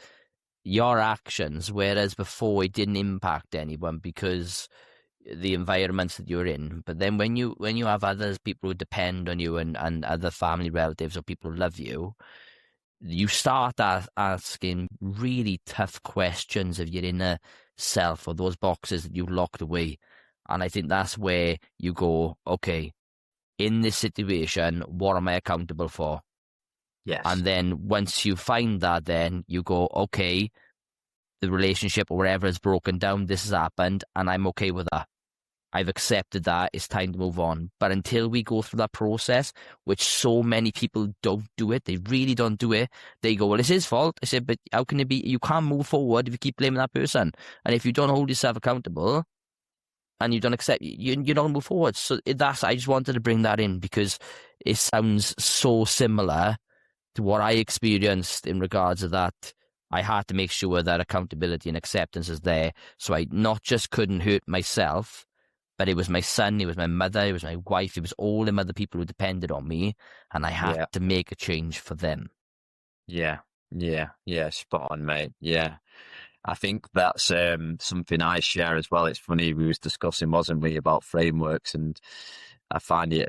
your actions, whereas before it didn't impact anyone because the environments that you're in. But then when you have others, people who depend on you and other family relatives or people who love you, you start asking really tough questions of your inner self or those boxes that you locked away. And I think that's where you go, okay, in this situation, what am I accountable for? yes, And then once you find that, then you go, okay, the relationship or whatever has broken down, this has happened, and I'm okay with that. I've accepted that, it's time to move on. But until we go through that process, which so many people don't do it, they really don't do it, they go, well, it's his fault. I said, but how can it be? You can't move forward if you keep blaming that person. And if you don't hold yourself accountable, and you don't accept, you don't move forward. So I just wanted to bring that in because it sounds so similar to what I experienced in regards to that. I had to make sure that accountability and acceptance is there. So I not just couldn't hurt myself, but it was my son, it was my mother, it was my wife, it was all them other people who depended on me. And I had yeah, to make a change for them. yeah, yeah, spot on, mate. Yeah. I think that's something I share as well. It's funny, we was discussing, wasn't we, about frameworks, and I find it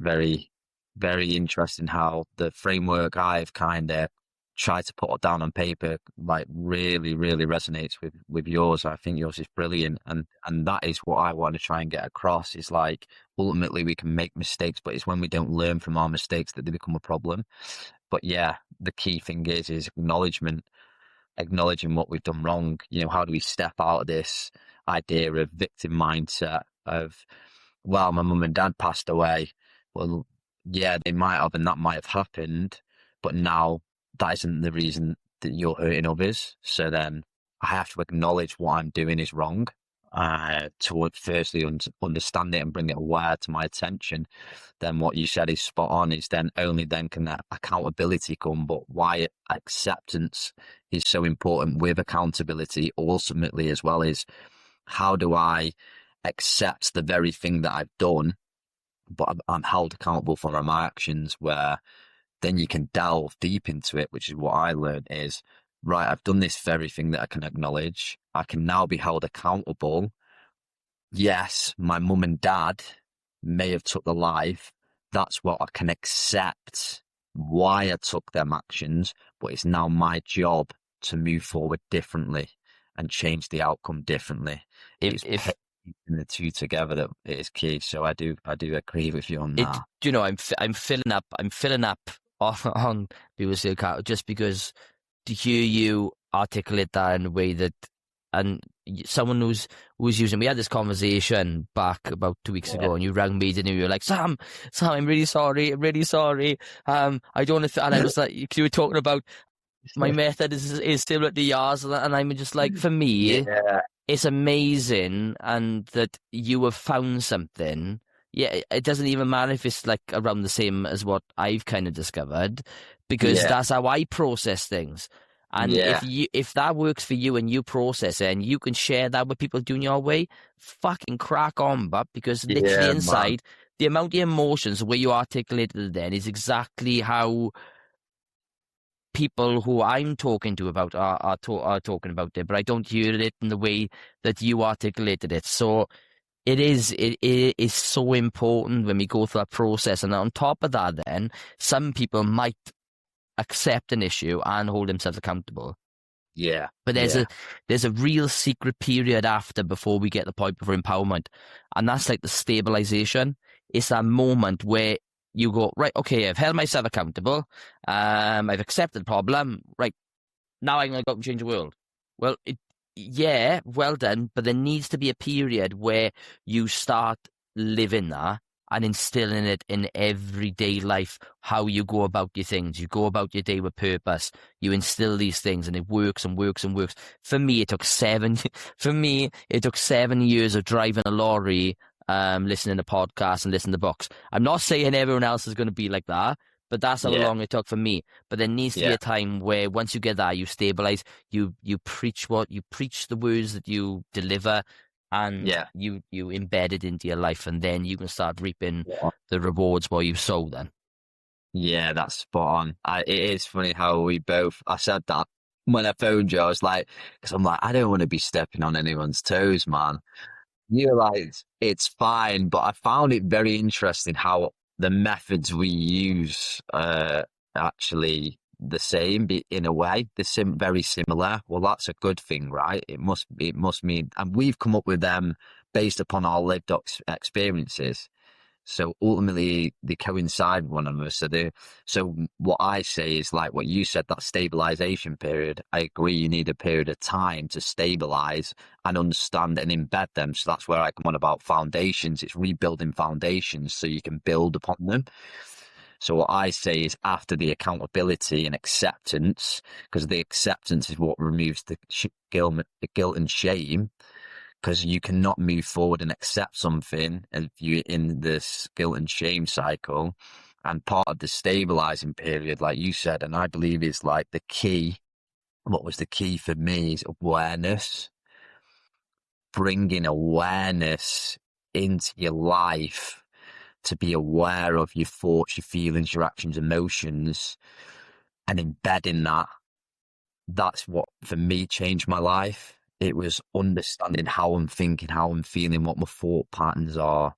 very, very interesting how the framework I've kind of tried to put down on paper like really, really resonates with yours. I think yours is brilliant, and that is what I want to try and get across. Is like ultimately we can make mistakes, but it's when we don't learn from our mistakes that they become a problem. But yeah, the key thing is acknowledging what we've done wrong. How do we step out of this idea of victim mindset of, well, my mum and dad passed away. Well, yeah, they might have, and that might have happened, but now that isn't the reason that you're hurting others. So then I have to acknowledge what I'm doing is wrong, to firstly understand it and bring it aware to my attention. Then what you said is spot on, is then only then can that accountability come. But why acceptance is so important with accountability ultimately as well is, how do I accept the very thing that I've done, but I'm held accountable for my actions, where then you can delve deep into it, which is what I learned is, right, I've done this very thing that I can acknowledge. I can now be held accountable. Yes, my mum and dad may have took the life. That's what I can accept, why I took them actions, but it's now my job to move forward differently and change the outcome differently. It's If putting the two together that is key. So I do agree with you on that. I'm filling up on people's account just because to hear you articulate that in a way that, and someone who's using, we had this conversation back about 2 weeks ago, and you rang me and you were like, Sam, I'm really sorry, I don't want to, and I was like, you were talking about my method is similar to yours, and I'm just like, for me, Yeah, it's amazing, and that you have found something. Yeah, it doesn't even matter if it's like around the same as what I've kind of discovered, because yeah, that's how I process things. And yeah, if that works for you and you process it and you can share that with people doing your way, fucking crack on, but because literally yeah, man. inside, the amount of emotions, the way you articulated it then is exactly how people who I'm talking to about are talking about it, but I don't hear it in the way that you articulated it. So it is so important when we go through that process. And on top of that, then some people might accept an issue and hold themselves accountable. Yeah. But there's a real secret period after before we get the point of empowerment. And that's like the stabilization. It's that moment where you go, right, okay, I've held myself accountable. I've accepted the problem. Right, now I'm going to go out and change the world. Well, yeah, well done. But there needs to be a period where you start living that and instilling it in everyday life, how you go about your things. You go about your day with purpose. You instill these things, and it works and works and works. For me, it took 7 years of driving a lorry, listening to podcasts and listening to books. I'm not saying everyone else is going to be like that, but that's how long it took for me. But there needs to be a time where once you get that, you stabilize. You preach the words that you deliver, and you embed it into your life, and then you can start reaping the rewards while you sow then. Yeah, that's spot on. It is funny how I said that when I phoned you, I was like, because I'm like, I don't want to be stepping on anyone's toes, man. You're like, it's fine, but I found it very interesting how the methods we use are actually the same in a way. They're very similar. Well, that's a good thing, right? It must mean, and we've come up with them based upon our lived experiences. So ultimately, they coincide with one another. So what I say is like what you said, that stabilization period. I agree. You need a period of time to stabilize and understand and embed them. So that's where I come on about foundations. It's rebuilding foundations so you can build upon them. So what I say is after the accountability and acceptance, because the acceptance is what removes the guilt and shame. Because you cannot move forward and accept something if you're in this guilt and shame cycle. And part of the stabilizing period, like you said, and I believe is like the key. What was the key for me is awareness. Bringing awareness into your life to be aware of your thoughts, your feelings, your actions, emotions, and embedding that. That's what, for me, changed my life. It was understanding how I'm thinking, how I'm feeling, what my thought patterns are,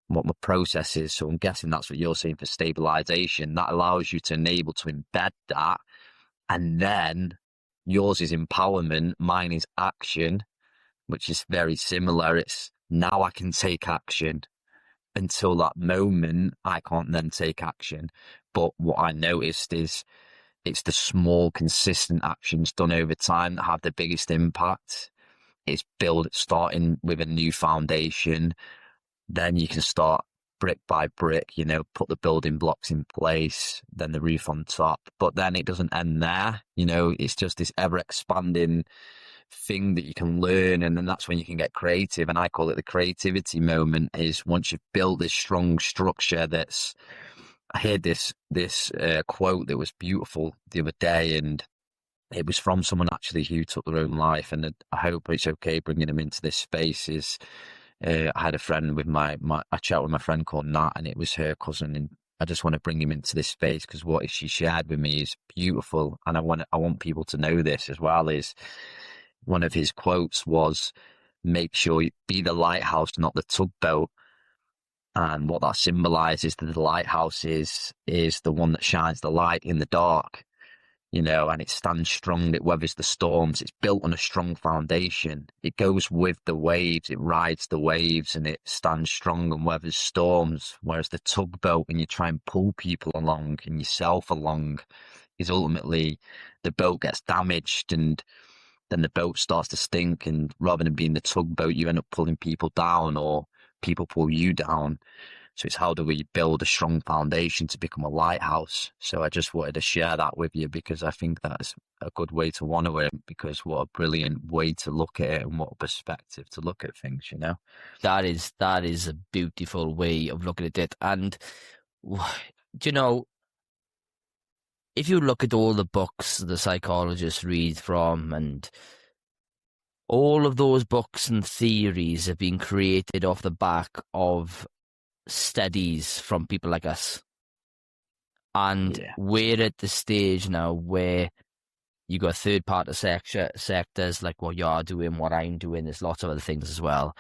what my process is. So I'm guessing that's what you're saying for stabilization. That allows you to enable to embed that. And then yours is empowerment. Mine is action, which is very similar. It's now I can take action. Until that moment, I can't then take action. But what I noticed is it's the small, consistent actions done over time that have the biggest impact. It's starting with a new foundation. Then you can start brick by brick, put the building blocks in place, then the roof on top. But then it doesn't end there. It's just this ever expanding thing that you can learn. And then that's when you can get creative. And I call it the creativity moment, is once you've built this strong structure I heard this quote that was beautiful the other day, and it was from someone actually who took their own life. And I hope it's okay bringing them into this space. I had a friend with I chat with my friend called Nat, and it was her cousin. And I just want to bring him into this space because what she shared with me is beautiful. And I want people to know this as well. Is one of his quotes was, "Make sure you be the lighthouse, not the tugboat." And what that symbolizes, that the lighthouse is the one that shines the light in the dark, and it stands strong, it weathers the storms, it's built on a strong foundation, it goes with the waves, it rides the waves, and it stands strong and weathers storms. Whereas the tugboat, when you try and pull people along and yourself along, is ultimately the boat gets damaged, and then the boat starts to stink, and rather than being the tugboat, you end up pulling people down, or people pull you down. So it's how do we build a strong foundation to become a lighthouse? So I just wanted to share that with you because I think that's a good way to honor it, because what a brilliant way to look at it and what a perspective to look at things, That is a beautiful way of looking at it. And, if you look at all the books the psychologists read from, and all of those books and theories have been created off the back of studies from people like us. And Yeah. we're at the stage now where you got third party sectors like what you're doing, what I'm doing. There's lots of other things as well.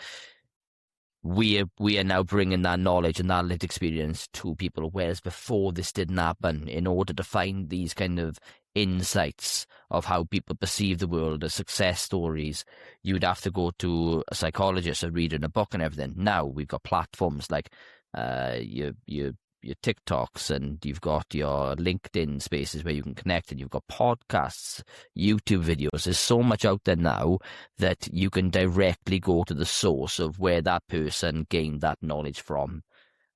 We are now bringing that knowledge and that lived experience to people, whereas before this didn't happen. In order to find these kind of insights of how people perceive the world, the success stories, you'd have to go to a psychologist or read in a book and everything. Now we've got platforms like your TikToks, and you've got your LinkedIn spaces where you can connect, and you've got podcasts, YouTube videos. There's so much out there now that you can directly go to the source of where that person gained that knowledge from.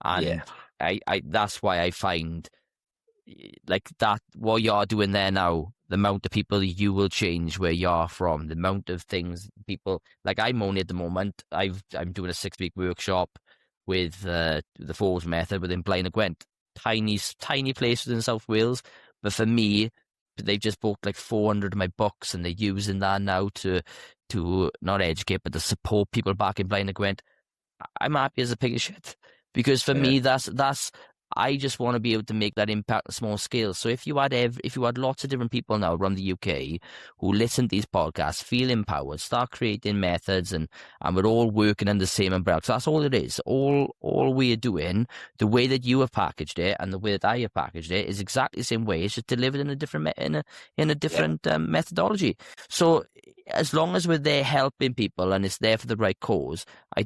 And I that's why I find like that what you're doing there now, the amount of people you will change where you're from, the amount of things people like I'm only at the moment, I'm doing a 6-week workshop with the Forge method within Blaenau Gwent. Tiny place within South Wales. But for me, they've just bought like 400 of my books, and they're using that now to not educate, but to support people back in Blaenau Gwent. I'm happy as a pig of shit. Because for me, that's I just want to be able to make that impact on small scale. So if you had lots of different people now around the UK who listen to these podcasts, feel empowered, start creating methods, and we're all working under the same umbrella. So that's all it is. All we're doing, the way that you have packaged it and the way that I have packaged it is exactly the same way. It's just delivered in a different methodology. So as long as we're there helping people and it's there for the right cause, I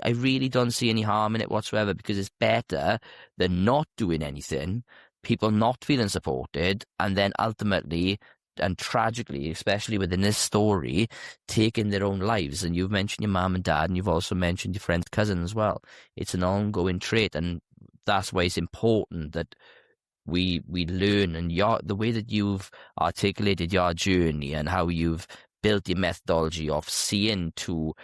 really don't see any harm in it whatsoever, because it's better than not doing anything, people not feeling supported, and then ultimately and tragically, especially within this story, taking their own lives. And you've mentioned your mum and dad, and you've also mentioned your friend's cousin as well. It's an ongoing trait, and that's why it's important that we learn. And the way that you've articulated your journey and how you've built your methodology of seeing two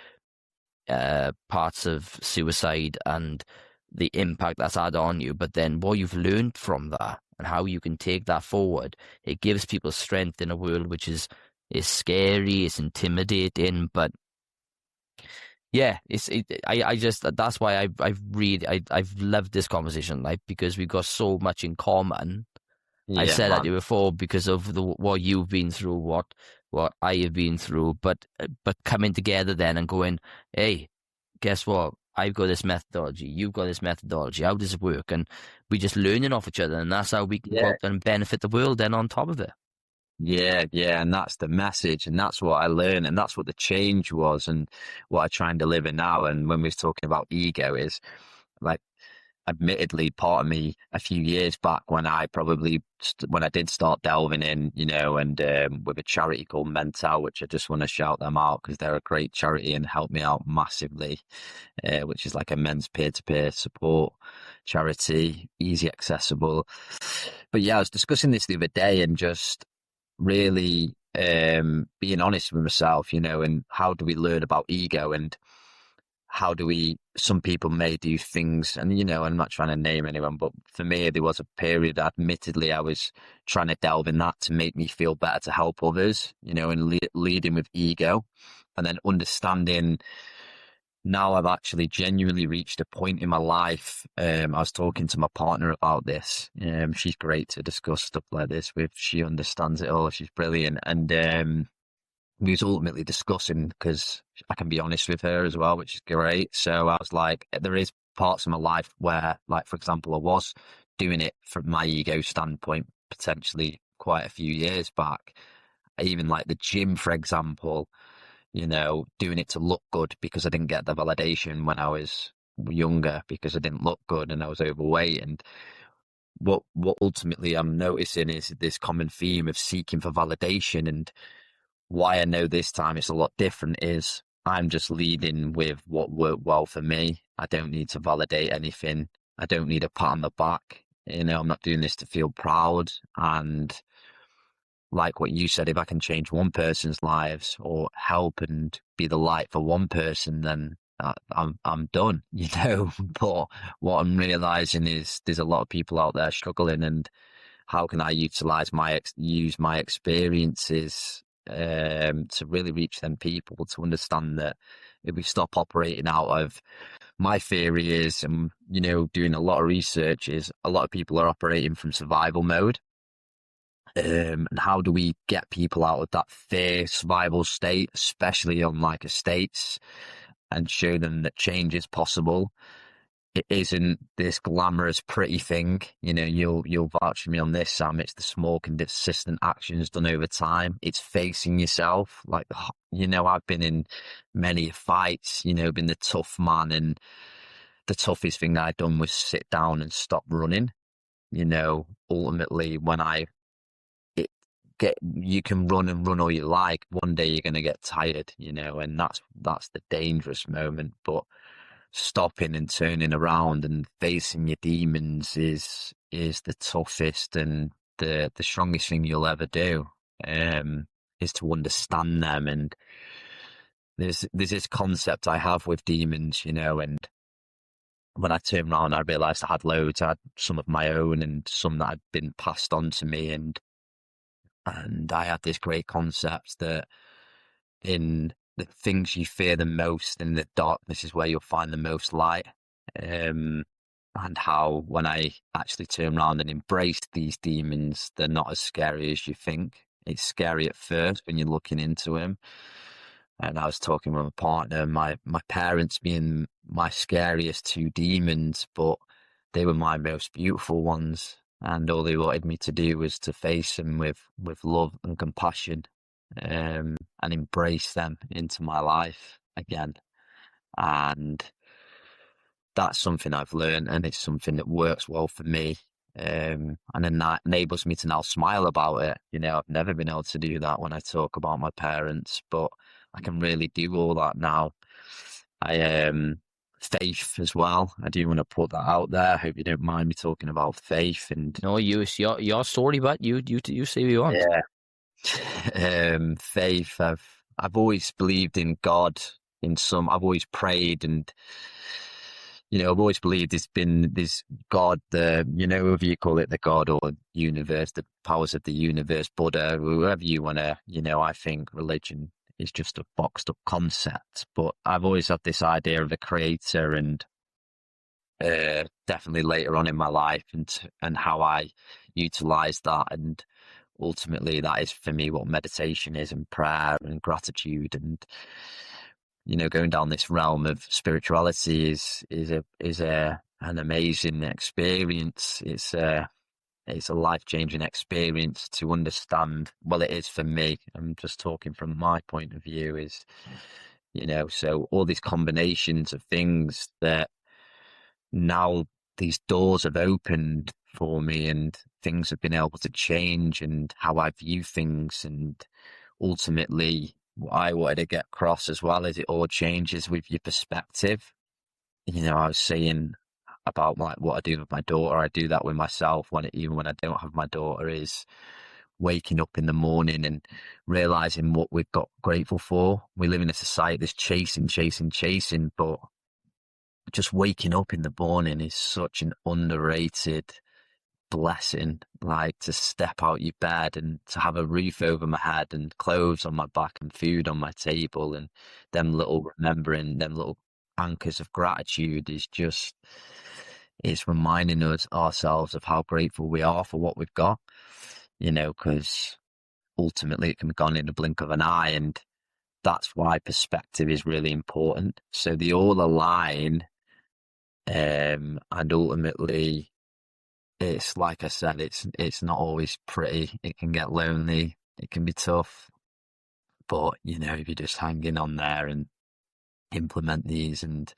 parts of suicide and the impact that's had on you, but then what you've learned from that and how you can take that forward, it gives people strength in a world which is scary, it's intimidating, but yeah, that's why I've loved this conversation, like, because we've got so much in common. Yeah, I said that to man. you before because of what you've been through, what I have been through, but coming together then and going, hey, guess what? I've got this methodology, you've got this methodology, how does it work? And we just learning off each other, and that's how we can go Yeah. out there and benefit the world then on top of it. Yeah, and that's the message, and that's what I learned, and that's what the change was, and what I try and deliver now. And when we're talking about ego, is like, admittedly, part of me a few years back when I did start delving in, and with a charity called Mental, which I just want to shout them out because they're a great charity and helped me out massively, which is like a men's peer-to-peer support charity, easy, accessible. But yeah, I was discussing this the other day and just really being honest with myself, and how do we learn about ego, and how do some people may do things, and I'm not trying to name anyone, but for me there was a period, admittedly, I was trying to delve in that to make me feel better, to help others, and leading with ego, and then understanding. Now I've actually genuinely reached a point in my life. I was talking to my partner about this. She's great to discuss stuff like this with. She understands it all. She's brilliant. And we was ultimately discussing, because I can be honest with her as well, which is great. So I was like, there is parts of my life where, like, for example, I was doing it from my ego standpoint, potentially quite a few years back. Even like the gym, for example, doing it to look good because I didn't get the validation when I was younger, because I didn't look good and I was overweight. And what ultimately I'm noticing is this common theme of seeking for validation. And why I know this time it's a lot different is I'm just leading with what worked well for me. I don't need to validate anything. I don't need a pat on the back. I'm not doing this to feel proud. And like what you said, if I can change one person's lives or help and be the light for one person, then I'm done, But what I'm realizing is there's a lot of people out there struggling, and how can I use my experiences to really reach them people, to understand that if we stop operating out of my theory is, doing a lot of research, is a lot of people are operating from survival mode. And how do we get people out of that fear survival state, especially on like estates, and show them that change is possible? It isn't this glamorous, pretty thing. You'll vouch for me on this, Sam. It's the small, consistent actions done over time. It's facing yourself. Like, I've been in many fights, been the tough man, and the toughest thing I'd done was sit down and stop running. Ultimately, when you can run and run all you like, one day you're going to get tired, and that's the dangerous moment. But stopping and turning around and facing your demons is the toughest and the strongest thing you'll ever do, is to understand them. And there's this concept I have with demons, and when I turned around, I realized I had loads. I had some of my own and some that had been passed on to me, and I had this great concept that in the things you fear the most, in the darkness is where you'll find the most light. And how when I actually turn around and embrace these demons, they're not as scary as you think. It's scary at first when you're looking into them. And I was talking with a partner, my parents being my scariest two demons, but they were my most beautiful ones. And all they wanted me to do was to face them with love and compassion, and embrace them into my life again. And that's something I've learned, and it's something that works well for me. And then that enables me to now smile about it. I've never been able to do that when I talk about my parents, but I can really do all that now. Faith as well. I do want to put that out there. I hope you don't mind me talking about faith. And no, it's your story, but you say what you want. Yeah. Faith. I've always believed in God. I've always prayed, and I've always believed there's been this God, whether you call it the God or universe, the powers of the universe, Buddha, whoever you want to. I think religion is just a boxed up concept, but I've always had this idea of a creator, and definitely later on in my life, and how I utilize that. And ultimately that is for me what meditation is, and prayer and gratitude, and going down this realm of spirituality is an amazing experience. It's a life-changing experience to understand. Well, it is for me. I'm just talking from my point of view, is, so all these combinations of things that now these doors have opened for me, and things have been able to change, and how I view things. And ultimately what I wanted to get across as well is it all changes with your perspective. I was saying about like what I do with my daughter, I do that with myself even when I don't have my daughter, is waking up in the morning and realizing what we've got grateful for. We live in a society that's chasing, but just waking up in the morning is such an underrated blessing. Like, to step out your bed and to have a roof over my head and clothes on my back and food on my table, and them little anchors of gratitude is reminding ourselves of how grateful we are for what we've got, because ultimately it can be gone in the blink of an eye. And that's why perspective is really important. So they all align, and ultimately it's like I said, it's not always pretty. It can get lonely. It can be tough. But, if you're just hanging on there and implement these. And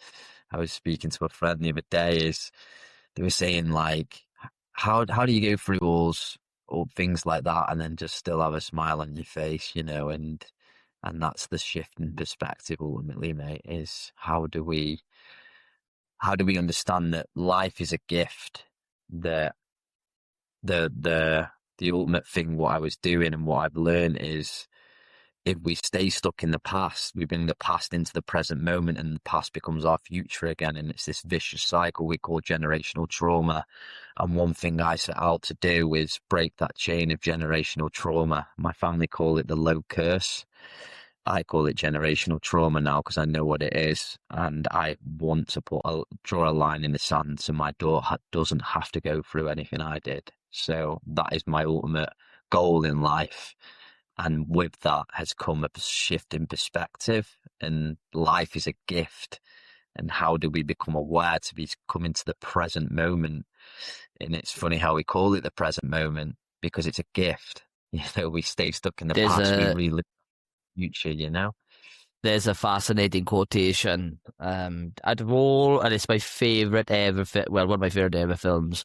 I was speaking to a friend the other day, they were saying, like, how do you go through all things like that and then just still have a smile on your face, and that's the shift in perspective ultimately, mate, is how do we understand that life is a gift, that the ultimate thing, what I was doing and what I've learned is, if we stay stuck in the past, we bring the past into the present moment, and the past becomes our future again. And it's this vicious cycle we call generational trauma. And one thing I set out to do is break that chain of generational trauma. My family call it the Lowe curse. I call it generational trauma now because I know what it is, and I want to draw a line in the sand so my daughter doesn't have to go through anything I did. So that is my ultimate goal in life. And with that has come a shift in perspective, and life is a gift. And how do we become aware to be coming to the present moment? And it's funny how we call it the present moment because it's a gift. We stay stuck in the past, we relive the future, There's a fascinating quotation. Out of all, and it's my favourite ever, one of my favourite ever films.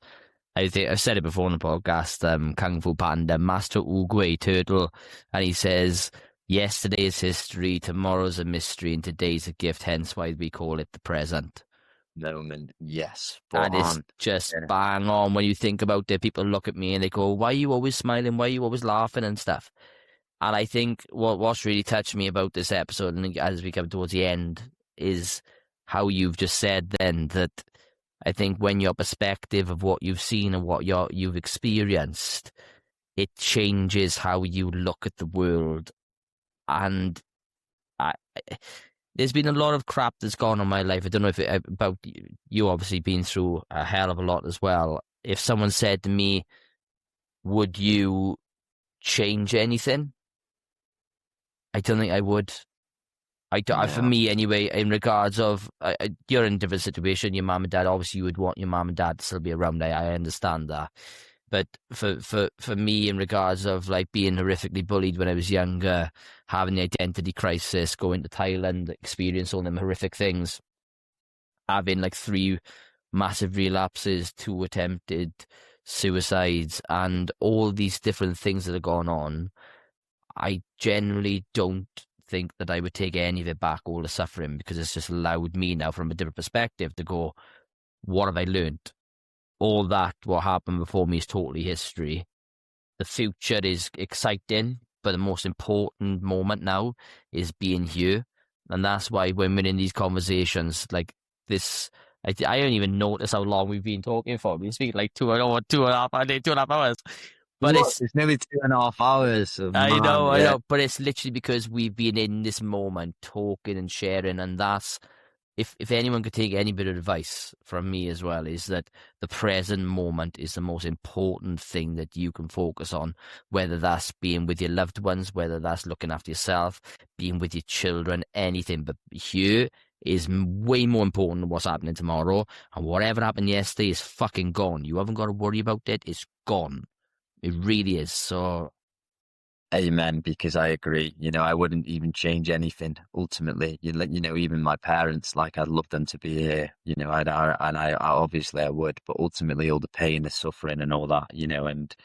I think I've said it before on the podcast, Kung Fu Panda, Master Oogway Turtle, and he says, yesterday is history, tomorrow's a mystery, and today's a gift, hence why we call it the present. Moment, yes. And it's just bang on when you think about it. People look at me and they go, why are you always smiling? Why are you always laughing and stuff? And I think what's really touched me about this episode, and as we come towards the end, is how you've just said then that I think when your perspective of what you've seen and what you've experienced, it changes how you look at the world. And there's been a lot of crap that's gone on in my life. I don't know if about you obviously been through a hell of a lot as well. If someone said to me, would you change anything? I don't think I would. For me anyway, in regards of, you're in a different situation, your mum and dad, obviously you would want your mum and dad to still be around. I understand that. But for me, in regards of like being horrifically bullied when I was younger, having the identity crisis, going to Thailand, experience all them horrific things, having like 3 massive relapses, 2 attempted suicides, and all these different things that have gone on, I generally don't think that I would take any of it back, all the suffering, because it's just allowed me now from a different perspective to go, what have I learned? All that, what happened before me is totally history. The future is exciting, but the most important moment now is being here. And that's why when we're in these conversations like this, I don't even notice how long we've been talking for. We've been speaking like 2.5 hours. But it's nearly 2.5 hours. I know. But it's literally because we've been in this moment talking and sharing, and that's, if anyone could take any bit of advice from me as well, is that the present moment is the most important thing that you can focus on, whether that's being with your loved ones, whether that's looking after yourself, being with your children, anything. But here is way more important than what's happening tomorrow, and whatever happened yesterday is fucking gone. You haven't got to worry about it. It's gone. It really is. So, amen, because I agree. I wouldn't even change anything ultimately. Even my parents, like, I'd love them to be here, and I obviously I would, but ultimately all the pain, the suffering and all that, and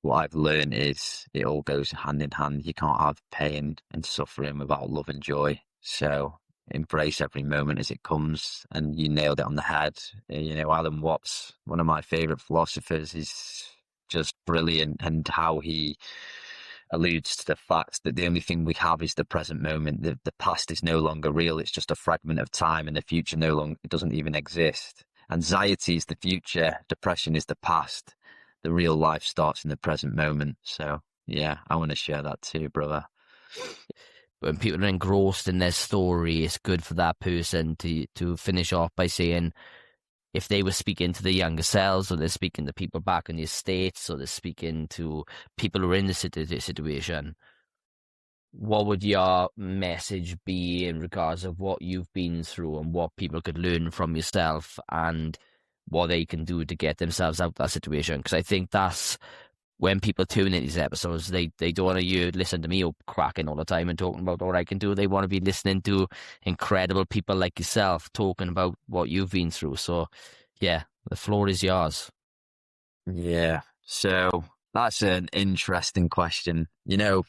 what I've learned is it all goes hand in hand. You can't have pain and suffering without love and joy. So embrace every moment as it comes, and you nailed it on the head. Alan Watts, one of my favorite philosophers, is just brilliant, and how he alludes to the fact that the only thing we have is the present moment. The past is no longer real. It's just a fragment of time, and the future it doesn't even exist. Anxiety is the future. Depression is the past. The real life starts in the present moment. So yeah, I want to share that too, brother. When people are engrossed in their story, it's good for that person to finish off by saying, if they were speaking to the younger selves, or they're speaking to people back in the States, or they're speaking to people who are in the situation, what would your message be in regards of what you've been through and what people could learn from yourself and what they can do to get themselves out of that situation? Because I think that's when people tune in these episodes, they don't want to listen to me cracking all the time and talking about what I can do. They want to be listening to incredible people like yourself talking about what you've been through. So, yeah, the floor is yours. Yeah, so that's an interesting question.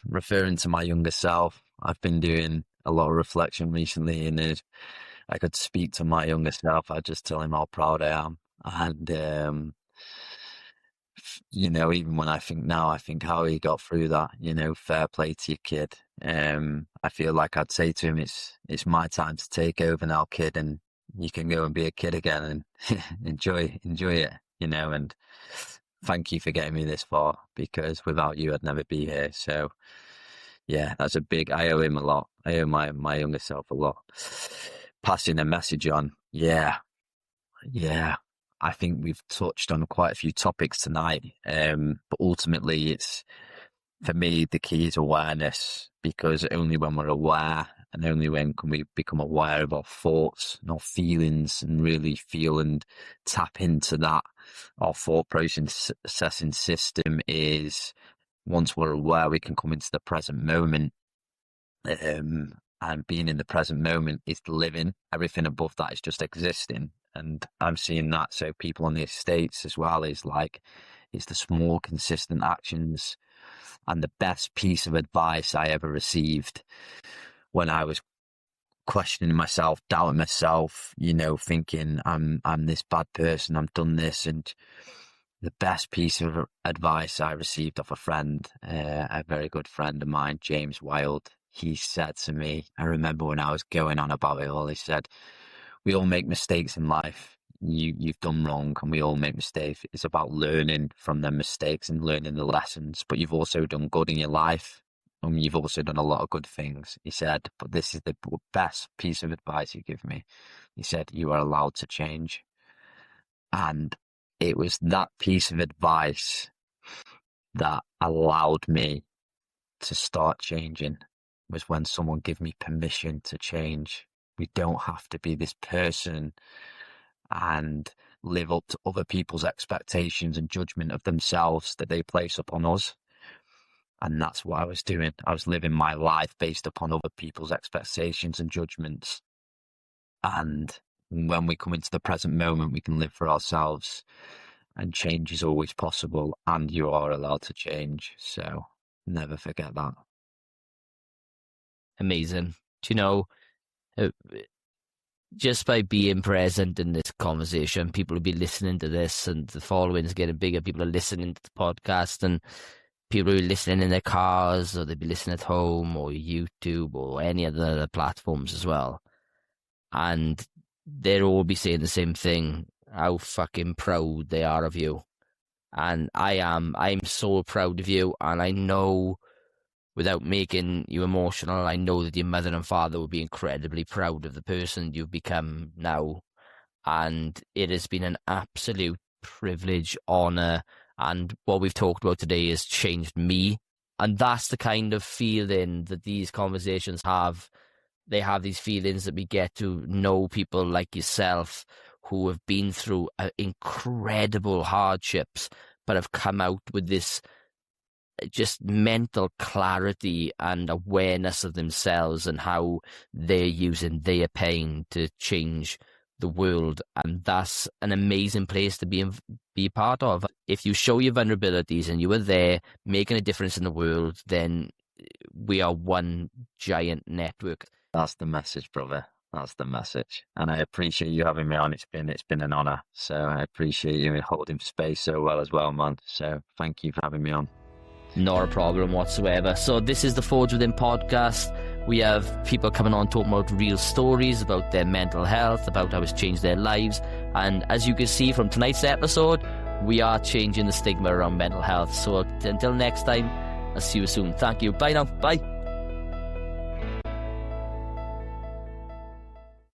Referring to my younger self, I've been doing a lot of reflection recently, and if I could speak to my younger self, I'd just tell him how proud I am. And even when I think how he got through that, fair play to your kid. I feel like I'd say to him, it's my time to take over now, kid, and you can go and be a kid again and enjoy it, and thank you for getting me this far, because without you, I'd never be here. So Yeah, that's a big, I owe him a lot. I owe my younger self a lot. Passing a message on. Yeah. I think we've touched on quite a few topics tonight. But ultimately for me, the key is awareness, because only when we're aware and only when can we become aware of our thoughts and our feelings and really feel and tap into that. Our thought processing system is, once we're aware, we can come into the present moment. And being in the present moment is living. Everything above that is just existing. And I'm seeing that. So people on the estates as well is like, it's the small, consistent actions. And the best piece of advice I ever received when I was questioning myself, doubting myself, thinking I'm this bad person, I've done this. And the best piece of advice I received off a friend, a very good friend of mine, James Wilde, he said to me, I remember when I was going on about it all, he said, we all make mistakes in life. You've done wrong, and we all make mistakes. It's about learning from them mistakes and learning the lessons. But you've also done good in your life, and you've also done a lot of good things. He said, but this is the best piece of advice you give me. He said, you are allowed to change. And it was that piece of advice that allowed me to start changing, was when someone gave me permission to change. We don't have to be this person and live up to other people's expectations and judgment of themselves that they place upon us. And that's what I was doing. I was living my life based upon other people's expectations and judgments. And when we come into the present moment, we can live for ourselves, and change is always possible, and you are allowed to change. So never forget that. Amazing. Do you know, just by being present in this conversation, people will be listening to this, and the following is getting bigger. People are listening to the podcast, and people are listening in their cars, or they'll be listening at home, or YouTube, or any of the other platforms as well. And they'll all be saying the same thing, how fucking proud they are of you. And I'm so proud of you, and I know, without making you emotional, I know that your mother and father will be incredibly proud of the person you've become now. And it has been an absolute privilege, honour, and what we've talked about today has changed me. And that's the kind of feeling that these conversations have. They have these feelings that we get to know people like yourself who have been through incredible hardships, but have come out with this just mental clarity and awareness of themselves and how they're using their pain to change the world. And that's an amazing place to be part of. If you show your vulnerabilities and you are there making a difference in the world, then we are one giant network. That's the message, brother. That's the message. And I appreciate you having me on. It's been an honour. So I appreciate you holding space so well as well, man. So thank you for having me on. Not a problem whatsoever. So this is the Forge Within podcast. We have people coming on talking about real stories about their mental health, about how it's changed their lives. And as you can see from tonight's episode, we are changing the stigma around mental health. So until next time, I'll see you soon. Thank you. Bye now. Bye.